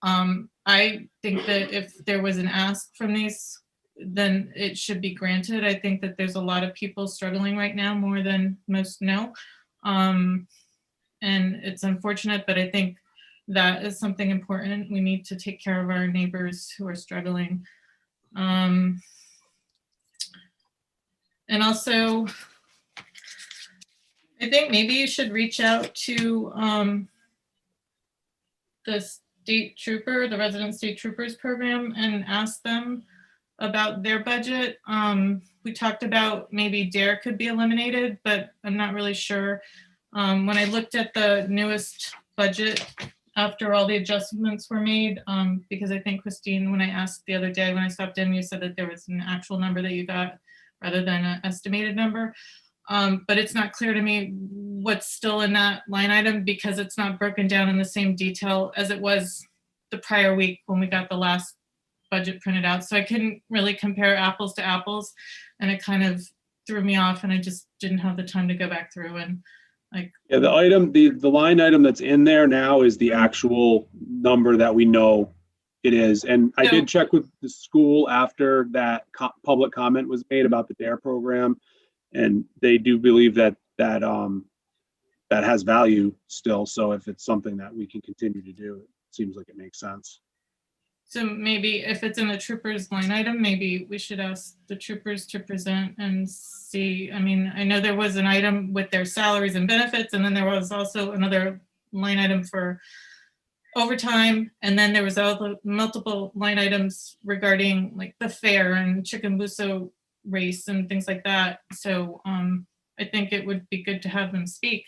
I think that if there was an ask from these, then it should be granted. I think that there's a lot of people struggling right now, more than most know. And it's unfortunate, but I think that is something important. We need to take care of our neighbors who are struggling. And also, I think maybe you should reach out to the state trooper, the resident state troopers program, and ask them about their budget. We talked about maybe DARE could be eliminated, but I'm not really sure. When I looked at the newest budget, after all the adjustments were made, because I think, Christine, when I asked the other day when I stopped in, you said that there was an actual number that you got rather than an estimated number. But it's not clear to me what's still in that line item because it's not broken down in the same detail as it was the prior week when we got the last budget printed out. So I couldn't really compare apples to apples, and it kind of threw me off, and I just didn't have the time to go back through and Yeah, the line item that's in there now is the actual number that we know it is. And I did check with the school after that public comment was made about the DARE program, and they do believe that has value still. So if it's something that we can continue to do, it seems like it makes sense. So maybe if it's in the troopers line item, maybe we should ask the troopers to present and see. I mean, I know there was an item with their salaries and benefits, and then there was also another line item for overtime. And then there was all multiple line items regarding like the fair and chicken busso race and things like that. So I think it would be good to have them speak.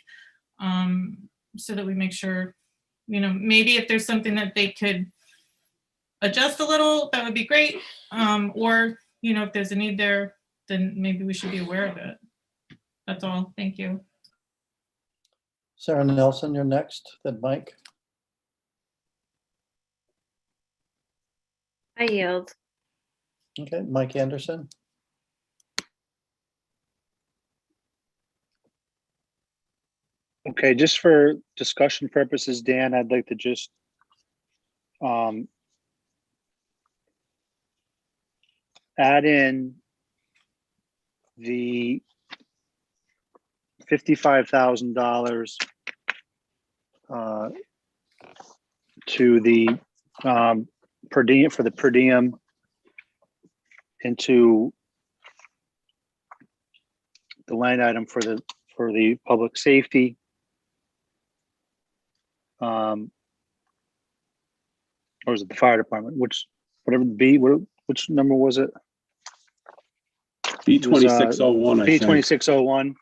so that we make sure, maybe if there's something that they could adjust a little, that would be great. Or, if there's a need there, then maybe we should be aware of it. That's all. Thank you. Sarah Nelson, you're next, then Mike. I yield. Okay, Mike Anderson. Okay, just for discussion purposes, Dan, I'd like to just add in the $55,000 to the per diem, for the per diem, into the line item for the public safety. Or was it the fire department? Whatever which number was it? B2601, I think. B2601.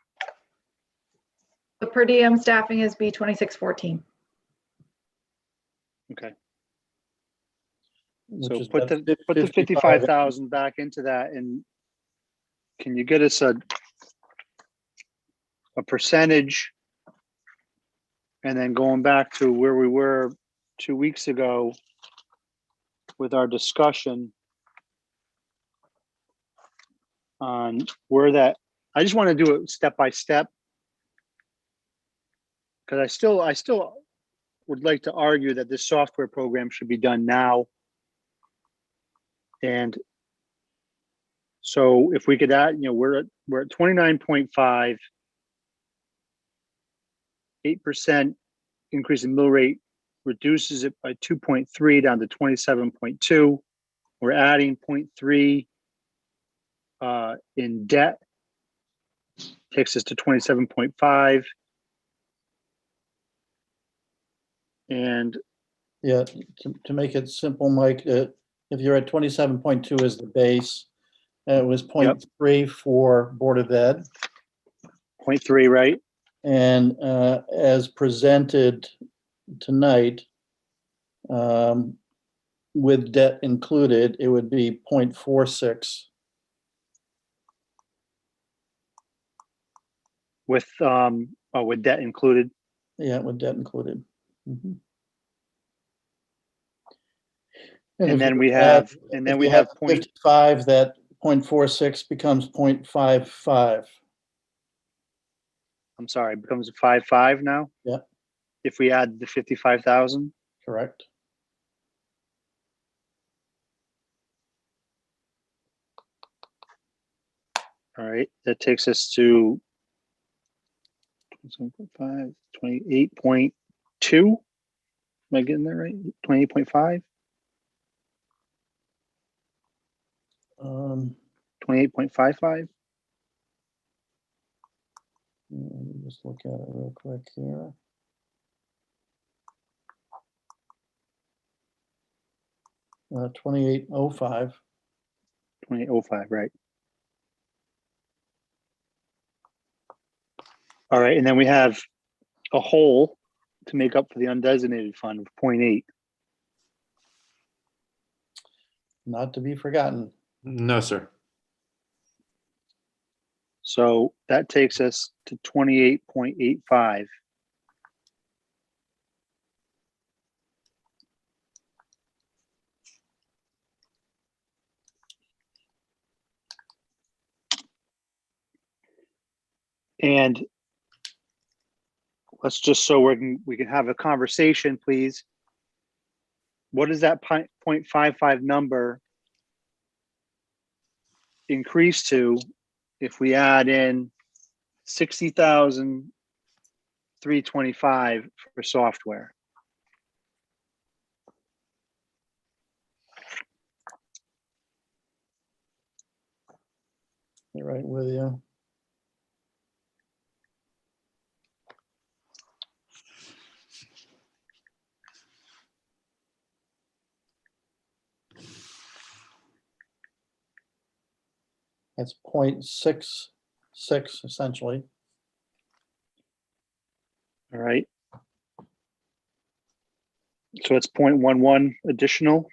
The per diem staffing is B2614. Okay. Which So is put about the 55,000 back into that, and can you get us a percentage? And then going back to where we were 2 weeks ago with our discussion on where that, I just want to do it step by step, because I still would like to argue that this software program should be done now. And so if we could add, we're at 29.5, 8% increase in mill rate reduces it by 2.3 down to 27.2. We're adding 0.3 in debt, takes us to 27.5. And Yeah, to make it simple, Mike, if you're at 27.2 as the base, it was 0.3 for Board of Ed. 0.3, right? And as presented tonight, with debt included, it would be 0.46. With debt included. Yeah, with debt included. Mhm. And then we have 55, that 0.46 becomes 0.55. I'm sorry, it becomes 5.5 now? Yeah. If we add the 55,000? Correct. All right, that takes us to 28.2. Am I getting that right? 28.5? 28.55? Let me just look at it real quick here. Uh, 2805. 2805, right. All right, and then we have a hole to make up for the undesignated fund of 0.8. Not to be forgotten. No, sir. So that takes us to 28.85. And let's just, so we can have a conversation, please. What does that 0.55 number increase to if we add in 60,325 for software? You're right with you. That's 0.66 essentially. All right. So it's 0.11 additional.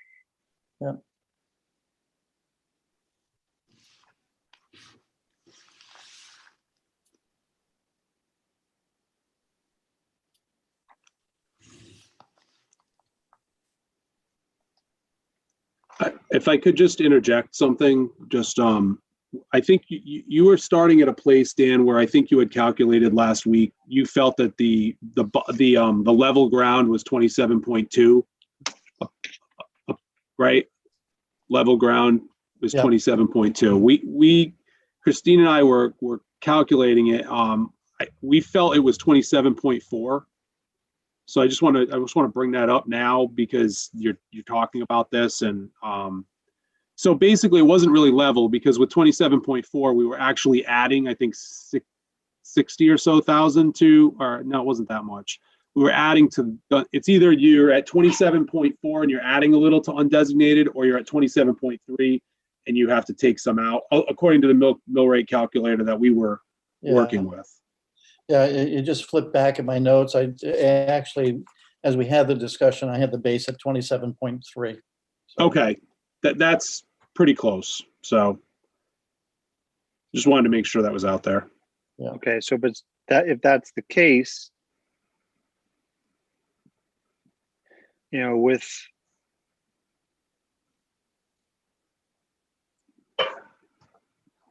If I could just interject something, just, I think you were starting at a place, Dan, where I think you had calculated last week. You felt that the level ground was 27.2, right? Level ground was Yeah. 27.2. We Christine and I were calculating it. We felt it was 27.4. So I just want to bring that up now because you're talking about this, and so basically it wasn't really level, because with 27.4 we were actually adding, I think, 60 or so thousand to, or no, it wasn't that much. We were adding to it's either you're at 27.4 and you're adding a little to undesignated, or you're at 27.3 and you have to take some out, according to the mill rate calculator that we were working with. Yeah, you just flip back at my notes. I actually, as we had the discussion, I had the base at 27.3. Okay, that's pretty close. So just wanted to make sure that was out there. Yeah. Okay, so but that, if that's the case, with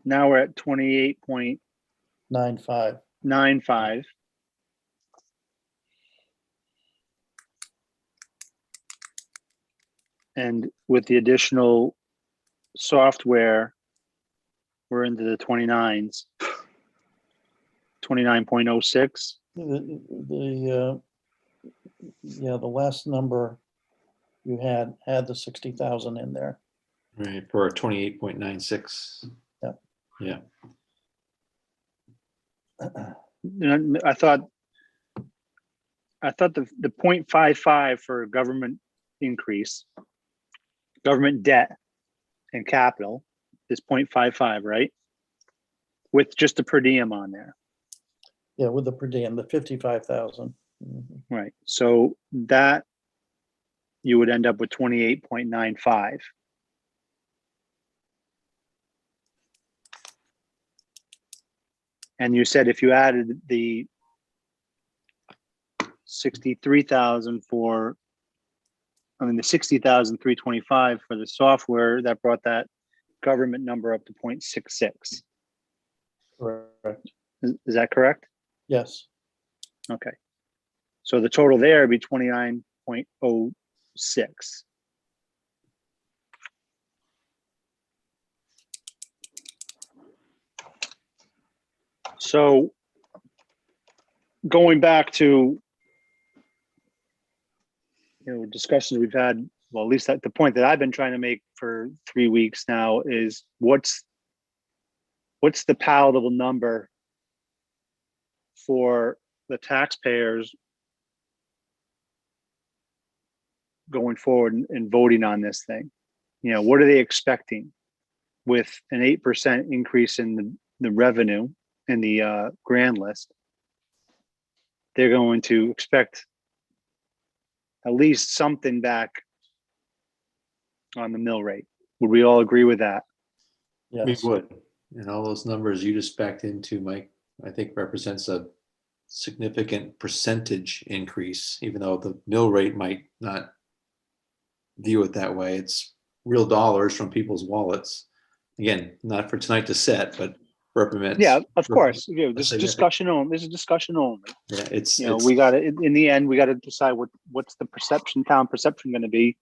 now we're at 28.95. 98.95. And with the additional software, we're into the 29s, 29.06. The last number you had the 60,000 in there. Right, for 28.96. Yeah. Yeah. I thought the 0.55 for government increase, government debt and capital is 0.55, right? With just a per diem on there. Yeah, with the per diem, the 55,000. Right. So that you would end up with 28.95. And you said if you added the 63,000 for, the 60,325 for the software, that brought that government number up to 0.66. Correct. Is that correct? Yes. Okay. So the total there would be 29.06. So going back to discussions we've had, well, at least at the point that I've been trying to make for 3 weeks now, is what's the palatable number for the taxpayers going forward and voting on this thing? What are they expecting with an 8% increase in the revenue in the grand list? They're going to expect at least something back on the mill rate. Would we all agree with that? Yes. We would. And all those numbers you just backed into, Mike, I think represents a significant percentage increase, even though the mill rate might not view it that way. It's real dollars from people's wallets. Again, not for tonight to set, but represents. Yeah, of course. This is significant- discussion only. This is discussion only. Yeah, it's We got to, in the end, we got to decide what's the town perception going to be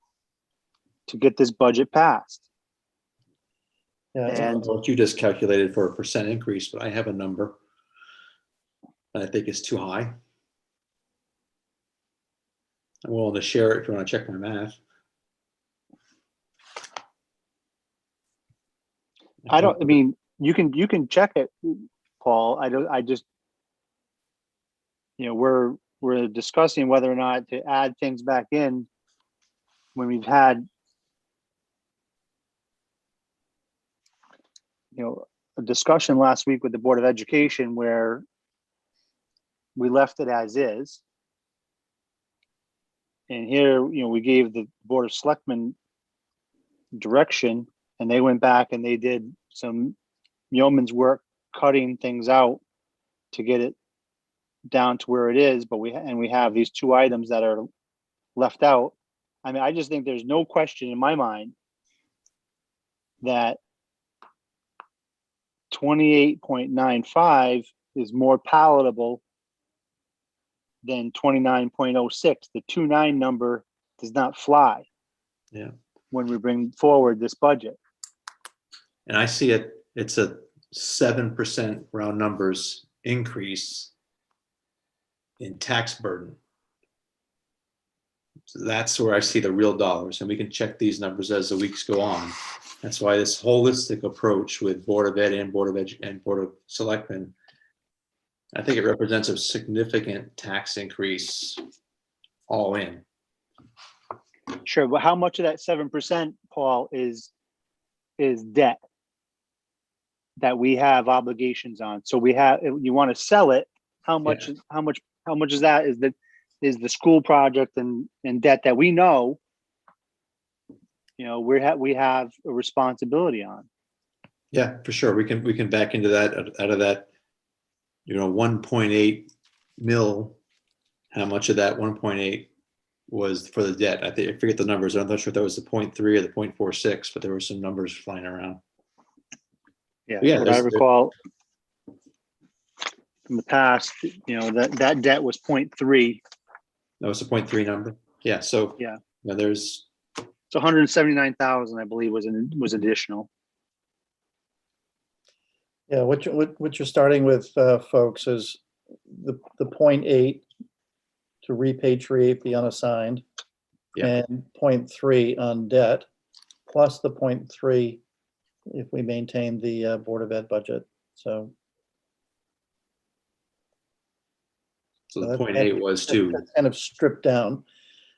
to get this budget passed. Yeah. And what you just calculated for a percent increase, but I have a number that I think is too high. I'm willing to share it if you want to check my math. you can check it, Paul. We're discussing whether or not to add things back in when we've had a discussion last week with the Board of Education where we left it as is. And here, we gave the Board of Selectmen direction, and they went back and they did some yeoman's work cutting things out to get it down to where it is. But we have these two items that are left out. I mean, I just think there's no question in my mind that 28.95 is more palatable than 29.06. The 29 number does not fly. Yeah. When we bring forward this budget. And I see it's a 7% round numbers increase in tax burden. So that's where I see the real dollars, and we can check these numbers as the weeks go on. That's why this holistic approach with Board of Ed and Board of Selectmen, I think it represents a significant tax increase all in. Sure, but how much of that 7%, Paul, is debt that we have obligations on? So we have, if you want to sell it, how much is that is the school project and debt that we know, we have a responsibility on. Yeah, for sure. We can back into that out of that, 1.8 mil. How much of that 1.8 was for the debt? I forget the numbers. I'm not sure if that was the 0.3 or the 0.46, but there were some numbers flying around. Yeah, what I recall from the past, that debt was 0.3. That was a 0.3 number. Yeah. So yeah, there's. It's 179,000, I believe, was additional. Yeah, what you're starting with, folks, is the 0.8 to repatriate the unassigned, and 0.3 on debt, plus the 0.3 if we maintain the Board of Ed budget. So the 0.8 was too. That's kind of stripped down.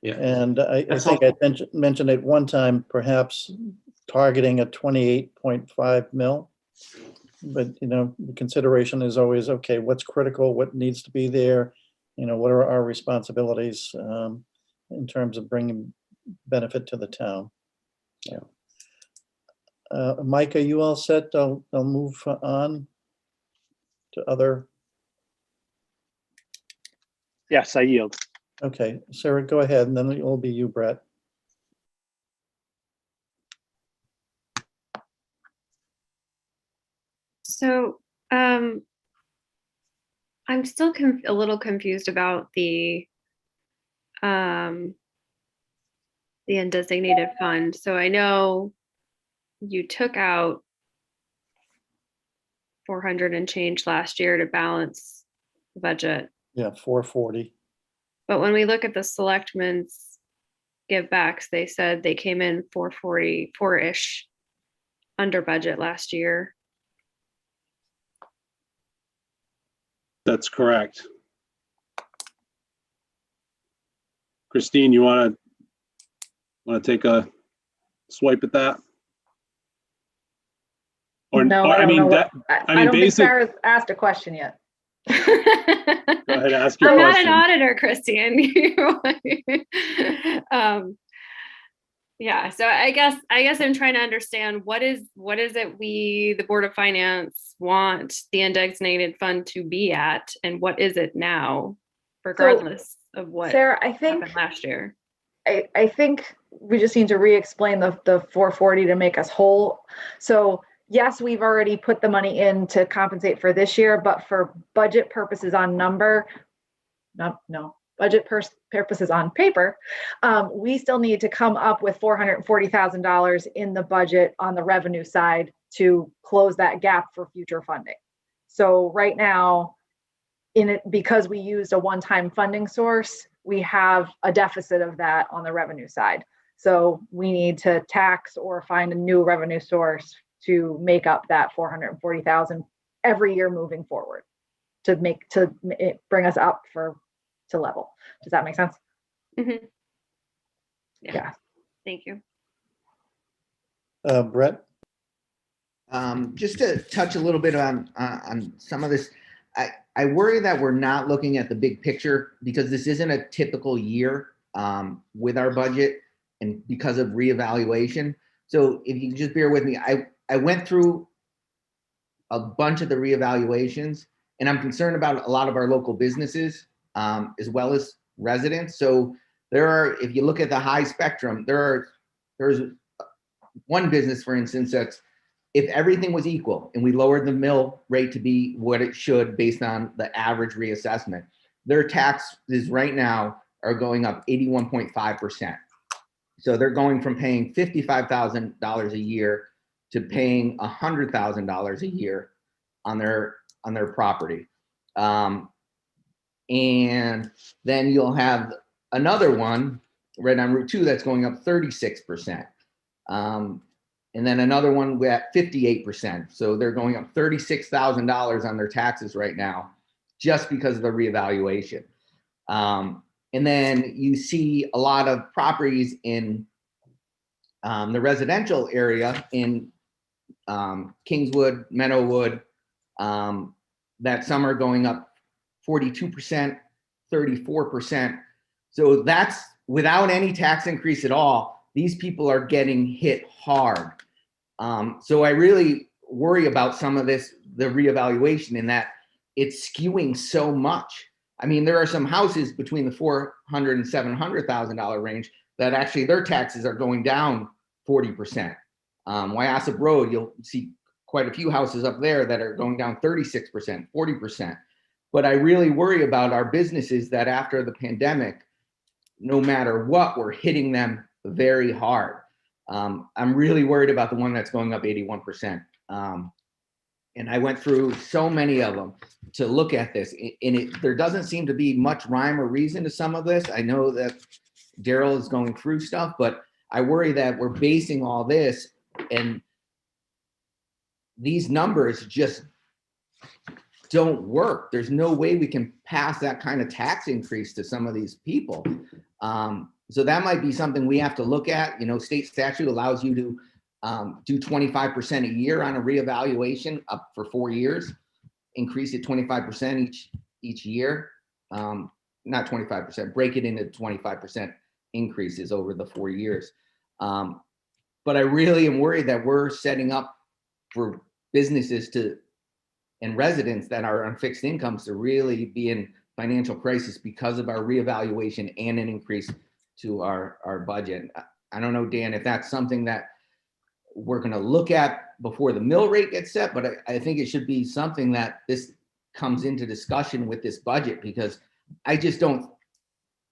Yeah. And I think I mentioned at one time, perhaps targeting a 28.5 mil. But, the consideration is always, okay, what's critical, what needs to be there? What are our responsibilities in terms of bringing benefit to the town? Yeah. Mike, are you all set? I'll move on to other. Yes, I yield. Okay, Sarah, go ahead, and then it will be you, Brett. So I'm still a little confused about the undesignated fund. So I know you took out 400 and change last year to balance the budget. Yeah, 440. But when we look at the selectmen's give backs, they said they came in 444-ish under budget last year. That's correct. Christine, you want to take a swipe at that? No, I don't know. I don't think Sarah's asked a question yet. Go ahead, ask your I'm question. not an auditor, Christine. Yeah, so I guess I'm trying to understand what is it we, the Board of Finance, want the undesignated fund to be at, and what is it now, regardless of what Sarah, I think happened last year. I think we just need to re-explain the 440 to make us whole. So yes, we've already put the money in to compensate for this year, but for budget purposes on budget purposes on paper, we still need to come up with $440,000 in the budget on the revenue side to close that gap for future funding. So right now, because we used a one-time funding source, we have a deficit of that on the revenue side. So we need to tax or find a new revenue source to make up that 440,000 every year moving forward to bring us up to level. Does that make sense? Mm-hmm. Yeah. Thank you. Brett? Just to touch a little bit on some of this, I worry that we're not looking at the big picture, because this isn't a typical year with our budget and because of reevaluation. So if you can just bear with me, I went through a bunch of the reevaluations, and I'm concerned about a lot of our local businesses, as well as residents. So there are, if you look at the high spectrum, there's one business, for instance, that's, if everything was equal and we lowered the mill rate to be what it should based on the average reassessment, their taxes right now are going up 81.5%. So they're going from paying $55,000 a year to paying $100,000 a year on their property. And then you'll have another one right on Route 2 that's going up 36%. And then another one at 58%. So they're going up $36,000 on their taxes right now, just because of the reevaluation. And then you see a lot of properties in the residential area in Kingswood, Meadowwood, that some are going up 42%, 34%. So that's without any tax increase at all. These people are getting hit hard. So I really worry about some of this, the reevaluation, in that it's skewing so much. I mean, there are some houses between the $400,000 and $700,000 range that actually their taxes are going down 40%. Wyosop Road, you'll see quite a few houses up there that are going down 36%, 40%. But I really worry about our businesses that after the pandemic, no matter what, we're hitting them very hard. I'm really worried about the one that's going up 81%. And I went through so many of them to look at this, and there doesn't seem to be much rhyme or reason to some of this. I know that Daryl is going through stuff, but I worry that we're basing all this, and these numbers just don't work. There's no way we can pass that kind of tax increase to some of these people. So that might be something we have to look at. You know, state statute allows you to do 25% a year on a reevaluation up for 4 years, increase it 25% each year. Not 25%, break it into 25% increases over the 4 years. But I really am worried that we're setting up for businesses and residents that are on fixed incomes to really be in financial crisis because of our reevaluation and an increase to our budget. I don't know, Dan, if that's something that we're going to look at before the mill rate gets set, but I think it should be something that this comes into discussion with this budget, because I just don't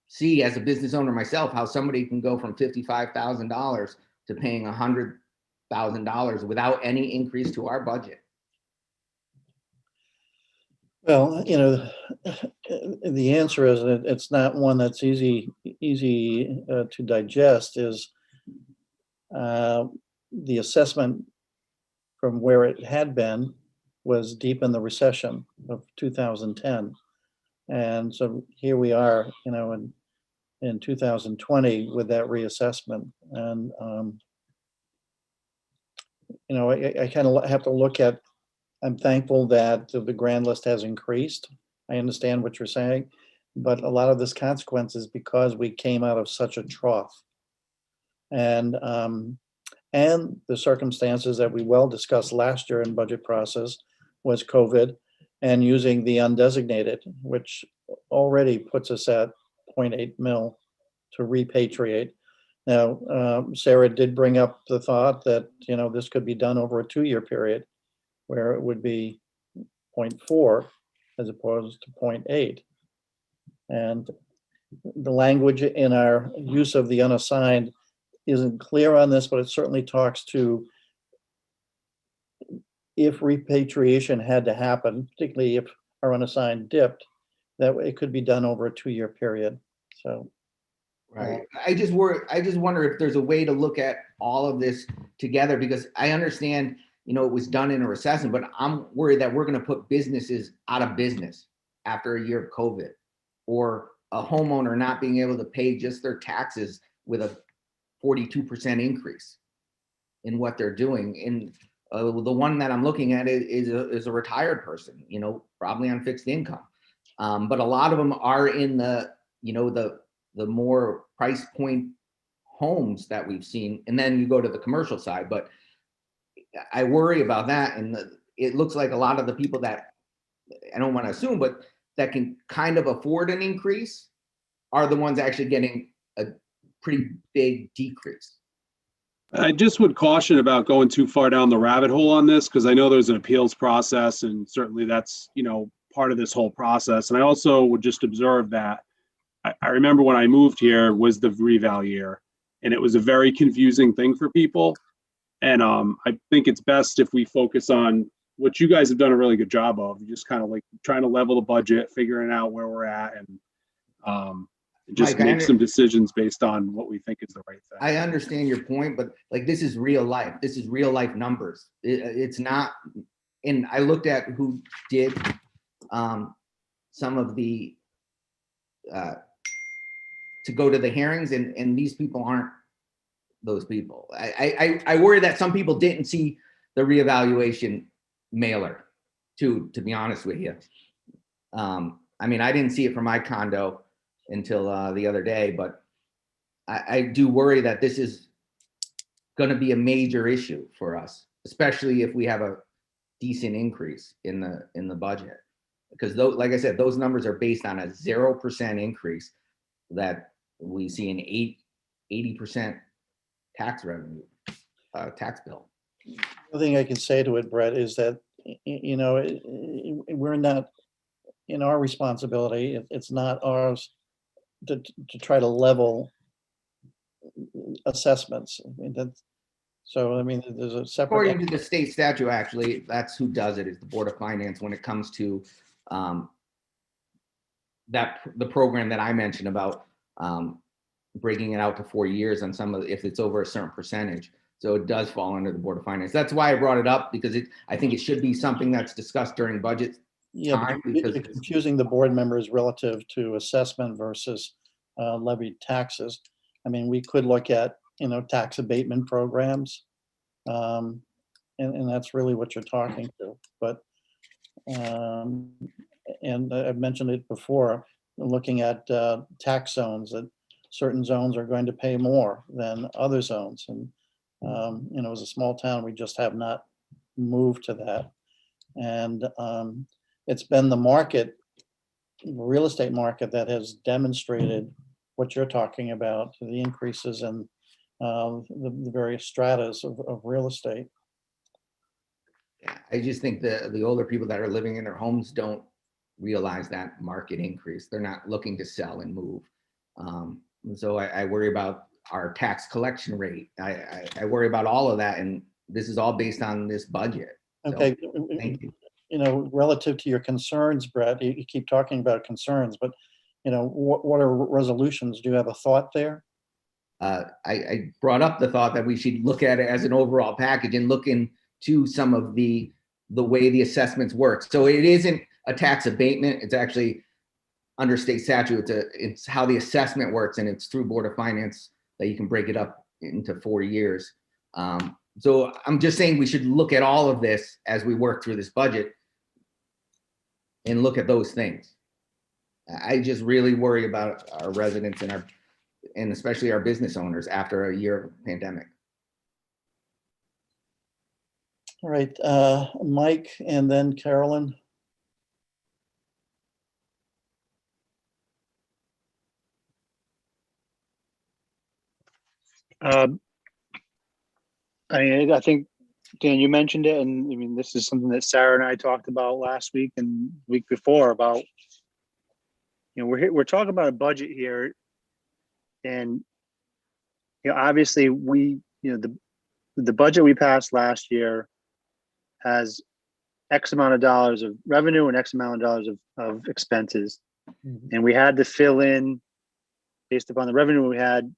see, as a business owner myself, how somebody can go from $55,000 to paying $100,000 without any increase to our budget. Well, you know, the answer is that it's not one that's easy to digest. Is the assessment from where it had been was deep in the recession of 2010, and so here we are, you know, in 2020 with that reassessment, and you know, I kind of have to look at. I'm thankful that the grand list has increased. I understand what you're saying, but a lot of this consequence is because we came out of such a trough. And the circumstances that we well discussed last year in budget process was COVID and using the undesignated, which already puts us at 0.8 mil to repatriate. Now, Sarah did bring up the thought that, you know, this could be done over a 2-year period, where it would be 0.4 as opposed to 0.8. And the language in our use of the unassigned isn't clear on this, but it certainly talks to if repatriation had to happen, particularly if our unassigned dipped, that it could be done over a 2-year period. So. Right. I just wonder if there's a way to look at all of this together, because I understand, you know, it was done in a recession, but I'm worried that we're going to put businesses out of business after a year of COVID, or a homeowner not being able to pay just their taxes with a 42% increase in what they're doing. And the one that I'm looking at is a retired person, you know, probably on fixed income. But a lot of them are in the, you know, the the more price point homes that we've seen, and then you go to the commercial side. But I worry about that, and it looks like a lot of the people that, I don't want to assume, but that can kind of afford an increase are the ones actually getting a pretty big decrease. I just would caution about going too far down the rabbit hole on this, because I know there's an appeals process, and certainly that's, part of this whole process. And I also would just observe that I remember when I moved here was the reval year, and it was a very confusing thing for people. And I think it's best if we focus on what you guys have done a really good job of, just kind of like trying to level the budget, figuring out where we're at, and just Mike, make some decisions based on what we think is the right thing. I understand your point, but like, this is real life. This is real life numbers. It's not, and I looked at who did some of the, to go to the hearings, and these people aren't those people. I worry that some people didn't see the reevaluation mailer, to be honest with you. I mean, I didn't see it for my condo until the other day, but I do worry that this is going to be a major issue for us, especially if we have a decent increase in the budget. Because those, like I said, those numbers are based on a 0% increase that we see an 80% tax revenue, tax bill. The thing I can say to it, Brett, is that, we're not, in our responsibility, it's not ours to try to level assessments. There's a separate. According to the state statute, actually, that's who does it, is the Board of Finance when it comes to the program that I mentioned about breaking it out to 4 years on some of if it's over a certain percentage. So it does fall under the Board of Finance. That's why I brought it up, because I think it should be something that's discussed during budget time. Because you're confusing the board members relative to assessment versus levied taxes. I mean, we could look at, tax abatement programs. And that's really what you're talking to. But, and I've mentioned it before, looking at tax zones, that certain zones are going to pay more than other zones. And, as a small town, we just have not moved to that. And it's been the market, the real estate market, that has demonstrated what you're talking about, the increases in the various stratas of real estate. I just think the older people that are living in their homes don't realize that market increase. They're not looking to sell and move. So I worry about our tax collection rate. I worry about all of that, and this is all based on this budget. So, Okay. thank you. Relative to your concerns, Brett, you keep talking about concerns, but what are resolutions? Do you have a thought there? I brought up the thought that we should look at it as an overall package and look into some of the way the assessments work. So it isn't a tax abatement. It's actually under state statute. It's how the assessment works, and it's through Board of Finance that you can break it up into 4 years. So I'm just saying we should look at all of this as we work through this budget and look at those things. I just really worry about our residents and especially our business owners after a year of pandemic. All right, Mike, and then Carolyn. I think, Dan, you mentioned it, and I mean, this is something that Sarah and I talked about last week and week before about, we're talking about a budget here, and obviously the budget we passed last year has X amount of dollars of revenue and X amount of dollars of expenses, and we had to fill in based upon the revenue we had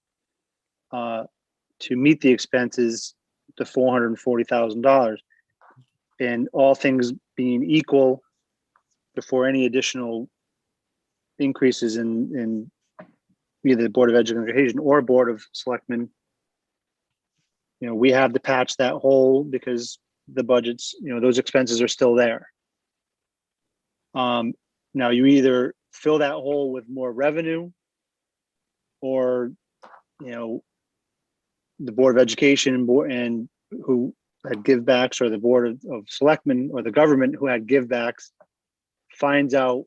to meet the expenses to $440,000, and all things being equal, before any additional increases in either the Board of Education or Board of Selectmen, we have to patch that hole because the budgets, those expenses are still there. Now you either fill that hole with more revenue or, you know, the Board of Education and who had givebacks, or the Board of Selectmen or the government who had givebacks finds out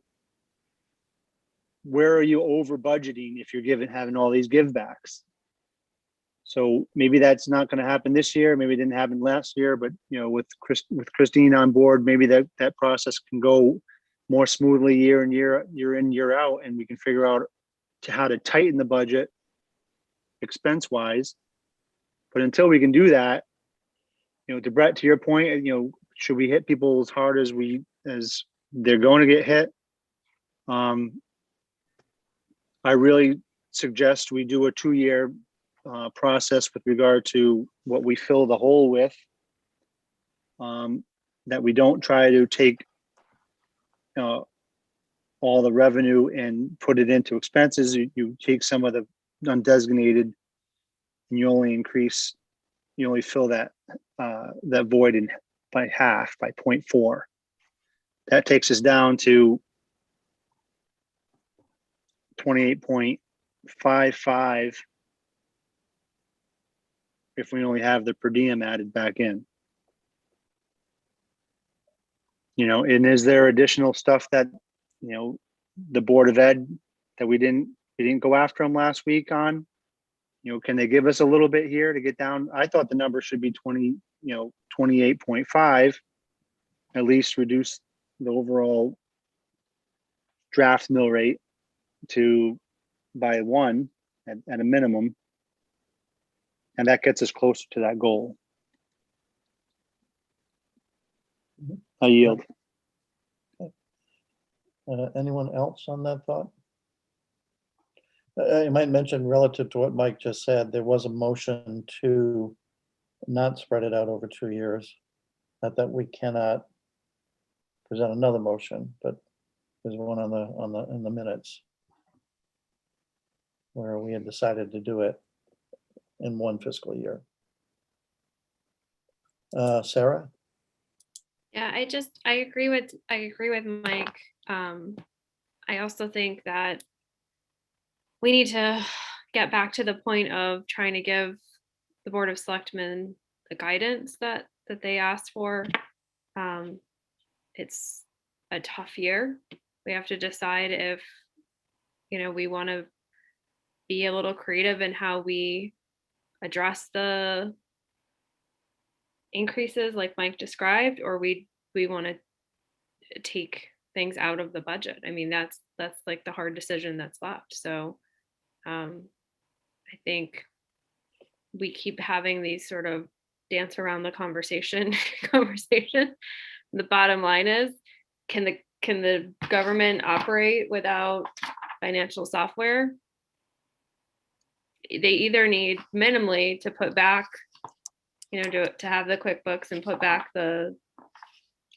where are you over budgeting if you're having all these givebacks. So maybe that's not going to happen this year. Maybe it didn't happen last year, but you know, with Christine on board, maybe that process can go more smoothly year in, year out, and we can figure out how to tighten the budget expense wise. But until we can do that, you know, to Brett, to your point, you know, should we hit people as hard as they're going to get hit? I really suggest we do a 2-year process with regard to what we fill the hole with. That we don't try to take all the revenue and put it into expenses. You take some of the undesignated, and you only fill that void by half, by 0.4. That takes us down to 28.55 if we only have the per diem added back in. You know, and is there additional stuff that, you know, the Board of Ed that we didn't go after them last week on? You know, can they give us a little bit here to get down? I thought the number should be 28.5, at least reduce the overall draft mill rate by 1 at a minimum. And that gets us closer to that goal. I yield. Anyone else on that thought? I might mention, relative to what Mike just said, there was a motion to not spread it out over 2 years. Not that we cannot present another motion, but there's one in the minutes where we had decided to do it in 1 fiscal year. Sarah? Yeah, I agree with Mike. I also think that we need to get back to the point of trying to give the Board of Selectmen the guidance that they asked for. It's a tough year. We have to decide if, you know, we want to be a little creative in how we address the increases like Mike described, or we want to take things out of the budget. I mean, that's like the hard decision that's left. So I think we keep having these sort of dance around the conversation. The bottom line is, can the government operate without financial software? They either need minimally to put back, you know, to have the QuickBooks and put back the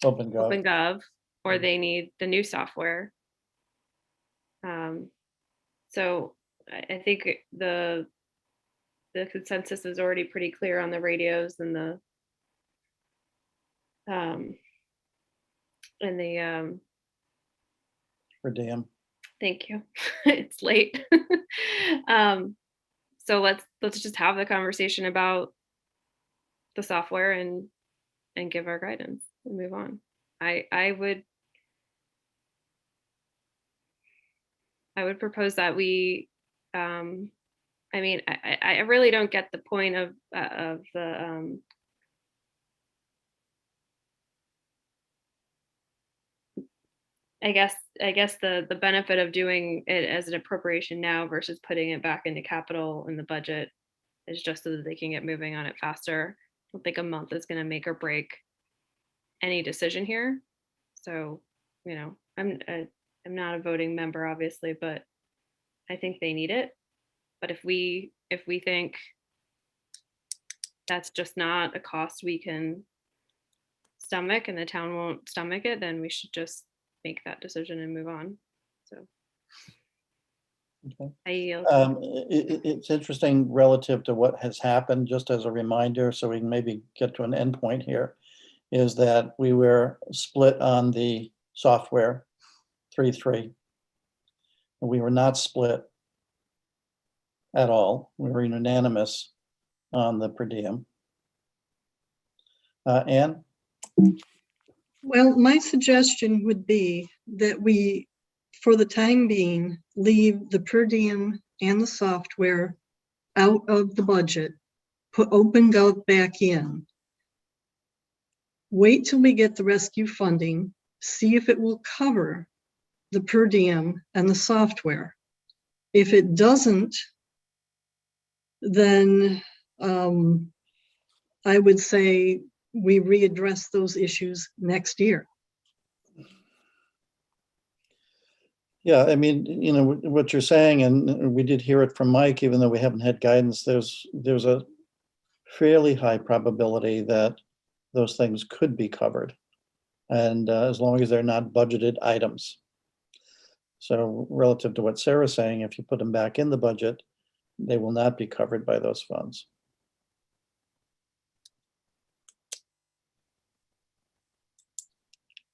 OpenGov, or they need the new software. So I think the consensus is already pretty clear on the radios and the Per diem. Thank you. It's late. So let's just have the conversation about the software and give our guidance and move on. I would propose that we, I mean, I really don't get the point of the I guess the benefit of doing it as an appropriation now versus putting it back into capital in the budget is just so that they can get moving on it faster. I don't think a month is going to make or break any decision here. So, you know, I'm not a voting member, obviously, but I think they need it. But if we think that's just not a cost we can stomach and the town won't stomach it, then we should just make that decision and move on. So Okay. I yield. It's interesting relative to what has happened, just as a reminder, so we can maybe get to an endpoint here, is that we were split on the software 3-3. We were not split at all. We were unanimous on the per diem. Ann? Well, my suggestion would be that we, for the time being, leave the per diem and the software out of the budget, put OpenGov back in. Wait till we get the rescue funding, see if it will cover the per diem and the software. If it doesn't, then I would say we readdress those issues next year. Yeah, I mean, you know, what you're saying, and we did hear it from Mike, even though we haven't had guidance, there's a fairly high probability that those things could be covered. And as long as they're not budgeted items. So relative to what Sarah's saying, if you put them back in the budget, they will not be covered by those funds.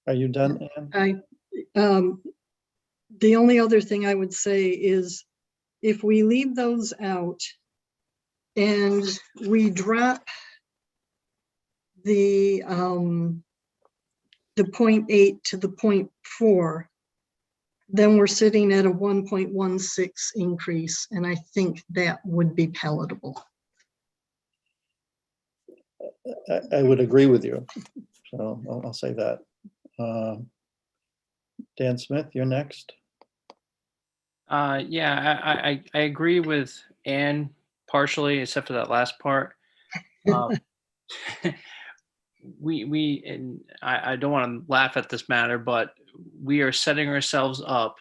Are you done, Ann? The only other thing I would say is if we leave those out and we drop the 0.8 to the 0.4, then we're sitting at a 1.16 increase, and I think that would be palatable. I would agree with you. So I'll say that. Dan Smith, you're next. Yeah, I agree with Ann partially, except for that last part. And I don't want to laugh at this matter, but we are setting ourselves up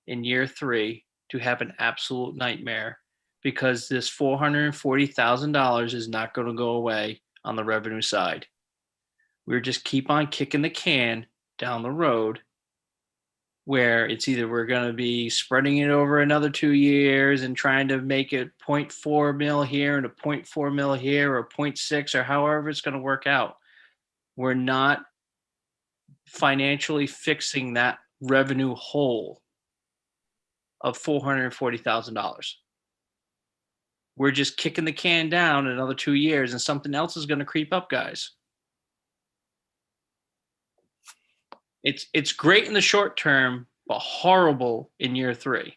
in year 3 to have an absolute nightmare because this $440,000 is not going to go away on the revenue side. We're just keep on kicking the can down the road where it's either we're going to be spreading it over another 2 years and trying to make it 0.4 mil here and a 0.4 mil here or 0.6 or however it's going to work out. We're not financially fixing that revenue hole of $440,000. We're just kicking the can down another 2 years and something else is going to creep up, guys. It's great in the short term, but horrible in year 3.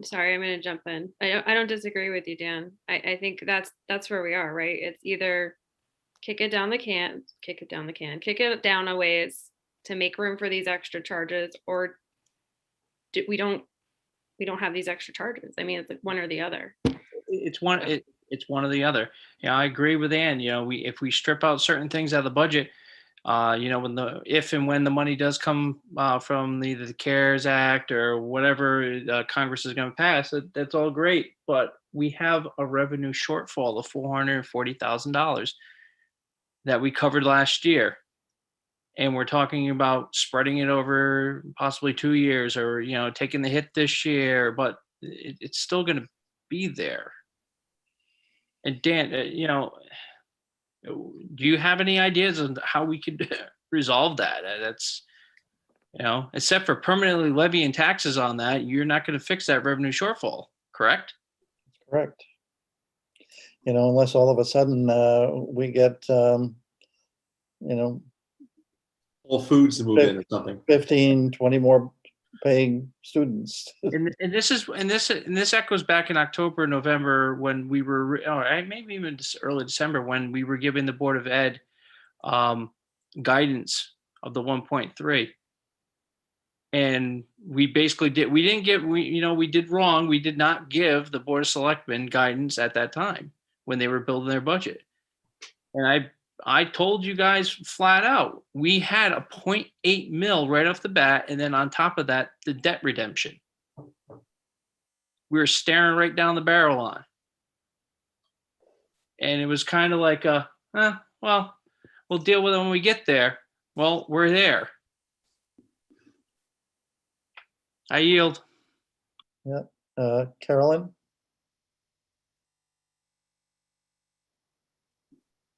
Sorry, I'm going to jump in. I don't disagree with you, Dan. I think that's where we are, right? It's either kick it down a ways to make room for these extra charges, or we don't have these extra charges. I mean, it's like one or the other. It's one or the other. Yeah, I agree with Ann. You know, if we strip out certain things out of the budget, you know, if and when the money does come from either the CARES Act or whatever Congress is going to pass, that's all great. But we have a revenue shortfall of $440,000 that we covered last year. And we're talking about spreading it over possibly 2 years or, you know, taking the hit this year, but it's still going to be there. And Dan, you know, do you have any ideas on how we could resolve that? That's, you know, except for permanently levying taxes on that, you're not going to fix that revenue shortfall, correct? Correct. You know, unless all of a sudden we get, you know, Whole Foods to move in or something. 15, 20 more paying students. And this echoes back in October, November when we were, or maybe even early December when we were giving the Board of Ed guidance of the 1.3. And we basically we did wrong. We did not give the Board of Selectmen guidance at that time when they were building their budget. And I told you guys flat out, we had a 0.8 mil right off the bat. And then on top of that, the debt redemption. We were staring right down the barrel on. And it was kind of like, well, we'll deal with it when we get there. Well, we're there. I yield. Yeah. Carolyn?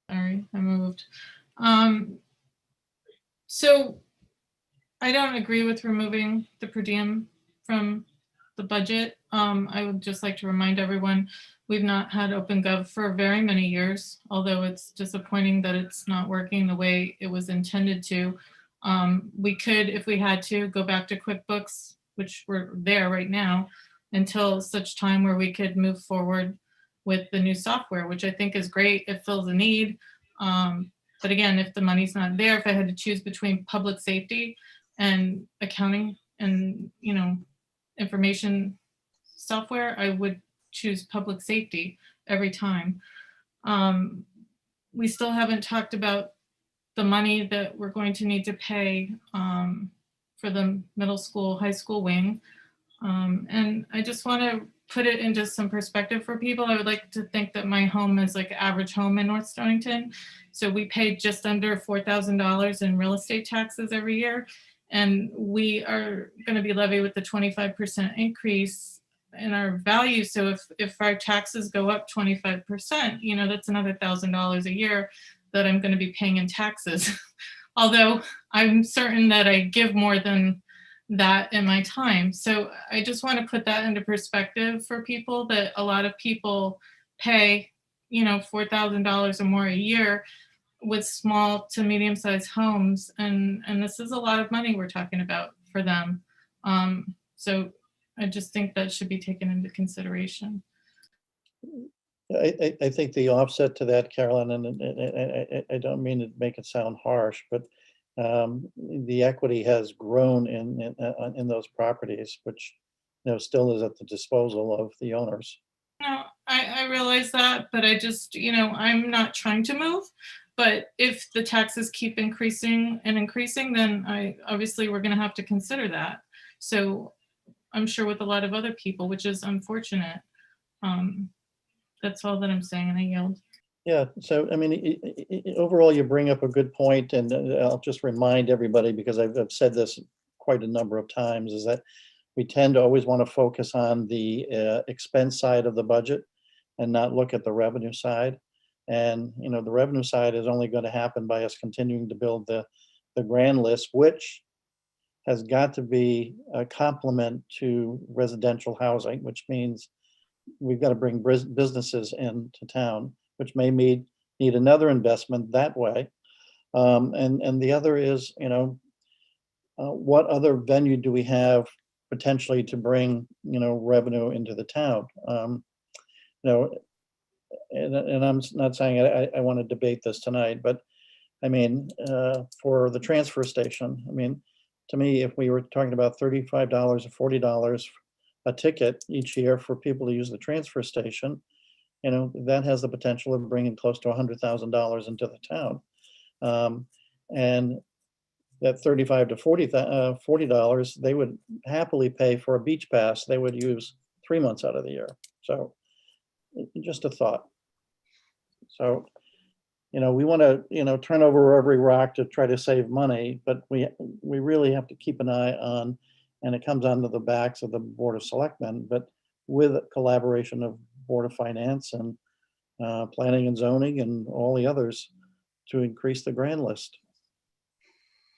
Sorry, I moved. So I don't agree with removing the per diem from the budget. I would just like to remind everyone, we've not had OpenGov for very many years, although it's disappointing that it's not working the way it was intended to. We could, if we had to, go back to QuickBooks, which we're there right now, until such time where we could move forward with the new software, which I think is great. It fills a need. But again, if the money's not there, if I had to choose between public safety and accounting and, you know, information software, I would choose public safety every time. We still haven't talked about the money that we're going to need to pay for the middle school, high school wing. And I just want to put it into some perspective for people. I would like to think that my home is like average home in North Stonington. So we pay just under $4,000 in real estate taxes every year. And we are going to be levied with the 25% increase in our value. So if our taxes go up 25%, you know, that's another $1,000 a year that I'm going to be paying in taxes. Although I'm certain that I give more than that in my time. So I just want to put that into perspective for people, that a lot of people pay, you know, $4,000 or more a year with small to medium-sized homes. And this is a lot of money we're talking about for them. So I just think that should be taken into consideration. I think the offset to that, Carolyn, and I don't mean to make it sound harsh, but the equity has grown in those properties, which, you know, still is at the disposal of the owners. No, I realize that, but I just, you know, I'm not trying to move. But if the taxes keep increasing and increasing, then obviously we're going to have to consider that. So I'm sure with a lot of other people, which is unfortunate. That's all that I'm saying, and I yield. Yeah, so I mean, overall, you bring up a good point, and I'll just remind everybody, because I've said this quite a number of times, is that we tend to always want to focus on the expense side of the budget and not look at the revenue side. And, you know, the revenue side is only going to happen by us continuing to build the grand list, which has got to be a complement to residential housing, which means we've got to bring businesses into town, which may need another investment that way. And the other is, you know, what other venue do we have potentially to bring, you know, revenue into the town? You know, and I'm not saying I want to debate this tonight, but I mean, for the transfer station, I mean, to me, if we were talking about $35 or $40 a ticket each year for people to use the transfer station, you know, that has the potential of bringing close to $100,000 into the town. And that $35 to $40, they would happily pay for a beach pass. They would use 3 months out of the year. So just a thought. So, you know, we want to, you know, turn over every rock to try to save money, but we really have to keep an eye on, and it comes onto the backs of the Board of Selectmen, but with collaboration of Board of Finance and Planning and Zoning and all the others to increase the grand list.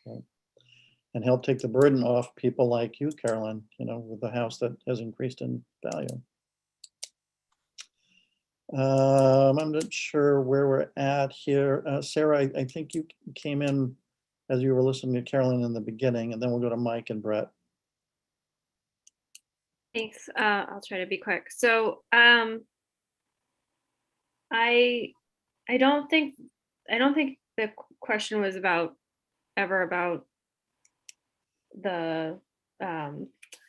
So, and help take the burden off people like you, Carolyn, you know, with the house that has increased in value. I'm not sure where we're at here. Sarah, I think you came in as you were listening to Carolyn in the beginning, and then we'll go to Mike and Brett. Thanks. I'll try to be quick. So I don't think the question was ever about the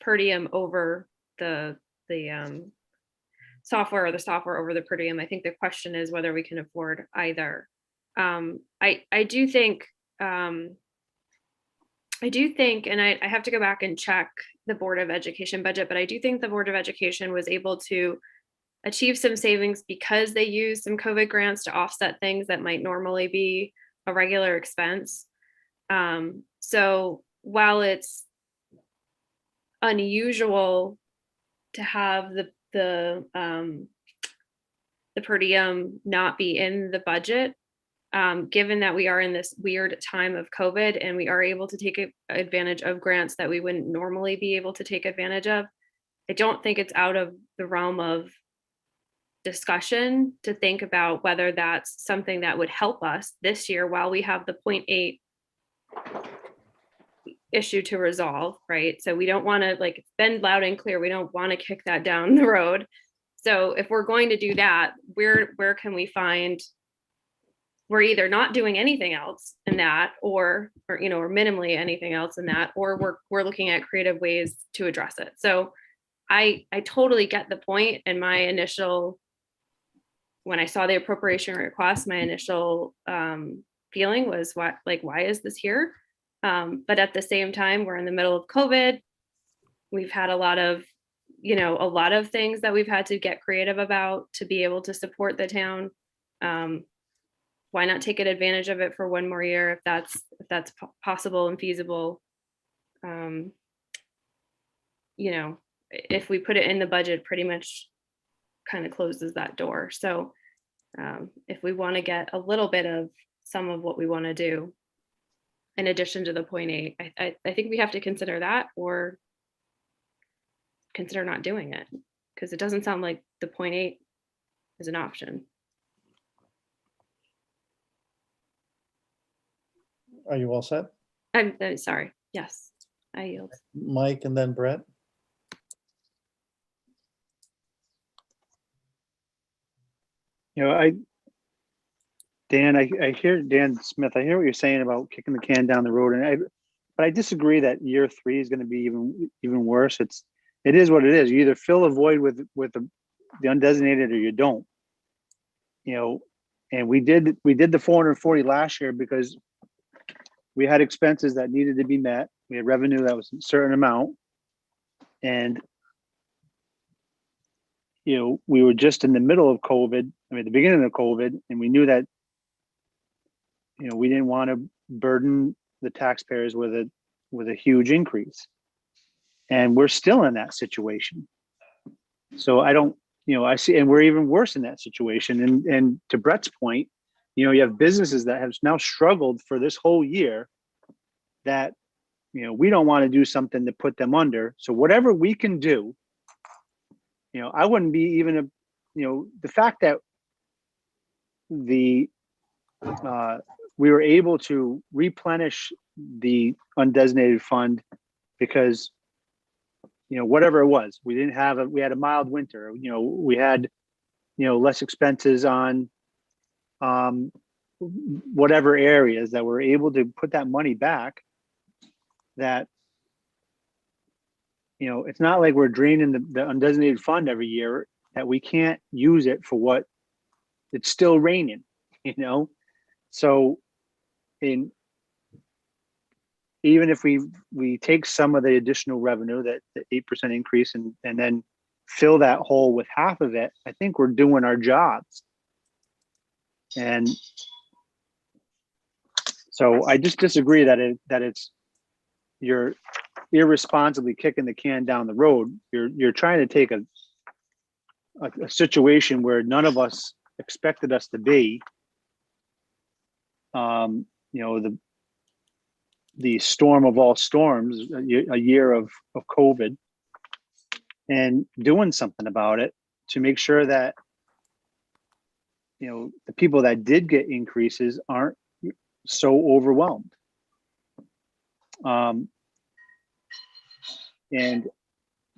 per diem over the software, or the software over the per diem. I think the question is whether we can afford either. I do think, and I have to go back and check the Board of Education budget, but I do think the Board of Education was able to achieve some savings because they used some COVID grants to offset things that might normally be a regular expense. So while it's unusual to have the per diem not be in the budget, given that we are in this weird time of COVID and we are able to take advantage of grants that we wouldn't normally be able to take advantage of, I don't think it's out of the realm of discussion to think about whether that's something that would help us this year while we have the 0.8 issue to resolve, right? So we don't want to, like, it's been loud and clear, we don't want to kick that down the road. So if we're going to do that, where can we find, we're either not doing anything else in that, or you know, or minimally anything else in that, or we're looking at creative ways to address it. So I totally get the point, and my initial, when I saw the appropriation request, my initial feeling was, why is this here? But at the same time, we're in the middle of COVID. We've had a lot of things that we've had to get creative about to be able to support the town. Why not take advantage of it for one more year if that's possible and feasible? You know, if we put it in the budget, pretty much kind of closes that door. So if we want to get a little bit of some of what we want to do, in addition to the 0.8, I think we have to consider that, or consider not doing it, because it doesn't sound like the 0.8 is an option. Are you all set? I'm sorry. Yes, I yield. Mike and then Brett? You know, Dan, I hear Dan Smith, I hear what you're saying about kicking the can down the road, but I disagree that year 3 is going to be even worse. It is what it is. You either fill a void with the undesignated or you don't. You know, and we did the 440 last year because we had expenses that needed to be met. We had revenue that was a certain amount, and you know, we were just in the middle of COVID. I mean, the beginning of COVID, and we knew that, you know, we didn't want to burden the taxpayers with a huge increase, and we're still in that situation. So I don't, you know, I see, and we're even worse in that situation. And to Brett's point, you know, you have businesses that have now struggled for this whole year that, you know, we don't want to do something to put them under. So whatever we can do, you know, I wouldn't be even you know, the fact that we were able to replenish the undesignated fund because, you know, whatever it was, we had a mild winter, you know, we had, you know, less expenses on whatever areas that we're able to put that money back. That, you know, it's not like we're draining the undesignated fund every year, that we can't use it for what it's still raining, you know? So even if we take some of the additional revenue, that the 8% increase, and then fill that hole with half of it, I think we're doing our jobs. And so I just disagree that it's you're irresponsibly kicking the can down the road. You're trying to take a situation where none of us expected us to be. You know, the storm of all storms, a year of COVID, and doing something about it to make sure that, you know, the people that did get increases aren't so overwhelmed. And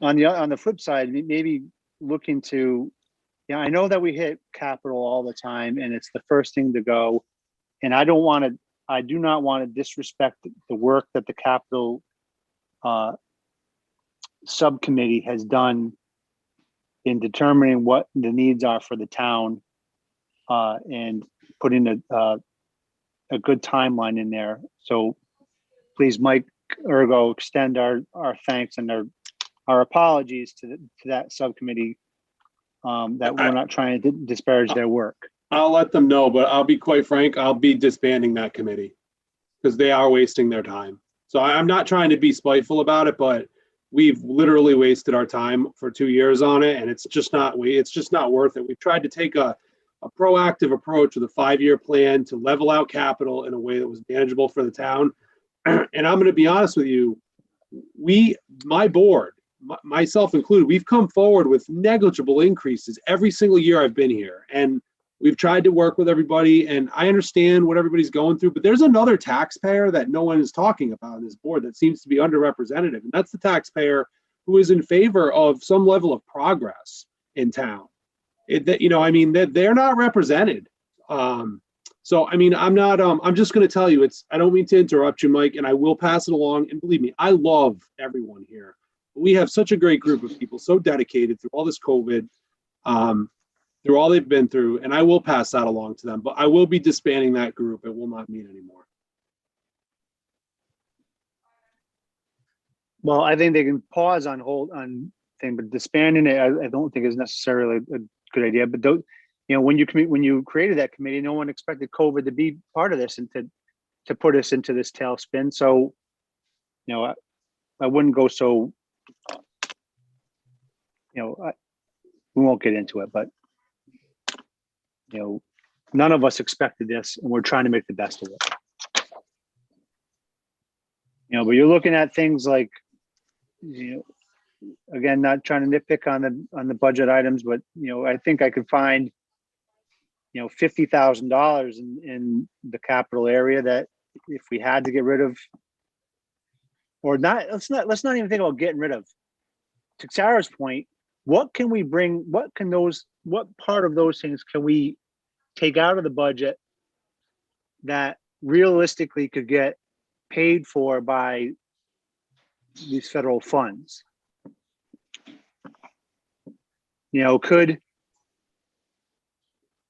on the flip side, maybe look into, yeah, I know that we hit capital all the time and it's the first thing to go. And I do not want to disrespect the work that the capital subcommittee has done in determining what the needs are for the town, and putting a good timeline in there. So please, Mike Ergo, extend our thanks and our apologies to that subcommittee, that we're not trying to disparage their work. I'll let them know, but I'll be quite frank, I'll be disbanding that committee because they are wasting their time. So I'm not trying to be spiteful about it, but we've literally wasted our time for 2 years on it, and it's just not worth it. We've tried to take a a proactive approach with a 5-year plan to level out capital in a way that was manageable for the town. And I'm going to be honest with you, my board, myself included, we've come forward with negligible increases every single year I've been here. And we've tried to work with everybody, and I understand what everybody's going through, but there's another taxpayer that no one is talking about on this board that seems to be underrepresented, and that's the taxpayer who is in favor of some level of progress in town. They're not represented. So, I mean, I'm just going to tell you, I don't mean to interrupt you, Mike, and I will pass it along. And believe me, I love everyone here. We have such a great group of people, so dedicated through all this COVID, through all they've been through, and I will pass that along to them, but I will be disbanding that group. It will not meet anymore. Well, I think they can pause on hold on thing, but disbanding it, I don't think is necessarily a good idea. But when you created that committee, no one expected COVID to be part of this and to put us into this tailspin. So, I wouldn't go so. We won't get into it, but none of us expected this, and we're trying to make the best of it. But you're looking at things like, again, not trying to nitpick on the budget items, but I think I could find $50,000 in the capital area that if we had to get rid of, or not, let's not even think about getting rid of. To Sarah's point, what can we bring? What part of those things can we take out of the budget that realistically could get paid for by these federal funds? Could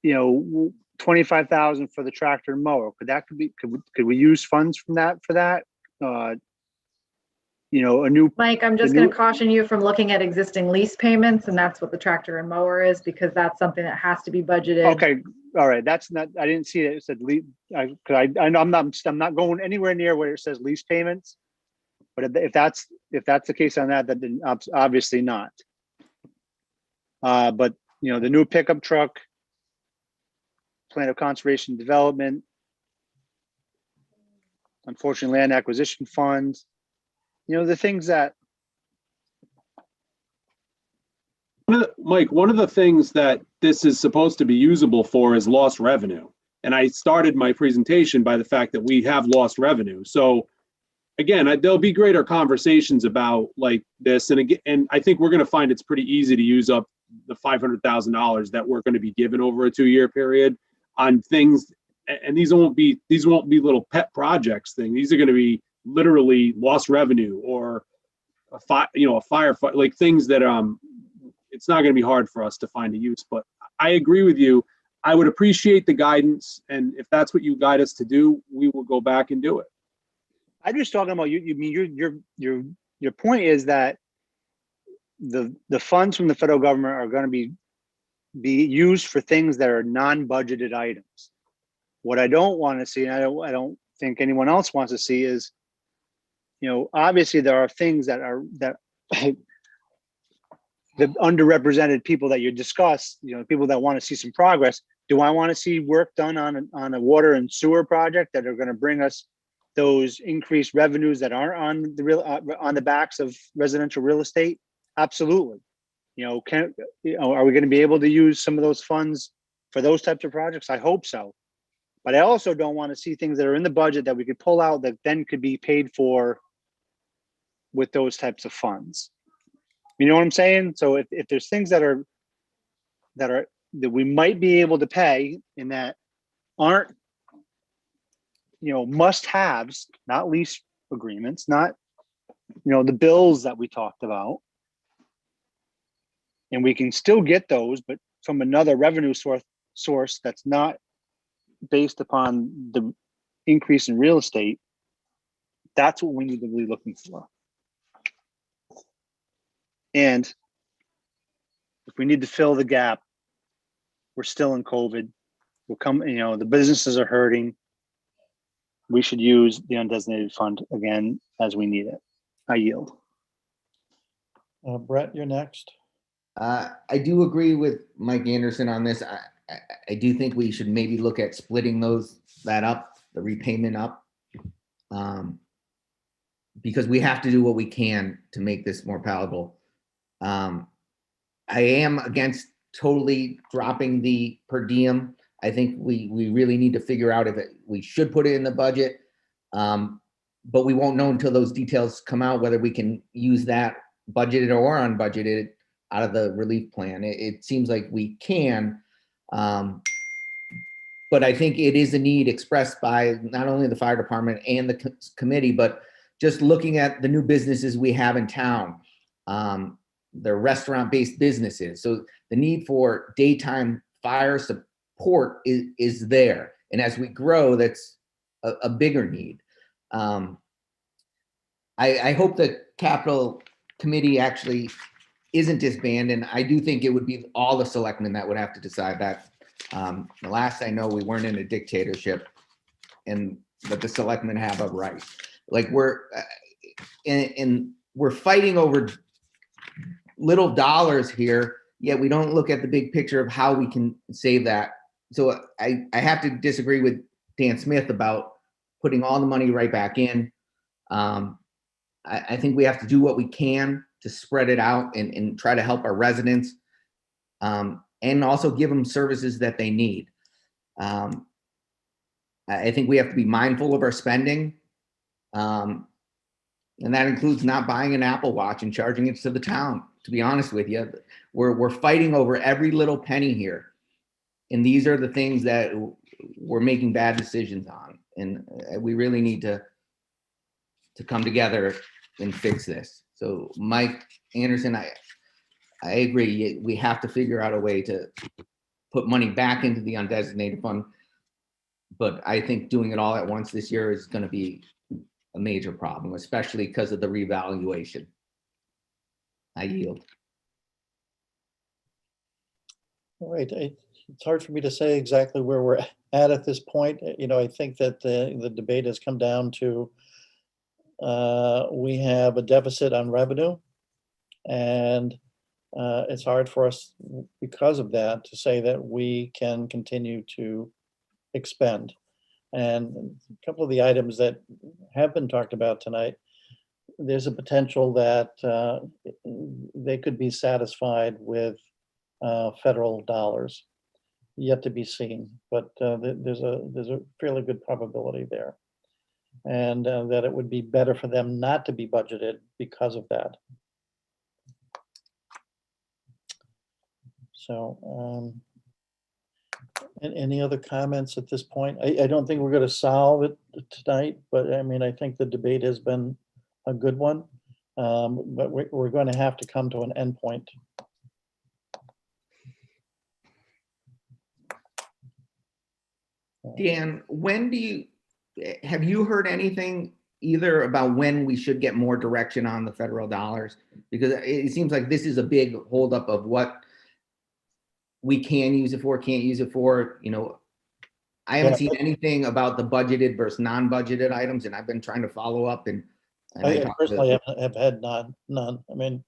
25,000 for the tractor and mower? Could we use funds from that for that? Mike, I'm just going to caution you from looking at existing lease payments, and that's what the tractor and mower is, because that's something that has to be budgeted. Okay, all right. That's not. I didn't see it. It said lease. I'm not going anywhere near where it says lease payments. But if that's the case on that, then obviously not. But the new pickup truck, plan of conservation development, unfortunately, land acquisition funds. The things that. Mike, one of the things that this is supposed to be usable for is lost revenue. And I started my presentation by the fact that we have lost revenue. So again, there'll be greater conversations about like this. And I think we're going to find it's pretty easy to use up the $500,000 that we're going to be given over a 2-year period on things. And these won't be little pet projects thing. These are going to be literally lost revenue or a firefight, like things that it's not going to be hard for us to find a use. But I agree with you. I would appreciate the guidance, and if that's what you guide us to do, we will go back and do it. I'm just talking about your point is that the funds from the federal government are going to be used for things that are non-budgeted items. What I don't want to see, and I don't think anyone else wants to see, is obviously there are things that the underrepresented people that you discuss, people that want to see some progress. Do I want to see work done on a water and sewer project that are going to bring us those increased revenues that aren't on the backs of residential real estate? Absolutely. Are we going to be able to use some of those funds for those types of projects? I hope so. But I also don't want to see things that are in the budget that we could pull out that then could be paid for with those types of funds. You know what I'm saying? So if there's things that we might be able to pay and that aren't must-haves, not lease agreements, not the bills that we talked about, and we can still get those, but from another revenue source that's not based upon the increase in real estate, that's what we need to be looking for. And if we need to fill the gap, we're still in COVID. The businesses are hurting. We should use the undesignated fund again as we need it. I yield. Brett, you're next. I do agree with Mike Anderson on this. I do think we should maybe look at splitting that up, the repayment up. Because we have to do what we can to make this more palatable. I am against totally dropping the per diem. I think we really need to figure out if we should put it in the budget. But we won't know until those details come out, whether we can use that budgeted or unbudgeted out of the relief plan. It seems like we can. But I think it is a need expressed by not only the fire department and the committee, but just looking at the new businesses we have in town, the restaurant-based businesses. So the need for daytime fire support is there. And as we grow, that's a bigger need. I hope the capital committee actually isn't disbanded. And I do think it would be all the selectmen that would have to decide that. The last I know, we weren't in a dictatorship, and that the selectmen have a right. Like we're fighting over little dollars here, yet we don't look at the big picture of how we can save that. So I have to disagree with Dan Smith about putting all the money right back in. I think we have to do what we can to spread it out and try to help our residents, and also give them services that they need. I think we have to be mindful of our spending. And that includes not buying an Apple Watch and charging it to the town. To be honest with you, we're fighting over every little penny here. And these are the things that we're making bad decisions on. And we really need to come together and fix this. So Mike Anderson, I agree. We have to figure out a way to put money back into the undesignated fund. But I think doing it all at once this year is going to be a major problem, especially because of the revaluation. I yield. All right, it's hard for me to say exactly where we're at this point. You know, I think that the debate has come down to we have a deficit on revenue, and it's hard for us because of that to say that we can continue to expend. And a couple of the items that have been talked about tonight, there's a potential that they could be satisfied with federal dollars. Yet to be seen, but there's a fairly good probability there, and that it would be better for them not to be budgeted because of that. So, any other comments at this point? I don't think we're going to solve it tonight, but I mean, I think the debate has been a good one, but we're going to have to come to an endpoint. Dan, have you heard anything either about when we should get more direction on the federal dollars? Because it seems like this is a big holdup of what we can use it for, can't use it for. You know, I haven't seen anything about the budgeted versus non-budgeted items, and I've been trying to follow up. And I personally have had none. I mean,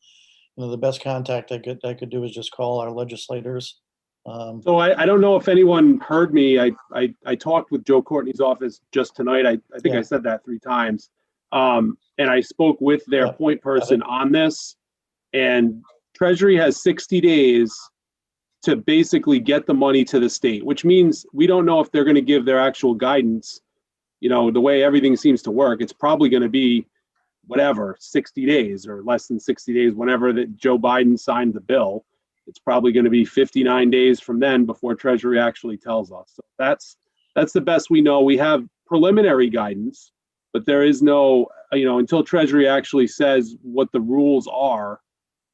you know, the best contact I could do is just call our legislators. So I don't know if anyone heard me. I talked with Joe Courtney's office just tonight. I think I said that 3 times. And I spoke with their point person on this, and Treasury has 60 days to basically get the money to the state, which means we don't know if they're going to give their actual guidance. You know, the way everything seems to work, it's probably going to be whatever, 60 days or less than 60 days, whenever that Joe Biden signed the bill. It's probably going to be 59 days from then before Treasury actually tells us. So that's the best we know. We have preliminary guidance, but there is no, you know, until Treasury actually says what the rules are,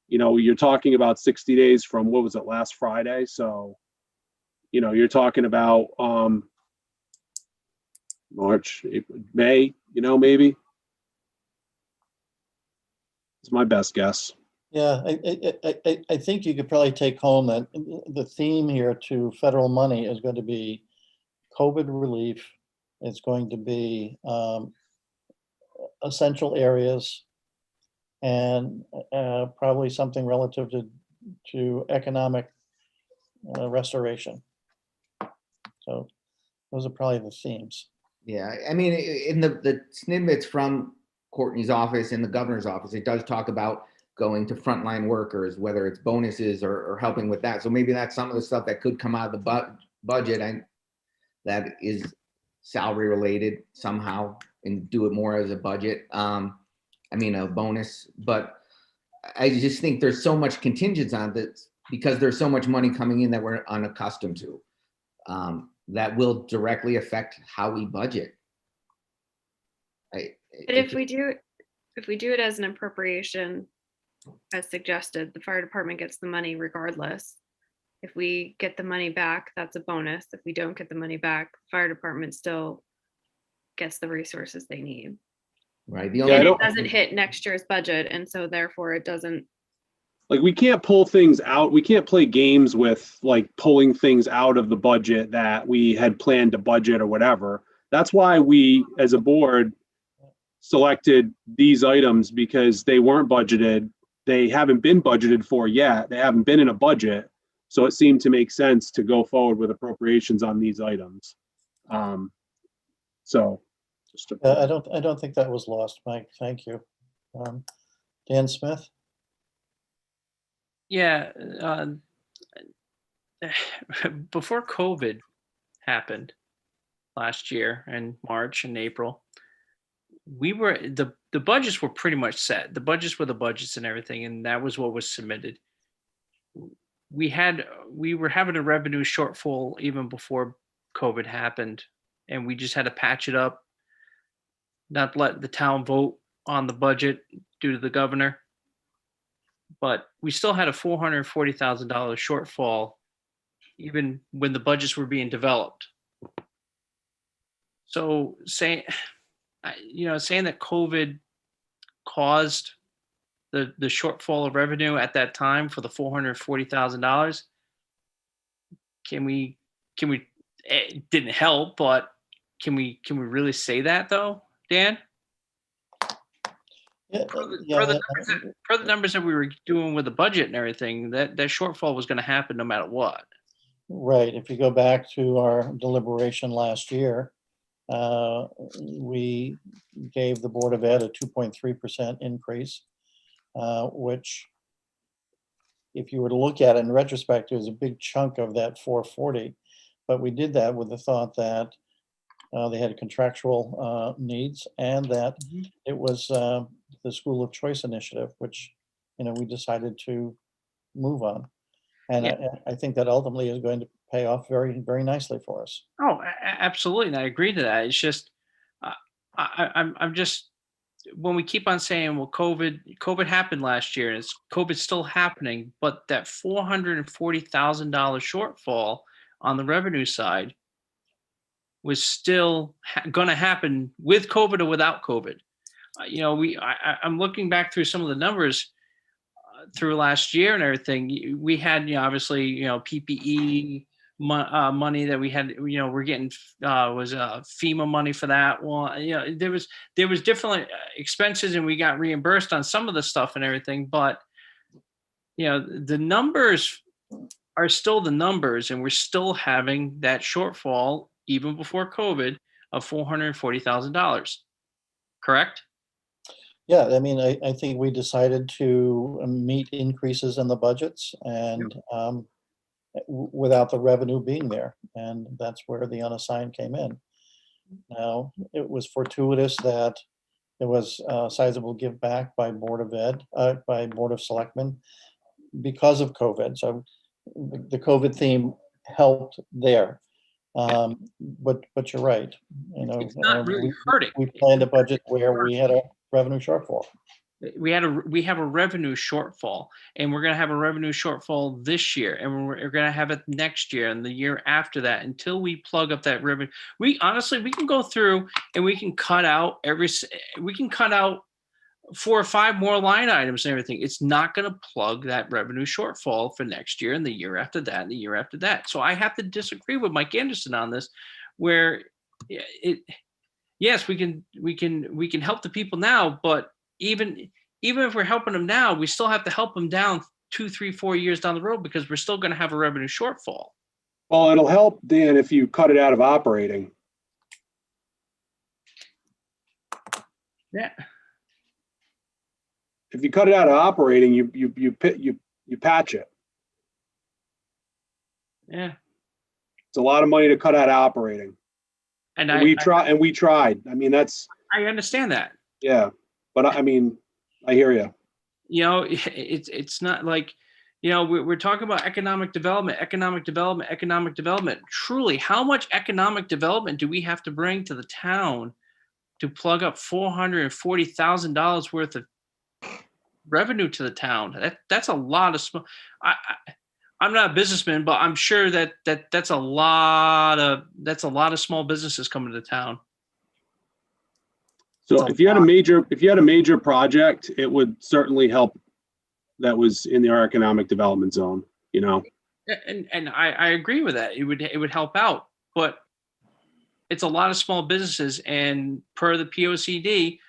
you know, you're talking about 60 days from, what was it, last Friday? So, you know, you're talking about March, April, May, you know, maybe. It's my best guess. Yeah, I think you could probably take home that the theme here to federal money is going to be COVID relief. It's going to be essential areas, and probably something relative to economic restoration. So those are probably the themes. Yeah, I mean, in the snippets from Courtney's office and the governor's office, it does talk about going to frontline workers, whether it's bonuses or helping with that. So maybe that's some of the stuff that could come out of the budget and that is salary related somehow and do it more as a budget. I mean, a bonus, but I just think there's so much contingents on that because there's so much money coming in that we're unaccustomed to. That will directly affect how we budget. But if we do it as an appropriation, as suggested, the fire department gets the money regardless. If we get the money back, that's a bonus. If we don't get the money back, the fire department still gets the resources they need. Right. Yeah, And it doesn't hit next year's budget, and so therefore it doesn't. Like, we can't pull things out. We can't play games with like pulling things out of the budget that we had planned to budget or whatever. That's why we, as a board, selected these items because they weren't budgeted. They haven't been budgeted for yet. They haven't been in a budget. So it seemed to make sense to go forward with appropriations on these items. So just I don't think that was lost, Mike. Thank you. Dan Smith? Yeah, before COVID happened last year in March and April, the budgets were pretty much set. The budgets were the budgets and everything, and that was what was submitted. We were having a revenue shortfall even before COVID happened, and we just had to patch it up, not let the town vote on the budget due to the governor. But we still had a $440,000 shortfall, even when the budgets were being developed. So saying that COVID caused the shortfall of revenue at that time for the $440,000, can we? It didn't help, but can we really say that though, Dan? Yeah, Per the numbers that we were doing with the budget and everything, that shortfall was going to happen no matter what. Right. If you go back to our deliberation last year, we gave the Board of Ed a 2.3% increase, which, if you were to look at it in retrospect, it was a big chunk of that 440. But we did that with the thought that they had contractual needs and that it was the School of Choice initiative, which, we decided to move on. And Yeah. I think that ultimately is going to pay off very, very nicely for us. Oh, absolutely. And I agree to that. It's just, I'm just, when we keep on saying, well, COVID happened last year and COVID's still happening, but that $440,000 shortfall on the revenue side was still going to happen with COVID or without COVID. I'm looking back through some of the numbers through last year and everything. We had, obviously, PPE money that we had, we're getting was FEMA money for that one. There was different expenses and we got reimbursed on some of the stuff and everything, but the numbers are still the numbers, and we're still having that shortfall even before COVID of $440,000. Correct? Yeah, I mean, I think we decided to meet increases in the budgets and without the revenue being there. And that's where the unassigned came in. Now, it was fortuitous that there was a sizable give back by Board of Ed, by Board of Selectmen because of COVID. So the COVID theme helped there. But you're right. It's not really hurting. We planned a budget where we had a revenue shortfall. We have a revenue shortfall, and we're going to have a revenue shortfall this year, and we're going to have it next year and the year after that until we plug up that revenue. We can go through and we can cut out 4 or 5 more line items and everything. It's not going to plug that revenue shortfall for next year and the year after that and the year after that. So I have to disagree with Mike Anderson on this, where yes, we can help the people now, but even if we're helping them now, we still have to help them down 2, 3, 4 years down the road because we're still going to have a revenue shortfall. Well, it'll help, Dan, if you cut it out of operating. Yeah. If you cut it out of operating, you patch it. Yeah. It's a lot of money to cut out of operating. And We tried. I mean, I understand that. yeah. But I mean, I hear you. You know, it's not like, you know, we're talking about economic development. Truly, how much economic development do we have to bring to the town to plug up $440,000 worth of revenue to the town? That's a lot of small. I'm not a businessman, but I'm sure that's a lot of small businesses coming to the town. So if you had a major project, it would certainly help. That was in our economic development zone, you know. And I agree with that. It would help out, but it's a lot of small businesses, and per the POCD,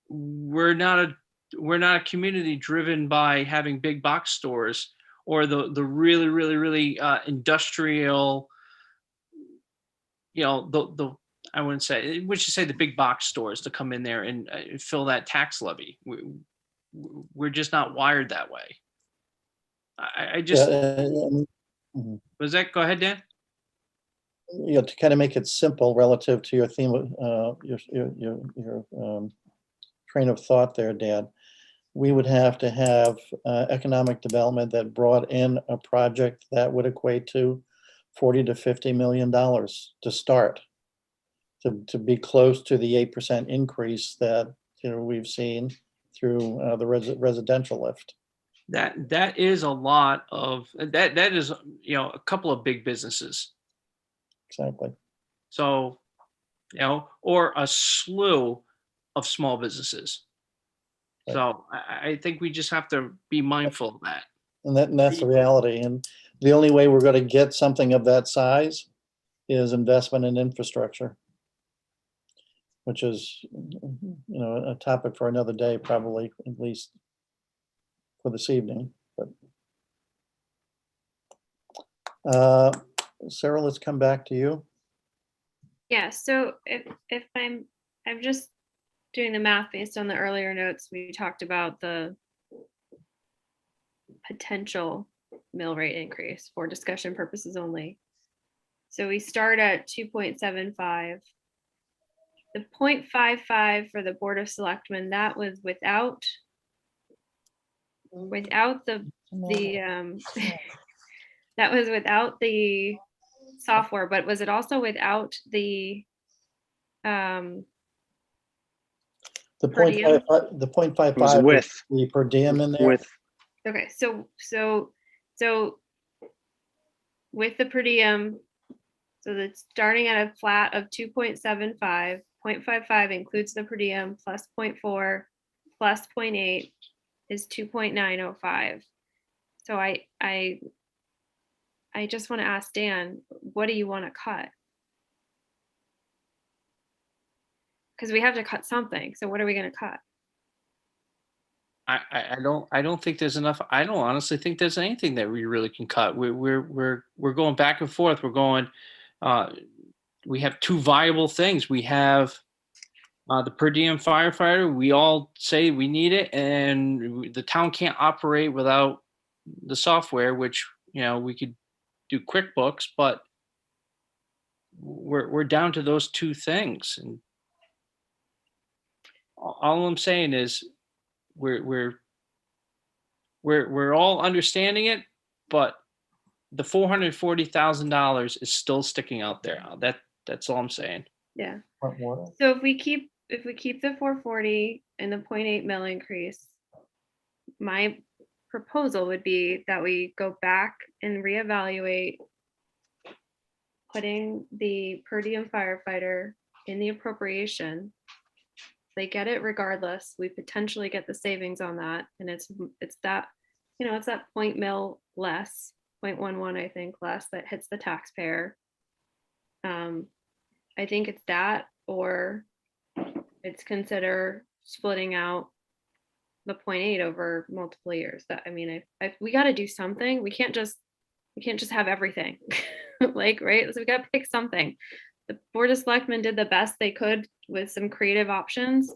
we're not a community driven by having big box stores or the really industrial, you know, the I wouldn't say, we should say the big box stores to come in there and fill that tax levy. We're just not wired that way. I just mhm. was that. Go ahead, Dan. You know, to kind of make it simple relative to your theme, your train of thought there, Dan, we would have to have economic development that brought in a project that would equate to $40 to $50 million to start, to be close to the 8% increase that, you know, we've seen through the residential lift. That is a lot of that is, you know, a couple of big businesses. Exactly. So, you know, or a slew of small businesses. Right. So I think we just have to be mindful of that. And that's the reality. And the only way we're going to get something of that size is investment in infrastructure, which is, you know, a topic for another day, probably, at least for this evening. But Sarah, let's come back to you. Yeah, so if I'm just doing the math based on the earlier notes, we talked about the potential mill rate increase for discussion purposes only. So we start at 2.75. The 0.55 for the Board of Selectmen, that was without the that was without the software, but was it also without the The per diem? 0.55, the 0.55 was with the per diem in there. with Okay, so with the per diem, so that's starting at a flat of 2.75, 0.55 includes the per diem plus 0.4 plus 0.8 is 2.905. So I just want to ask Dan, what do you want to cut? Because we have to cut something. So what are we going to cut? I don't think there's enough. I don't honestly think there's anything that we really can cut. We're going back and forth. We're going. We have two viable things. We have the per diem firefighter. We all say we need it, and the town can't operate without the software, which, you know, we could do QuickBooks, but we're down to those two things. And all I'm saying is we're all understanding it, but the $440,000 is still sticking out there. That's all I'm saying. Yeah. What? So if we keep the 440 and the 0.8 mil increase, my proposal would be that we go back and reevaluate putting the per diem firefighter in the appropriation. They get it regardless. We potentially get the savings on that, and it's that, you know, it's that 0.1 mil less, 0.11 I think less that hits the taxpayer. I think it's that, or it's consider splitting out the 0.8 over multiple years. That, I mean, we got to do something. We can't just We can't just have everything. Like, right? So we got to pick something. The Board of Selectmen did the best they could with some creative options.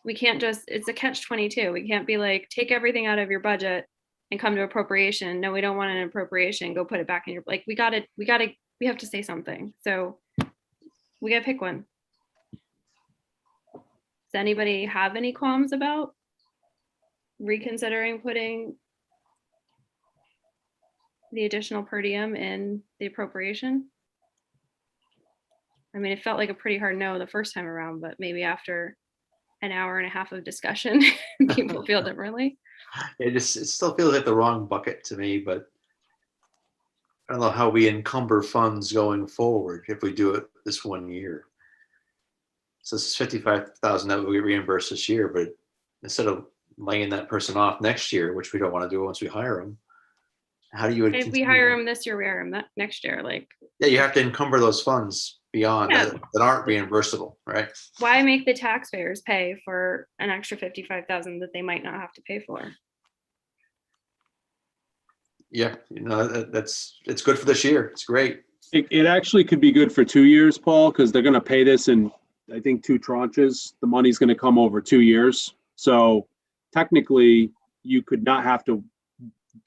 We can't just, it's a catch-22. We can't be like, take everything out of your budget and come to appropriation. No, we don't want an appropriation. Go put it back in your, like, we have to say something. So we got to pick one. Does anybody have any qualms about reconsidering putting the additional per diem in the appropriation? I mean, it felt like a pretty hard no the first time around, but maybe after an hour and a half of discussion, people feel differently. It still feels like the wrong bucket to me, but I don't know how we encumber funds going forward if we do it this 1 year. So it's 55,000 that we get reimbursed this year, but instead of laying that person off next year, which we don't want to do once we hire them, how do you? If we hire them this year, we hire them next year. Like, yeah, you have to encumber those funds beyond Yeah. that aren't reimbursable, right? why make the taxpayers pay for an extra 55,000 that they might not have to pay for? Yeah, it's good for this year. It's great. It actually could be good for 2 years, Paul, because they're going to pay this in, I think, 2 tranches. The money's going to come over 2 years. So technically, you could not have to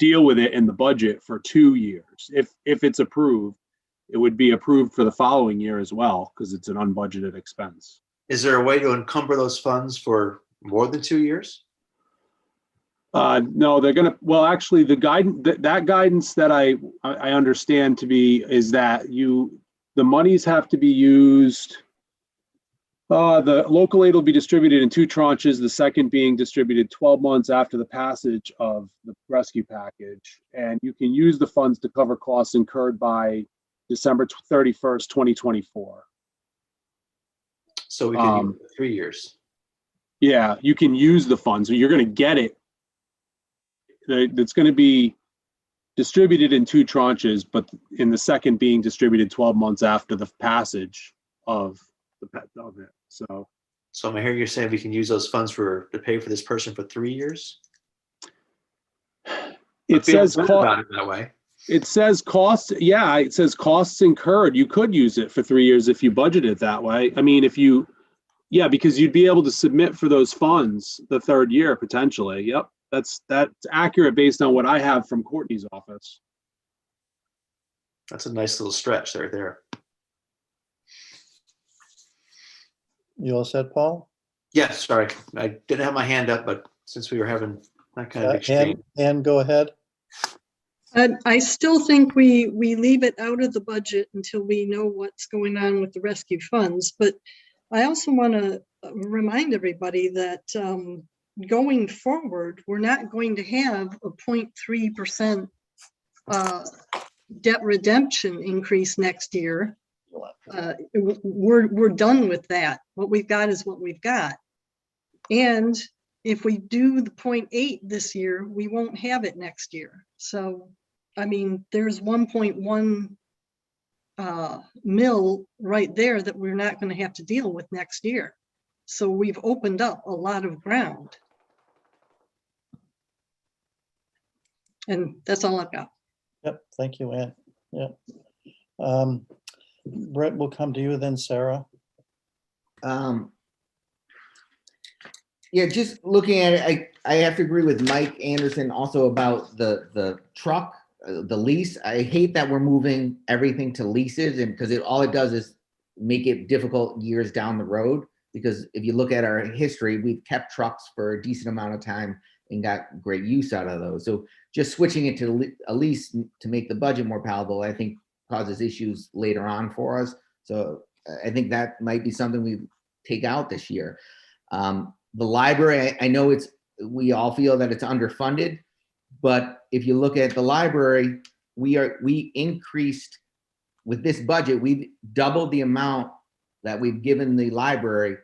deal with it in the budget for 2 years. If it's approved, it would be approved for the following year as well, because it's an unbudgeted expense. Is there a way to encumber those funds for more than 2 years? No, they're gonna, well, actually, the guidance, that guidance that I understand to be is that the monies have to be used. The local aid will be distributed in 2 tranches, the second being distributed 12 months after the passage of the rescue package. And you can use the funds to cover costs incurred by December 31st, 2024. So we can use it for 3 years. Yeah, you can use the funds. You're going to get it. It's going to be distributed in 2 tranches, but in the second being distributed 12 months after the passage of it. So I'm hearing you saying we can use those funds to pay for this person for 3 years. It says about it that way. It says costs. Yeah, it says costs incurred. You could use it for 3 years if you budget it that way. I mean, yeah, because you'd be able to submit for those funds the 3rd year potentially. Yep. That's accurate based on what I have from Courtney's office. That's a nice little stretch there. You all set, Paul? Yes, sorry. I didn't have my hand up, but since we were having that kind of exchange. Ann, go ahead. I still think we leave it out of the budget until we know what's going on with the rescue funds. But I also want to remind everybody that going forward, we're not going to have a 0.3% debt redemption increase next year. We're done with that. What we've got is what we've got. And if we do the 0.8 this year, we won't have it next year. So, I mean, there's 1.1 mil right there that we're not going to have to deal with next year. So we've opened up a lot of ground. And that's all I've got. Yep, thank you, Ann. Yep. Brett, we'll come to you then, Sarah. Yeah, just looking at it, I have to agree with Mike Anderson also about the truck, the lease. I hate that we're moving everything to leases, and because all it does is make it difficult years down the road. Because if you look at our history, we've kept trucks for a decent amount of time and got great use out of those. So just switching it to a lease to make the budget more palatable, I think causes issues later on for us. So I think that might be something we take out this year. The library, I know we all feel that it's underfunded, but if you look at the library, we increased with this budget, we've doubled the amount that we've given the library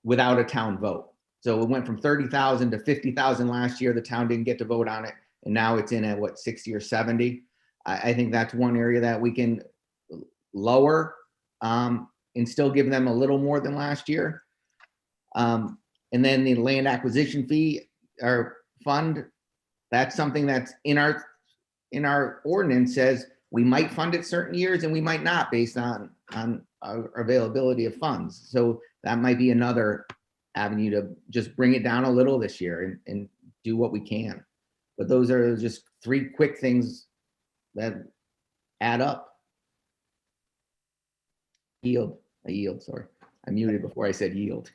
without a town vote. So it went from 30,000 to 50,000 last year. The town didn't get to vote on it. And now it's in at what, 60 or 70. I think that's one area that we can lower and still give them a little more than last year. And then the land acquisition fee or fund, that's something that's in in our ordinance says we might fund it certain years and we might not based on our availability of funds. So that might be another avenue to just bring it down a little this year and do what we can. But those are just 3 quick things that add up. I yield, sorry. I muted before I said yield.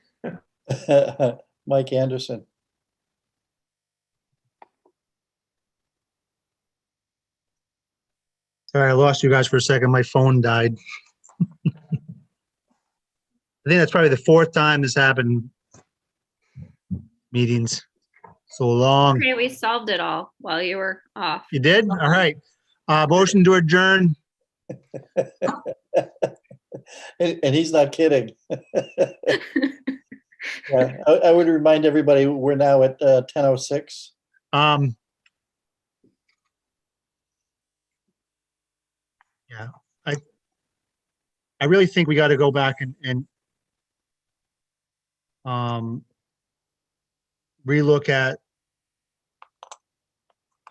Mike Anderson. Sorry, I lost you guys for a second. My phone died. I think that's probably the 4th time this happened. Meetings so long. Okay, we solved it all while you were off. You did? All right. Motion to adjourn. And he's not kidding. Yeah, I would remind everybody, we're now at 10:06. Yeah, I really think we got to go back and relook at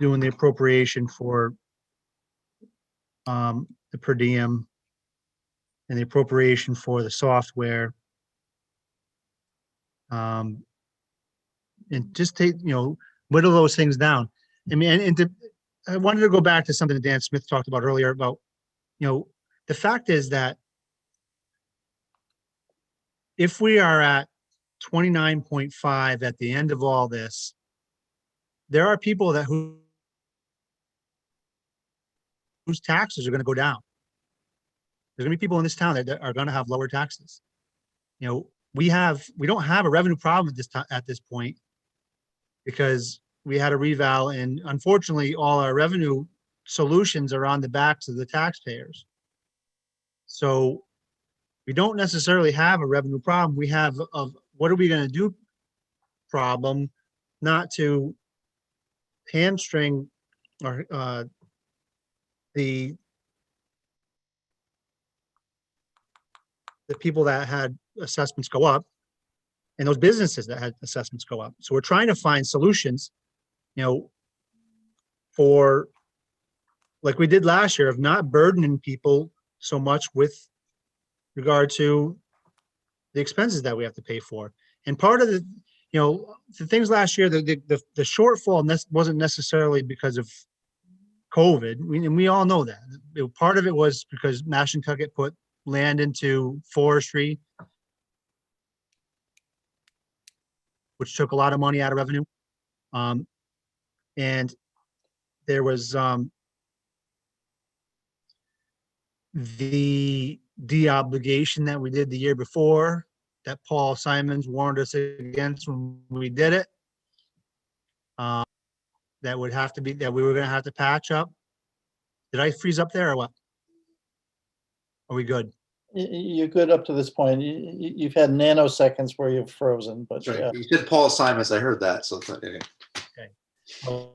doing the appropriation for the per diem and the appropriation for the software. And just take, whittle those things down. I mean, I wanted to go back to something that Dan Smith talked about earlier about, the fact is that if we are at 29.5 at the end of all this, there are people whose taxes are going to go down. There's going to be people in this town that are going to have lower taxes. We don't have a revenue problem at this point because we had a reval, and unfortunately all our revenue solutions are on the backs of the taxpayers. So we don't necessarily have a revenue problem. We have a what are we going to do problem, not to hamstring or the people that had assessments go up and those businesses that had assessments go up. So we're trying to find solutions, for like we did last year, of not burdening people so much with regard to the expenses that we have to pay for. And part of the things last year, the shortfall wasn't necessarily because of COVID. We all know that. Part of it was because Mashantucket put land into forestry, which took a lot of money out of revenue. And there was the de-obligation that we did the year before that Paul Simons warned us against when we did it. That would have to be, that we were going to have to patch up. Did I freeze up there or what? Are we good? You're good up to this point. You've had nanoseconds where you've frozen, but That's right. You said Paul Simons. I heard that. So anyway. Okay. So,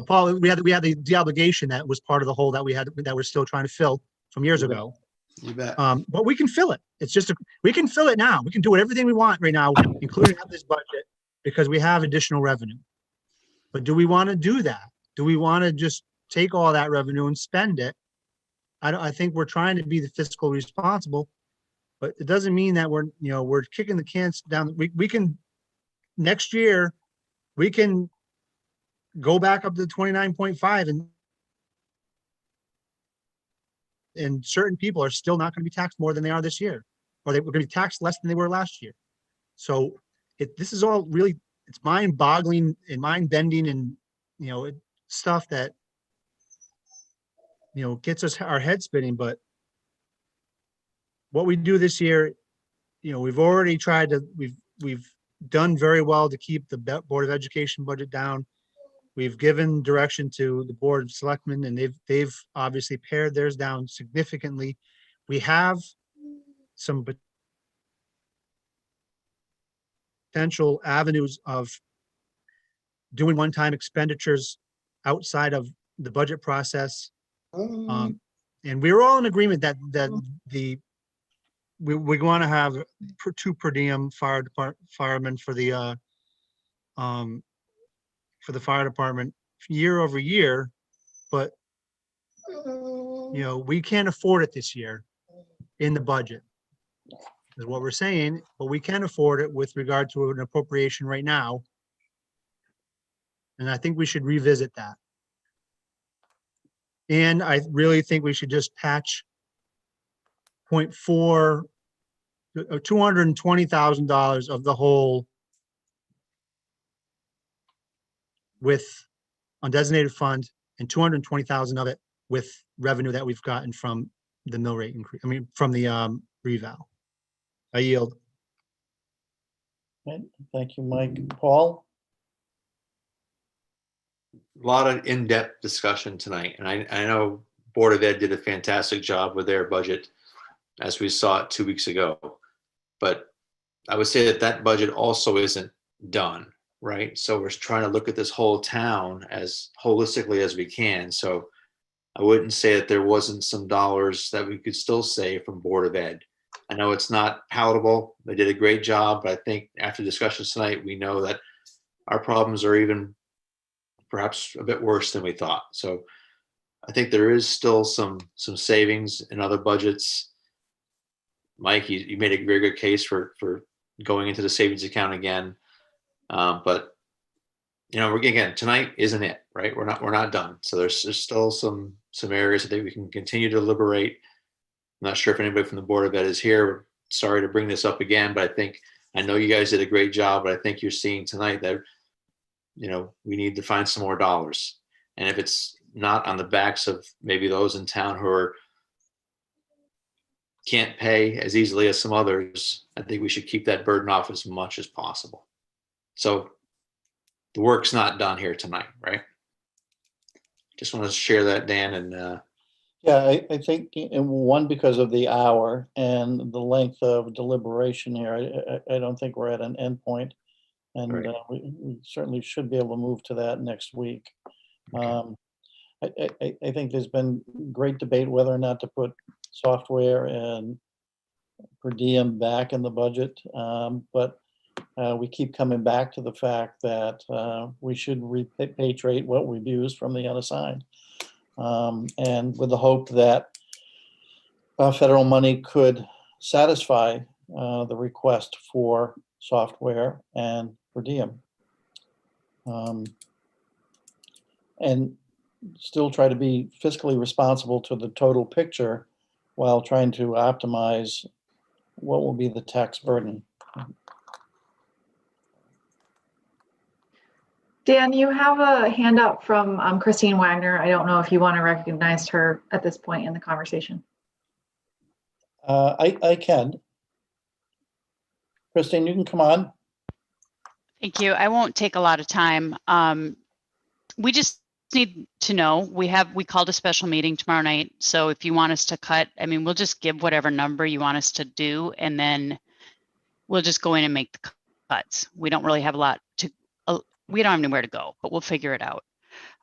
Paul, we had the de-obligation that was part of the hole that we had, that we're still trying to fill from years ago. You bet. But we can fill it. It's just we can fill it now. We can do everything we want right now, including out this budget, because we have additional revenue. But do we want to do that? Do we want to just take all that revenue and spend it? I think we're trying to be the fiscal responsible, but it doesn't mean that we're kicking the cans down. We can next year we can go back up to 29.5 and certain people are still not going to be taxed more than they are this year, or they were going to be taxed less than they were last year. So this is all really, it's mind-boggling and mind-bending, and stuff that gets us our head spinning. But what we do this year, we've already tried to, we've done very well to keep the Board of Education budget down. We've given direction to the Board of Selectmen, and they've obviously pared theirs down significantly. We have some potential avenues of doing one-time expenditures outside of the budget process. And we were all in agreement that we want to have 2 per diem firemen for the for the fire department year over year, but you know, we can't afford it this year in the budget, is what we're saying, but we can afford it with regard to an appropriation right now. And I think we should revisit that. And I really think we should just patch 0.4, $220,000 of the whole with undesignated fund and 220,000 of it with revenue that we've gotten from the mill rate increase, I mean, from the reval. I yield. Okay, thank you, Mike. Paul? A lot of in-depth discussion tonight, and I know Board of Ed did a fantastic job with their budget as we saw it 2 weeks ago. But I would say that that budget also isn't done, right? So we're trying to look at this whole town as holistically as we can. So I wouldn't say that there wasn't some dollars that we could still save from Board of Ed. I know it's not palatable. They did a great job, but I think after discussions tonight, we know that our problems are even perhaps a bit worse than we thought. So I think there is still some savings in other budgets. Mike, you made a very good case for going into the savings account again. But you know, again, tonight isn't it, right? We're not done. So there's still some areas I think we can continue to deliberate. I'm not sure if anybody from the Board of Ed is here. Sorry to bring this up again, but I know you guys did a great job, but I think you're seeing tonight that, you know, we need to find some more dollars. And if it's not on the backs of maybe those in town who can't pay as easily as some others, I think we should keep that burden off as much as possible. So the work's not done here tonight, right? Just want to share that, Dan, and Yeah, I think, one, because of the hour and the length of deliberation here, I don't think we're at an endpoint. And Right. we certainly should be able to move to that next week. I think there's been great debate whether or not to put software and per diem back in the budget. But we keep coming back to the fact that we should repatriate what we've used from the unassigned. And with the hope that federal money could satisfy the request for software and per diem. And still try to be fiscally responsible to the total picture while trying to optimize what will be the tax burden. Dan, you have a hand up from Christine Wagner. I don't know if you want to recognize her at this point in the conversation. I can. Christine, you can come on. Thank you. I won't take a lot of time. We just need to know, we called a special meeting tomorrow night. So if you want us to cut, I mean, we'll just give whatever number you want us to do, and then we'll just go in and make the cuts. We don't really have a lot to, we don't have anywhere to go, but we'll figure it out.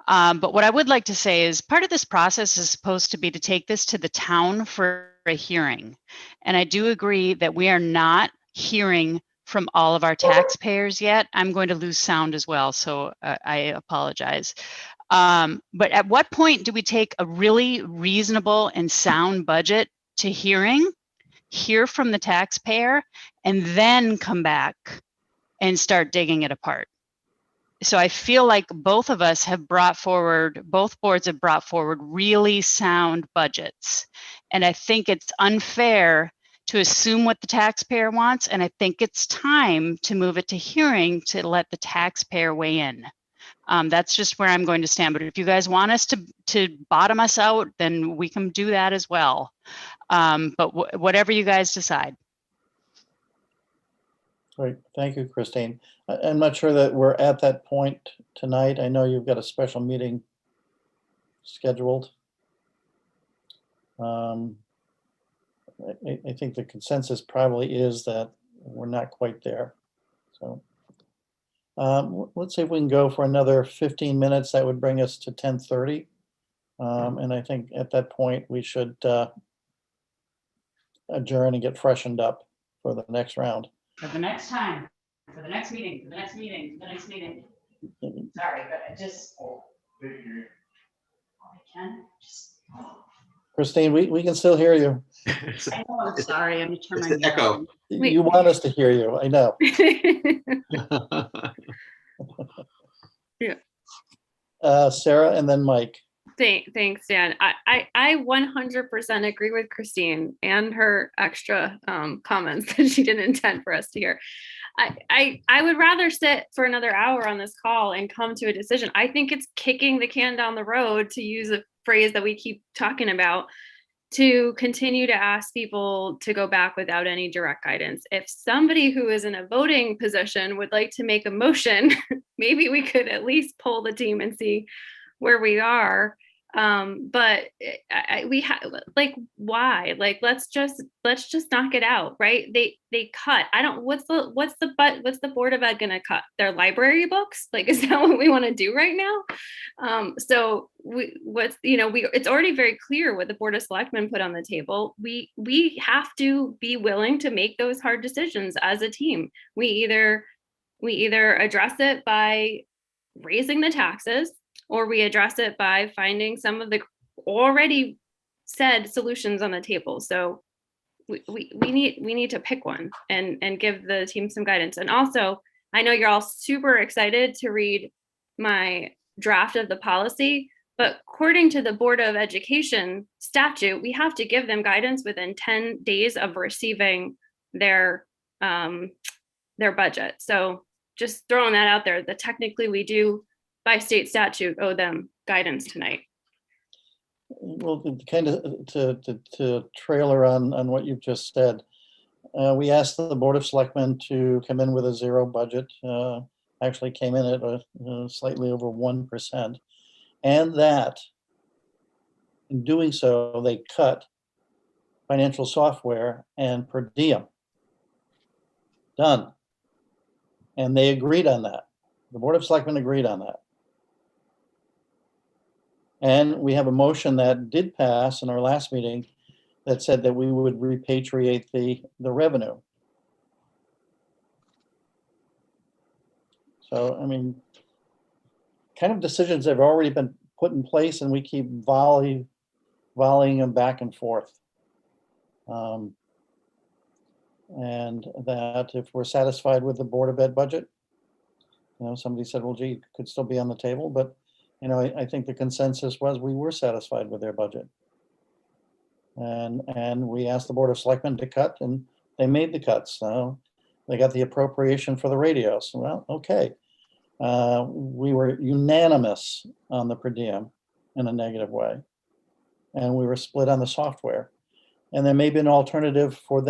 But what I would like to say is part of this process is supposed to be to take this to the town for a hearing. And I do agree that we are not hearing from all of our taxpayers yet. I'm going to lose sound as well, so I apologize. But at what point do we take a really reasonable and sound budget to hearing, hear from the taxpayer, and then come back and start digging it apart? So I feel like both of us have brought forward, both boards have brought forward really sound budgets. And I think it's unfair to assume what the taxpayer wants. And I think it's time to move it to hearing to let the taxpayer weigh in. That's just where I'm going to stand. But if you guys want us to bottom us out, then we can do that as well. But whatever you guys decide. Great, thank you, Christine. I'm not sure that we're at that point tonight. I know you've got a special meeting scheduled. I think the consensus probably is that we're not quite there. So let's see if we can go for another 15 minutes. That would bring us to 10:30. And I think at that point we should adjourn and get freshened up for the next round. For the next time, for the next meeting, for the next meeting, for the next meeting. Sorry, but I just. I can. Christine, we can still hear you. I know, I'm sorry. I'm It's the echo. You want us to hear you, I know. Sarah and then Mike. Thanks, Dan. I 100% agree with Christine and her extra comments that she didn't intend for us to hear. I would rather sit for another hour on this call and come to a decision. I think it's kicking the can down the road, to use a phrase that we keep talking about, to continue to ask people to go back without any direct guidance. If somebody who is in a voting position would like to make a motion, maybe we could at least poll the team and see where we are. But we have, like, why? Like, let's just knock it out, right? They cut. I don't. What's the Board of Ed gonna cut? Their library books? Like, is that what we want to do right now? So it's already very clear what the Board of Selectmen put on the table. We have to be willing to make those hard decisions as a team. We either address it by raising the taxes, or we address it by finding some of the already said solutions on the table. So we need to pick one and give the team some guidance. And also, I know you're all super excited to read my draft of the policy, but according to the Board of Education statute, we have to give them guidance within 10 days of receiving their budget. So just throwing that out there, that technically we do, by state statute, owe them guidance tonight. Well, kind of to trailer on what you've just said, we asked the Board of Selectmen to come in with a zero budget. Actually came in at slightly over 1%. And that, in doing so, they cut financial software and per diem. Done. And they agreed on that. The Board of Selectmen agreed on that. And we have a motion that did pass in our last meeting that said that we would repatriate the revenue. So, I mean, kind of decisions have already been put in place, and we keep volleying them back and forth. And that if we're satisfied with the Board of Ed budget, somebody said, well, gee, it could still be on the table, but I think the consensus was we were satisfied with their budget. And we asked the Board of Selectmen to cut, and they made the cuts. So they got the appropriation for the radios. Well, okay. We were unanimous on the per diem in a negative way. And we were split on the software. And there may be an alternative for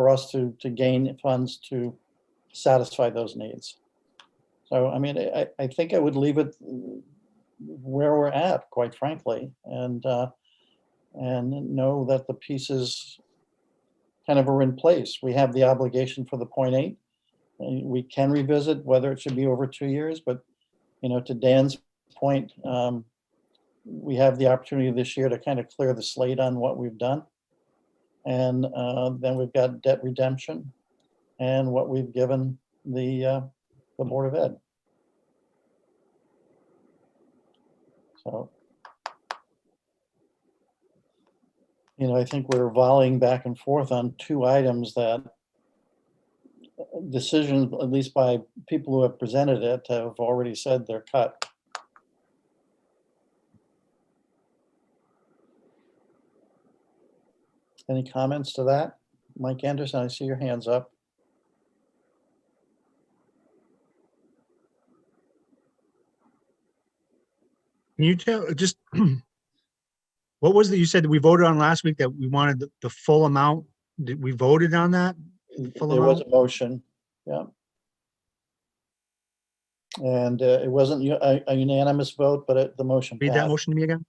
us to gain funds to satisfy those needs. So, I mean, I think I would leave it where we're at, quite frankly, and know that the pieces kind of are in place. We have the obligation for the 0.8. We can revisit whether it should be over 2 years, but, to Dan's point, we have the opportunity this year to kind of clear the slate on what we've done. And then we've got debt redemption and what we've given the Board of Ed. So, I think we're volleying back and forth on two items that decisions, at least by people who have presented it, have already said they're cut. Any comments to that? Mike Anderson, I see your hands up. Can you tell just what was it you said that we voted on last week, that we wanted the full amount? Did we voted on that? Full There was amount? a motion, yeah. And it wasn't a unanimous vote, but the motion Read that passed. motion to me again.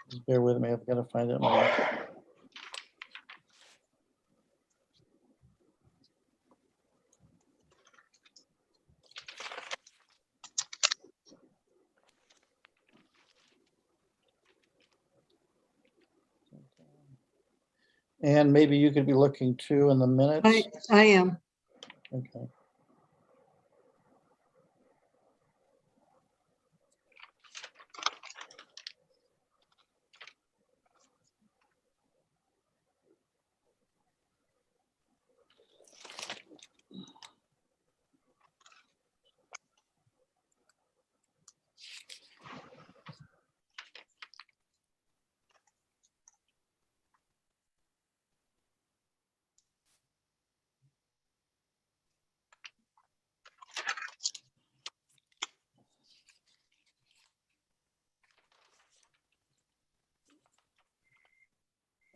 Just bear with me, I've got to find it. And maybe you could be looking too in the minutes. I am. Okay.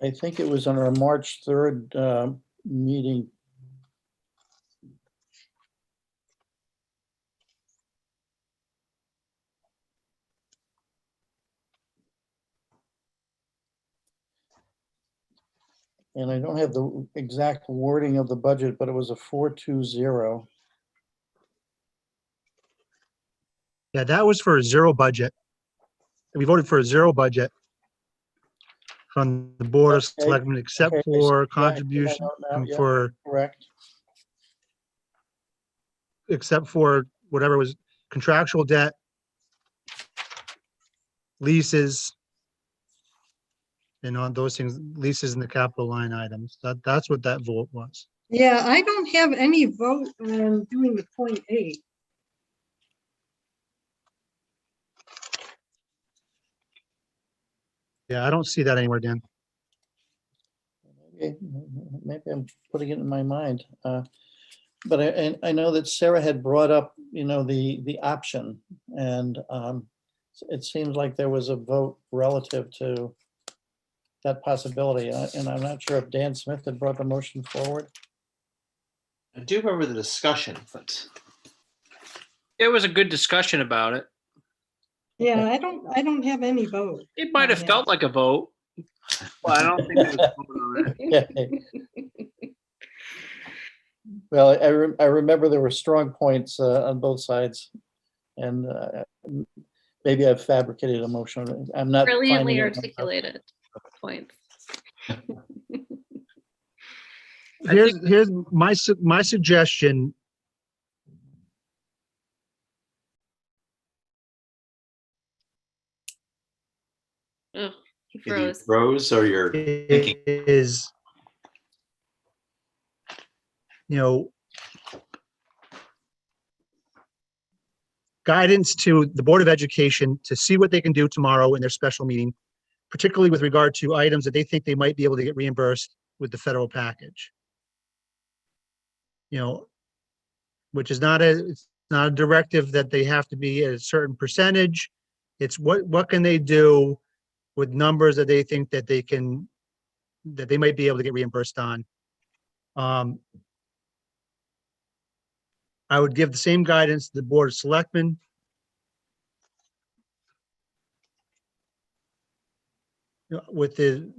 I think it was on our March 3rd meeting. And I don't have the exact wording of the budget, but it was a 420. Yeah, that was for a zero budget. We voted for a zero budget from the Board of Okay, Selectmen, except okay, I see. for Yeah, I see my contribution note now, yeah. for, Correct. except for whatever was contractual debt, leases, and on those things, leases in the capital line items. That's what that vote was. Yeah, I don't have any vote on doing the 0.8. Yeah, I don't see that anywhere, Dan. Maybe I'm putting it in my mind. But I know that Sarah had brought up, the option, and it seems like there was a vote relative to that possibility. And I'm not sure if Dan Smith had brought the motion forward. I do remember the discussion, but It was a good discussion about it. Yeah, I don't have any vote. It might have on felt like a vote, but I don't think there was a vote on it. Okay. Well, I remember there were strong points on both sides, and maybe I've fabricated a motion. I'm not finding Brilliantly it. articulated points. Here's my suggestion. Ugh, he either you froze. froze or you're thinking. Is, guidance to the Board of Education to see what they can do tomorrow in their special meeting, particularly with regard to items that they think they might be able to get reimbursed with the federal package. Which is it's not a directive that they have to be at a certain percentage. It's what can they do with numbers that they think that they might be able to get reimbursed on. I would give the same guidance to the Board of Selectmen. With the,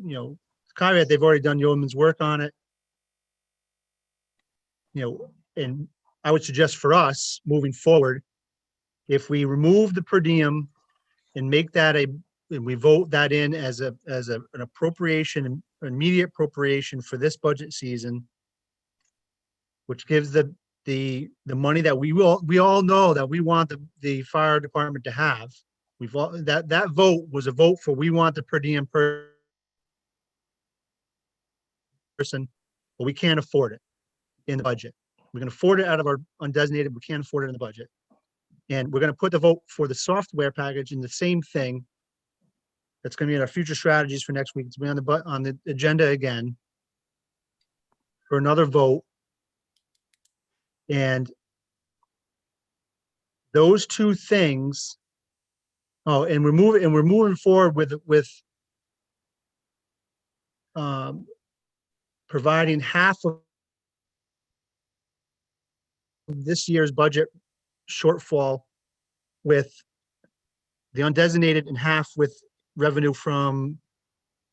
caveat, they've already done yeoman's work on it. And I would suggest for us, moving forward, if we remove the per diem and make that and we vote that in as an appropriation, an immediate appropriation for this budget season, which gives the money that we all know that we want the fire department to have. That vote was a vote for, we want the per diem person, but we can't afford it in the budget. We can afford it out of our undesignated, we can't afford it in the budget. And we're going to put the vote for the software package in the same thing. That's going to be in our future strategies for next week. It's going to be on the agenda again for another vote. And those two things. Oh, and we're moving forward with providing half of this year's budget shortfall with the undesignated and half with revenue from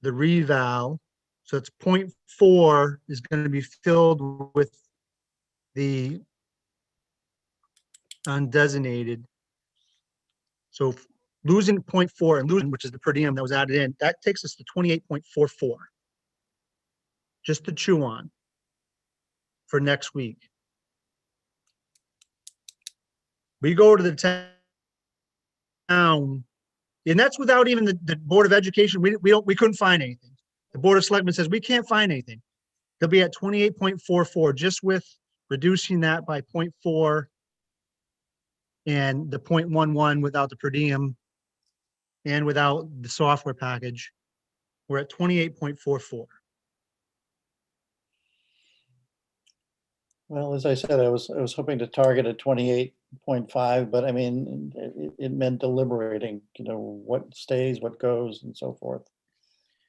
the reval. So it's 0.4 is going to be filled with the undesignated. So losing 0.4 and losing, which is the per diem that was added in, that takes us to 28.44. just to chew on for next week. We go to the town, and that's without even the Board of Education. We couldn't find anything. The Board of Selectmen says we can't find anything. They'll be at 28.44 just with reducing that by 0.4 and the 0.11 without the per diem and without the software package. We're at 28.44. Well, as I said, I was hoping to target at 28.5, but I mean, it meant deliberating, what stays, what goes, and so forth.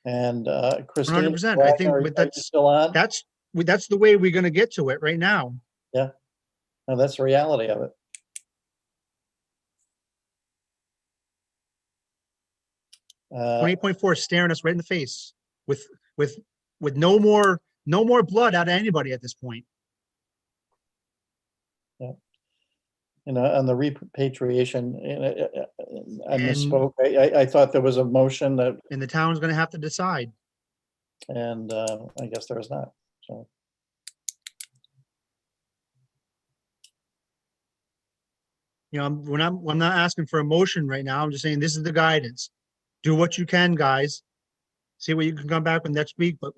And Christine, 100%. I think, are but you still on? that's the way we're going to get to it right now. Yeah, no, that's the reality of it. 28.4 staring us right in the face with no more blood out of anybody at this point. Yeah. On the repatriation, I misspoke. I thought there was a motion that, And the town's going to have to decide. and I guess there's not. So I'm not asking for a motion right now. I'm just saying this is the guidance. Do what you can, guys. See what you can come back with next week. But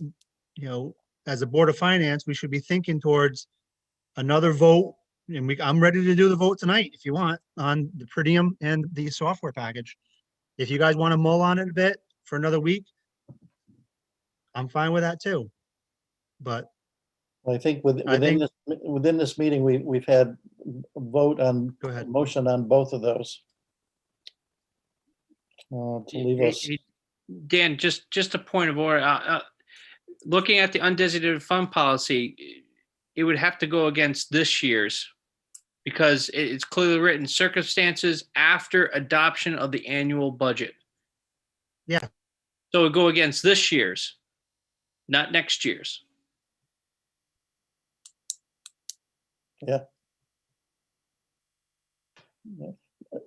as a Board of Finance, we should be thinking towards another vote. And I'm ready to do the vote tonight if you want on the per diem and the software package. If you guys want to mull on it a bit for another week, I'm fine with that too. But I think within this meeting, we've had a vote on, Go ahead. motion on both of those. To leave us, Dan, just a point of order. Looking at the undesignated fund policy, it would have to go against this year's because it's clearly written circumstances after adoption of the annual budget. Yeah. So it would go against this year's, not next year's. yeah.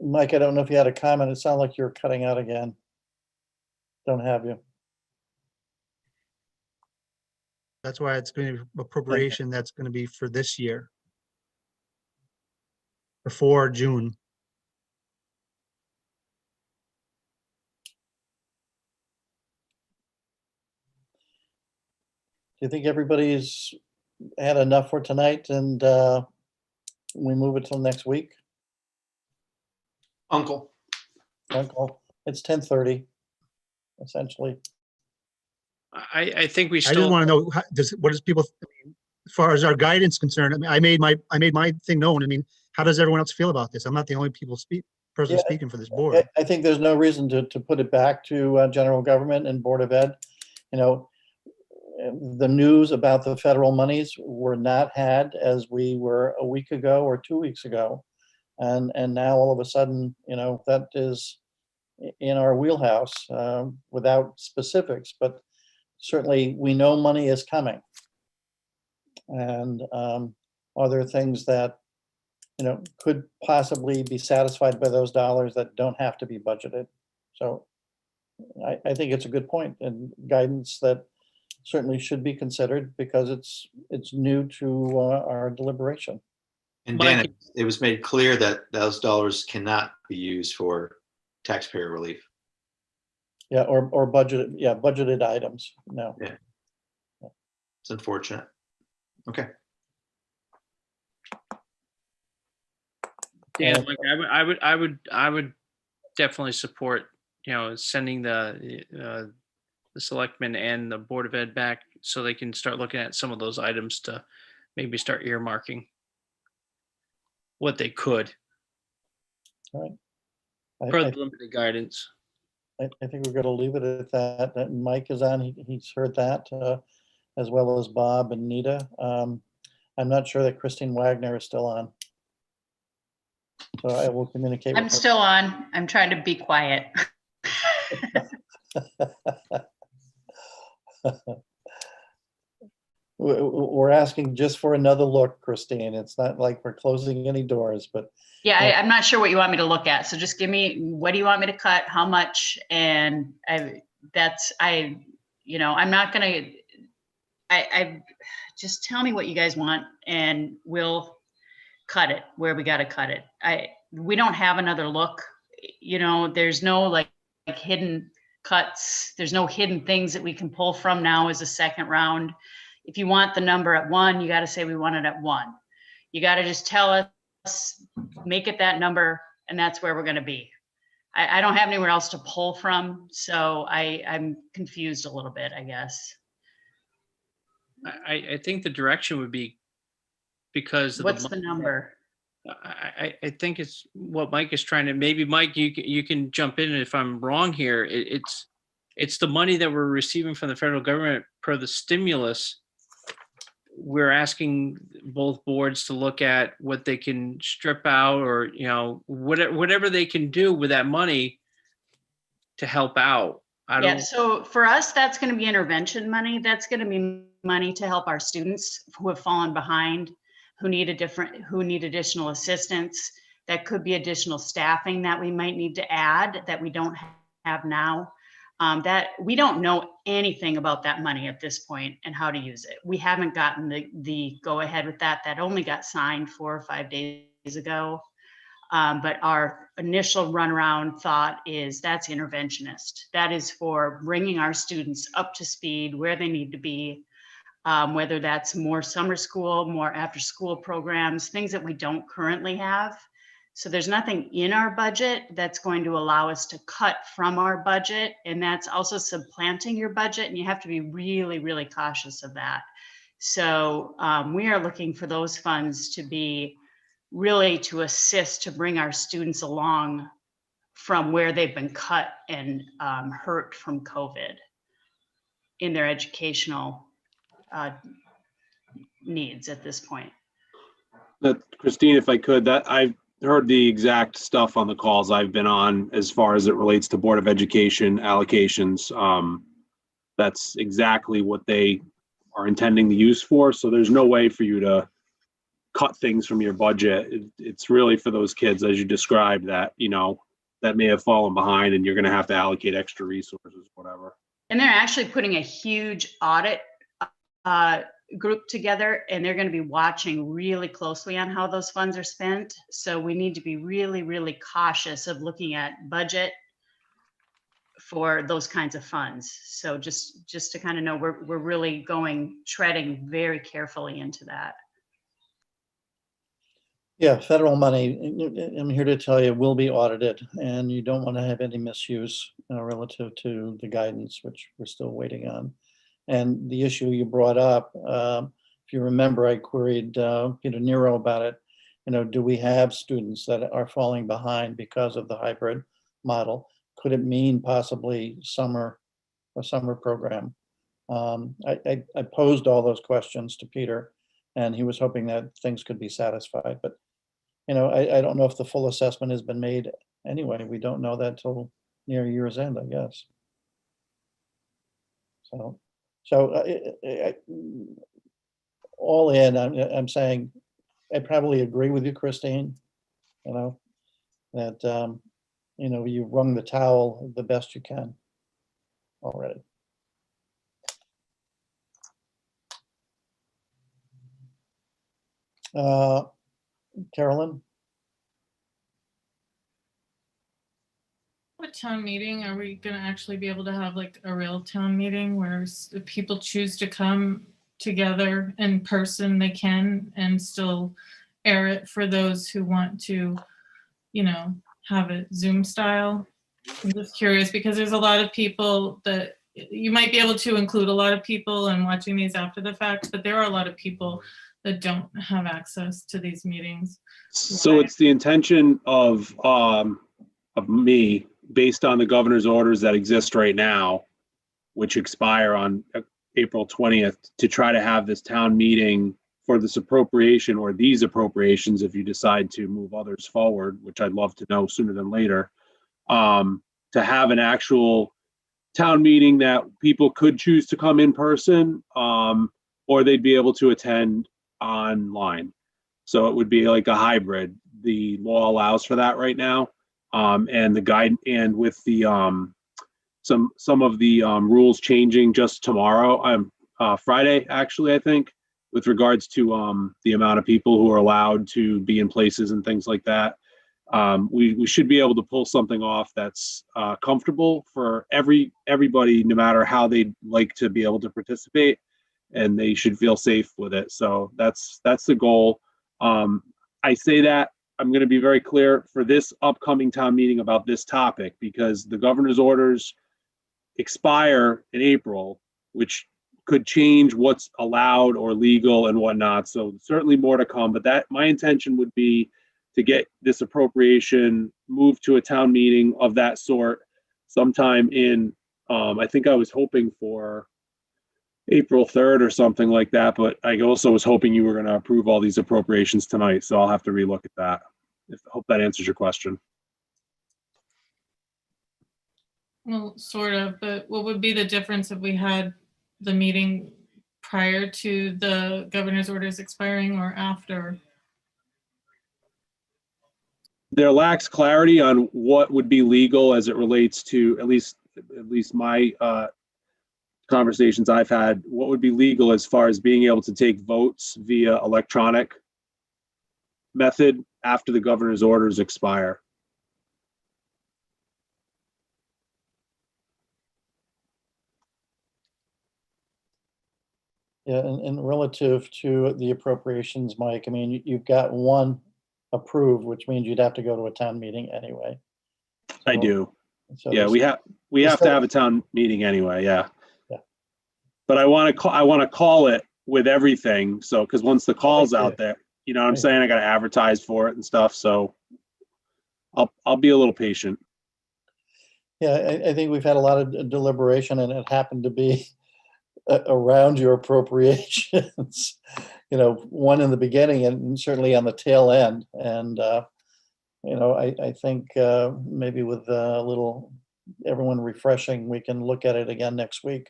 Mike, I don't know if you had a comment. It sounded like you were cutting out again. Don't have you. that's why it's going to be appropriation. That's going to be for this year. Before June. Do you think everybody's had enough for tonight and we move it till next week? Uncle. It's 10:30, essentially. I think we I just still, want to know, what does people, as far as our guidance concerned, I mean, I made my thing known. I mean, how does everyone else feel about this? I'm not the only person Yeah, speaking for this board. I think there's no reason to put it back to general government and Board of Ed. The news about the federal monies were not had as we were a week ago or 2 weeks ago. And now all of a sudden, that is in our wheelhouse without specifics, but certainly we know money is coming. And are there things that, could possibly be satisfied by those dollars that don't have to be budgeted? So I think it's a good point and guidance that certainly should be considered because it's new to our deliberation. And Dan, it was made clear that those dollars cannot be used for taxpayer relief. Yeah, or budgeted items. No. Yeah. It's unfortunate. Okay. yeah, like I would definitely support, sending the selectmen and the Board of Ed back so they can start looking at some of those items to maybe start earmarking what they could All right. for the limited guidance. I think we're going to leave it at that. And Mike is on. He's heard that, as well as Bob and Nita. I'm not sure that Christine Wagner is still on. So I will communicate I'm with her. still on. I'm trying to be quiet. We're asking just for another look, Christine. It's not like we're closing any doors, but Yeah, I'm not sure what you want me to look at. So just give me, what do you want me to cut? How much? And I'm not gonna, I just tell me what you guys want and we'll cut it where we got to cut it. We don't have another look. You know, there's no like hidden cuts. There's no hidden things that we can pull from now as a second round. If you want the number at 1, you got to say we want it at 1. You got to just tell us, make it that number, and that's where we're going to be. I don't have anywhere else to pull from, so I'm confused a little bit, I guess. I think the direction would be because of What's the number? I think it's what Mike is trying to, maybe Mike, you can jump in if I'm wrong here. It's the money that we're receiving from the federal government per the stimulus. We're asking both boards to look at what they can strip out, or, you know, whatever they can do with that money to help out. Yeah, so for us, that's going to be intervention money. That's going to be money to help our students who have fallen behind, who need additional assistance. That could be additional staffing that we might need to add that we don't have now. That we don't know anything about that money at this point and how to use it. We haven't gotten the go ahead with that. That only got signed 4 or 5 days ago. But our initial runaround thought is that's interventionist. That is for bringing our students up to speed where they need to be, whether that's more summer school, more after school programs, things that we don't currently have. So there's nothing in our budget that's going to allow us to cut from our budget. And that's also supplanting your budget. And you have to be really, really cautious of that. So we are looking for those funds to be really to assist to bring our students along from where they've been cut and hurt from COVID in their educational needs at this point. Christine, if I could, that I've heard the exact stuff on the calls I've been on as far as it relates to Board of Education allocations. That's exactly what they are intending to use for. So there's no way for you to cut things from your budget. It's really for those kids, as you described, that, you know, that may have fallen behind and you're going to have to allocate extra resources, whatever. And they're actually putting a huge audit group together, and they're going to be watching really closely on how those funds are spent. So we need to be really, really cautious of looking at budget for those kinds of funds. So just to kind of know, we're really treading very carefully into that. Yeah, federal money, I'm here to tell you, will be audited, and you don't want to have any misuse relative to the guidance, which we're still waiting on. And the issue you brought up, if you remember, I queried Peter Nero about it. You know, do we have students that are falling behind because of the hybrid model? Could it mean possibly a summer program? I posed all those questions to Peter, and he was hoping that things could be satisfied. But, you know, I don't know if the full assessment has been made anyway. We don't know that till near year's end, I guess. So all in, I'm saying, I probably agree with you, Christine, you know, that, you know, you wrung the towel the best you can already. Carolyn? What town meeting are we going to actually be able to have, like a real town meeting where if people choose to come together in person, they can, and still air it for those who want to, you know, have it Zoom style? I'm just curious because there's a lot of people that you might be able to include a lot of people in watching these after the fact, but there are a lot of people that don't have access to these meetings. So it's the intention of me, based on the governor's orders that exist right now, which expire on April 20th, to try to have this town meeting for this appropriation, or these appropriations, if you decide to move others forward, which I'd love to know sooner than later, to have an actual town meeting that people could choose to come in person, or they'd be able to attend online. So it would be like a hybrid. The law allows for that right now. And the guide, and with the some of the rules changing just tomorrow, Friday, actually, I think, with regards to the amount of people who are allowed to be in places and things like that. We should be able to pull something off that's comfortable for everybody, no matter how they'd like to be able to participate, and they should feel safe with it. So that's the goal. I say that I'm going to be very clear for this upcoming town meeting about this topic, because the governor's orders expire in April, which could change what's allowed or legal and whatnot. So certainly more to come, but that my intention would be to get this appropriation moved to a town meeting of that sort sometime in, I think I was hoping for April 3rd or something like that, but I also was hoping you were going to approve all these appropriations tonight, so I'll have to relook at that. I hope that answers your question. Well, sort of, but what would be the difference if we had the meeting prior to the governor's orders expiring or after? There lacks clarity on what would be legal as it relates to at least my conversations I've had, what would be legal as far as being able to take votes via electronic method after the governor's orders expire. Yeah, and relative to the appropriations, Mike, I mean, you've got one approved, which means you'd have to go to a town meeting anyway. I do. So Yeah, we have to have a town meeting anyway. Yeah. Yeah. But I want to call it with everything. So, because once the call's out there, you know what I'm saying? I got to advertise for it and stuff. So I'll be a little patient. Yeah, I think we've had a lot of deliberation, and it happened to be around your appropriations, one in the beginning and certainly on the tail end. And, I think maybe with a little everyone refreshing, we can look at it again next week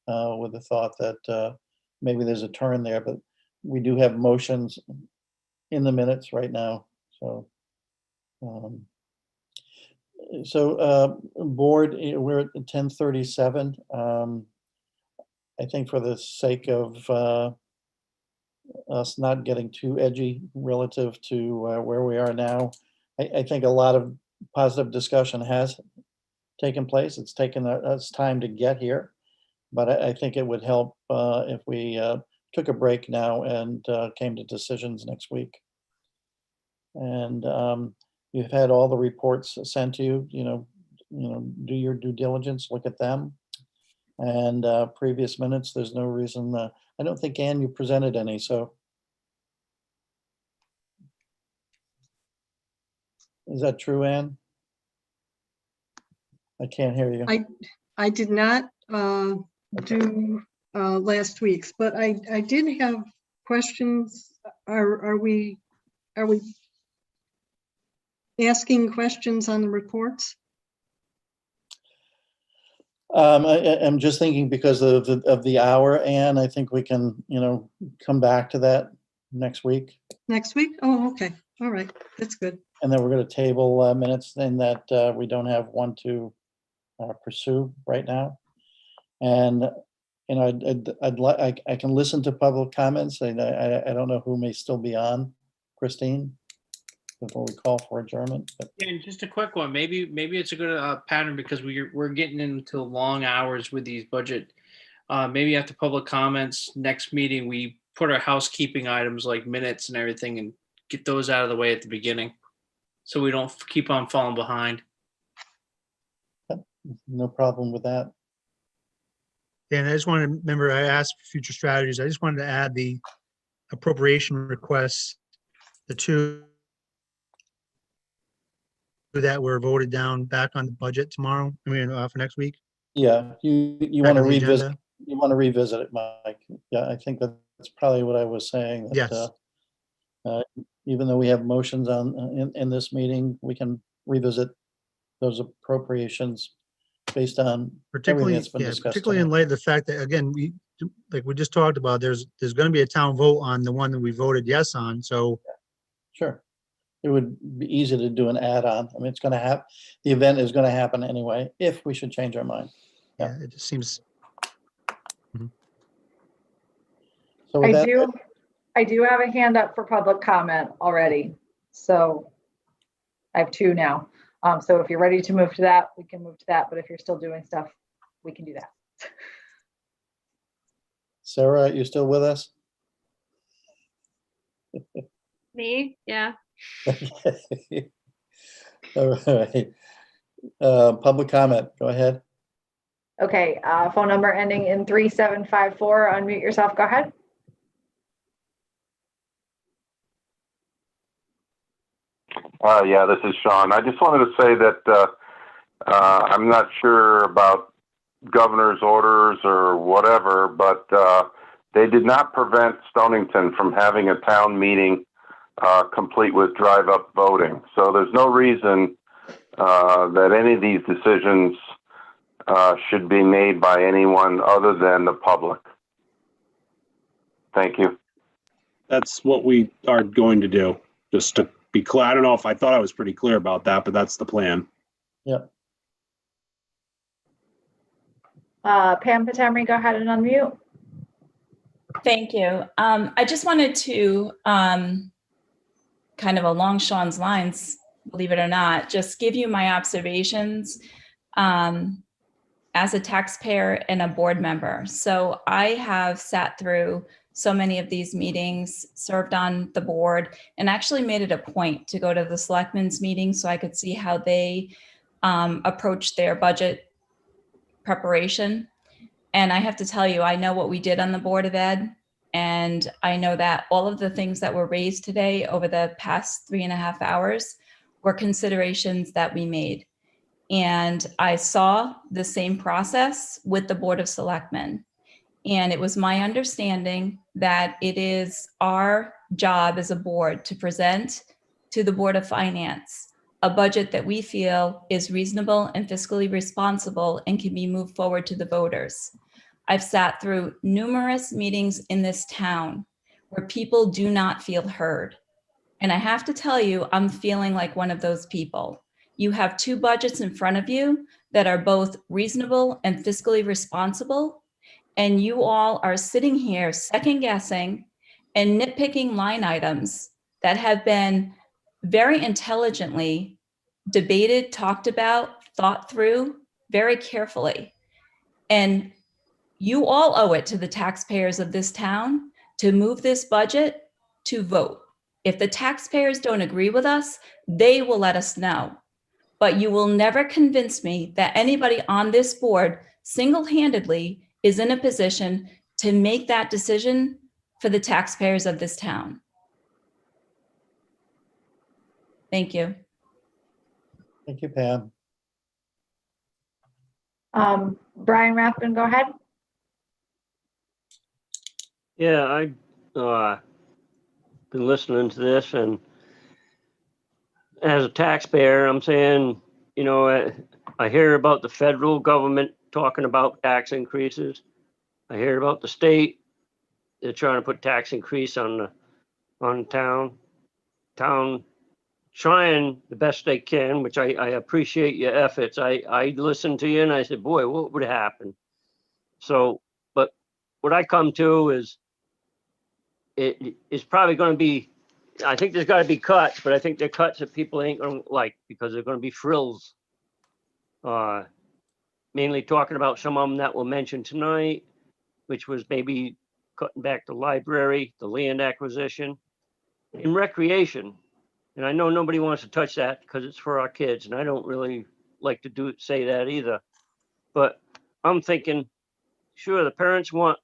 with the thought that maybe there's a turn there, but we do have motions in the minutes right now. So, board, we're at 10:37. I think for the sake of us not getting too edgy relative to where we are now, I think a lot of positive discussion has taken place. It's taken us time to get here, but I think it would help if we took a break now and came to decisions next week. And you've had all the reports sent to you. Do your due diligence, look at them. And previous minutes, there's no reason. I don't think, Ann, you presented any, so. Is that true, Ann? I can't hear you. I did not do last week's, but I did have questions. Are we asking questions on the reports? I'm just thinking because of the hour, Ann, I think we can, come back to that next week. Next week? Oh, okay. All right. That's good. And then we're going to table minutes then that we don't have one to pursue right now. And, I'd like, I can listen to public comments. And I don't know who may still be on, Christine, before we call for adjournment. But Yeah, and just a quick one. Maybe it's a good pattern because we're getting into long hours with these budget. Maybe after public comments next meeting, we put our housekeeping items like minutes and everything and get those out of the way at the beginning, so we don't keep on falling behind. No problem with that. Dan, I just wanted to remember, I asked for future strategies. I just wanted to add the appropriation requests, the two that were voted down back on the budget tomorrow. I mean, for next week. Yeah, you Back want to on the revisit. agenda. You want to revisit it, Mike. Yeah, I think that's probably what I was saying. That, Yes. Even though we have motions on in this meeting, we can revisit those appropriations based on everything Particularly, that's been yeah, discussed particularly in tonight. light of the fact that, again, like we just talked about, there's going to be a town vote on the one that we voted yes on. So Sure. It would be easy to do an add-on. I mean, it's going to happen. The event is going to happen anyway, if we should change our mind. yeah, it just seems. So with that, I do have a hand up for public comment already. So I have two now. So if you're ready to move to that, we can move to that. But if you're still doing stuff, we can do that. Sarah, you still with us? Me? Yeah. All right. Public comment, go ahead. Okay, phone number ending in 3754. Unmute yourself. Go ahead. Yeah, this is Sean. I just wanted to say that I'm not sure about governor's orders or whatever, but they did not prevent Stonington from having a town meeting complete with drive-up voting. So there's no reason that any of these decisions should be made by anyone other than the public. Thank you. That's what we are going to do, just to be clear. I don't know if I thought I was pretty clear about that, but that's the plan. Yep. Pam Patamri, go ahead and unmute. Thank you. I just wanted to, kind of along Sean's lines, believe it or not, just give you my observations as a taxpayer and a board member. So I have sat through so many of these meetings, served on the board, and actually made it a point to go to the selectmen's meeting so I could see how they approach their budget preparation. And I have to tell you, I know what we did on the Board of Ed. And I know that all of the things that were raised today over the past 3.5 hours were considerations that we made. And I saw the same process with the Board of Selectmen. And it was my understanding that it is our job as a board to present to the Board of Finance a budget that we feel is reasonable and fiscally responsible and can be moved forward to the voters. I've sat through numerous meetings in this town where people do not feel heard. And I have to tell you, I'm feeling like one of those people. You have two budgets in front of you that are both reasonable and fiscally responsible. And you all are sitting here second guessing and nitpicking line items that have been very intelligently debated, talked about, thought through very carefully. And you all owe it to the taxpayers of this town to move this budget to vote. If the taxpayers don't agree with us, they will let us know. But you will never convince me that anybody on this board single-handedly is in a position to make that decision for the taxpayers of this town. Thank you. Thank you, Pam. Brian Rathbun, go ahead. Yeah, I've been listening to this, and as a taxpayer, I'm saying, you know, I hear about the federal government talking about tax increases. I hear about the state. They're trying to put tax increase on town trying the best they can, which I appreciate your efforts. I listened to you and I said, boy, what would happen? So, but what I come to is it's probably going to be, I think there's got to be cuts, but I think they're cuts that people ain't going to like because they're going to be frills. Mainly talking about some of them that were mentioned tonight, which was maybe cutting back the library, the land acquisition, and recreation. And I know nobody wants to touch that because it's for our kids, and I don't really like to say that either. But I'm thinking, sure, the parents want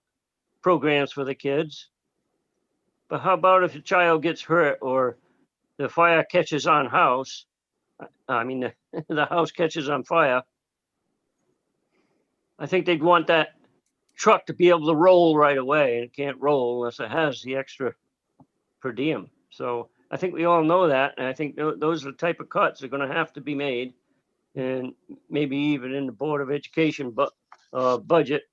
programs for the kids, but how about if a child gets hurt or the fire catches on house? I mean, the house catches on fire. I think they'd want that truck to be able to roll right away, and it can't roll unless it has the extra per diem. So I think we all know that, and I think those are the type of cuts that are going to have to be made, and maybe even in the Board of Education budget,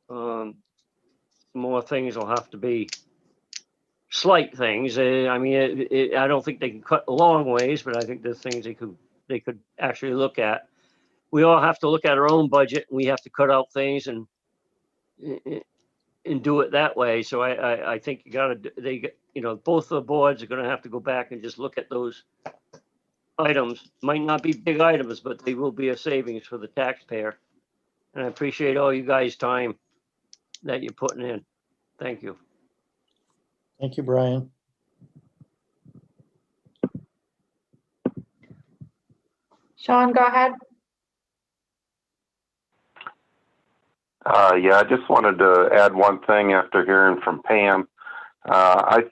more things will have to be slight things. I mean, I don't think they can cut a long ways, but I think there's things they could actually look at. We all have to look at our own budget, and we have to cut out things, and and do it that way. So I think you gotta, both the boards are gonna have to go back and just look at those items. Might not be big items, but they will be a savings for the taxpayer. And I appreciate all you guys' time that you're putting in. Thank you. Thank you, Brian. Sean, go ahead. Yeah, I just wanted to add one thing after hearing from Pam. I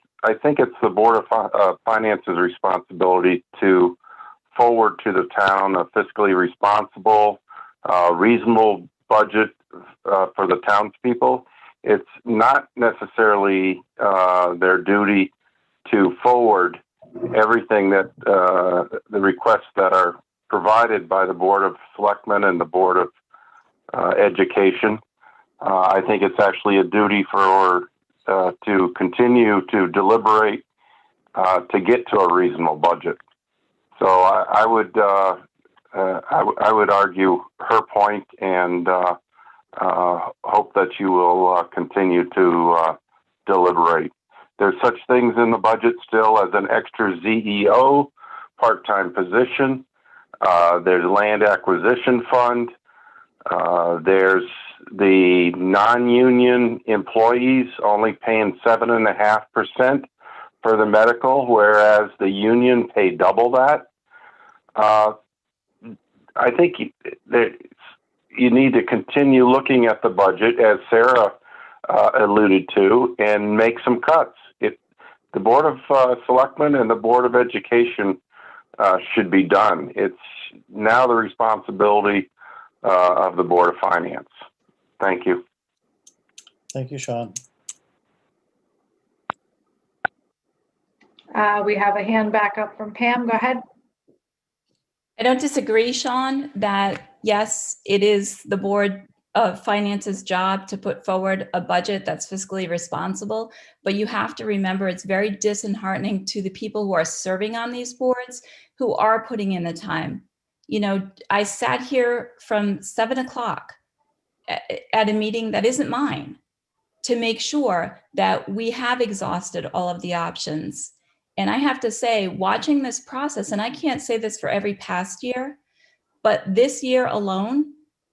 think it's the Board of Finance's responsibility to forward to the town a fiscally responsible, reasonable budget for the townspeople. It's not necessarily their duty to forward everything that the requests that are provided by the Board of Selectmen and the Board of Education. I think it's actually a duty for to continue to deliberate to get to a reasonable budget. So I would argue her point and hope that you will continue to deliberate. There's such things in the budget still as an extra ZEO part-time position. There's land acquisition fund. There's the non-union employees only paying 7.5% for the medical, whereas the union pay double that. I think that you need to continue looking at the budget, as Sarah alluded to, and make some cuts. The Board of Selectmen and the Board of Education should be done. It's now the responsibility of the Board of Finance. Thank you. Thank you, Sean. We have a hand back up from Pam. Go ahead. I don't disagree, Sean, that yes, it is the Board of Finance's job to put forward a budget that's fiscally responsible, but you have to remember it's very disheartening to the people who are serving on these boards who are putting in the time. You know, I sat here from 7 o'clock at a meeting that isn't mine to make sure that we have exhausted all of the options. And I have to say, watching this process, and I can't say this for every past year, but this year alone,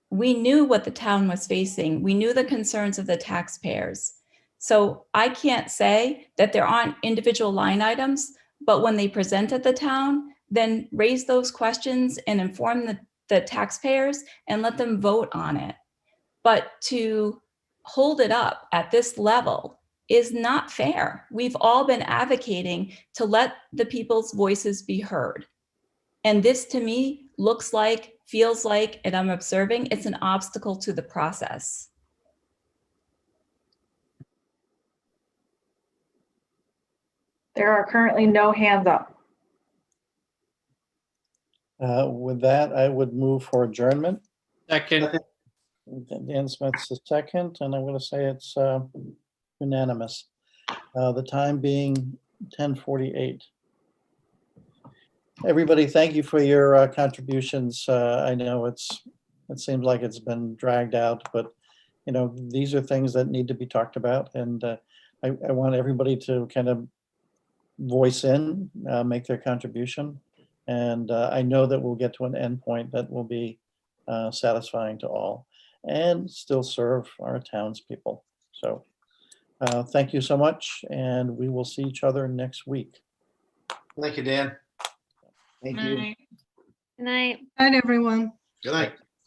we knew what the town was facing. We knew the concerns of the taxpayers. So I can't say that there aren't individual line items, but when they presented the town, then raise those questions and inform the taxpayers and let them vote on it. But to hold it up at this level is not fair. We've all been advocating to let the people's voices be heard. And this to me looks like, feels like, and I'm observing, it's an obstacle to the process. There are currently no hands up. With that, I would move for adjournment. Second. Dan Smith's the second, and I'm going to say it's unanimous. The time being 10:48. Everybody, thank you for your contributions. I know it seems like it's been dragged out, but you know, these are things that need to be talked about, and I want everybody to kind of voice in, make their contribution, and I know that we'll get to an endpoint that will be satisfying to all and still serve our townspeople. So thank you so much, and we will see each other next week. Thank you, Dan. Thank you. Night. Good night. Night, everyone. Good night.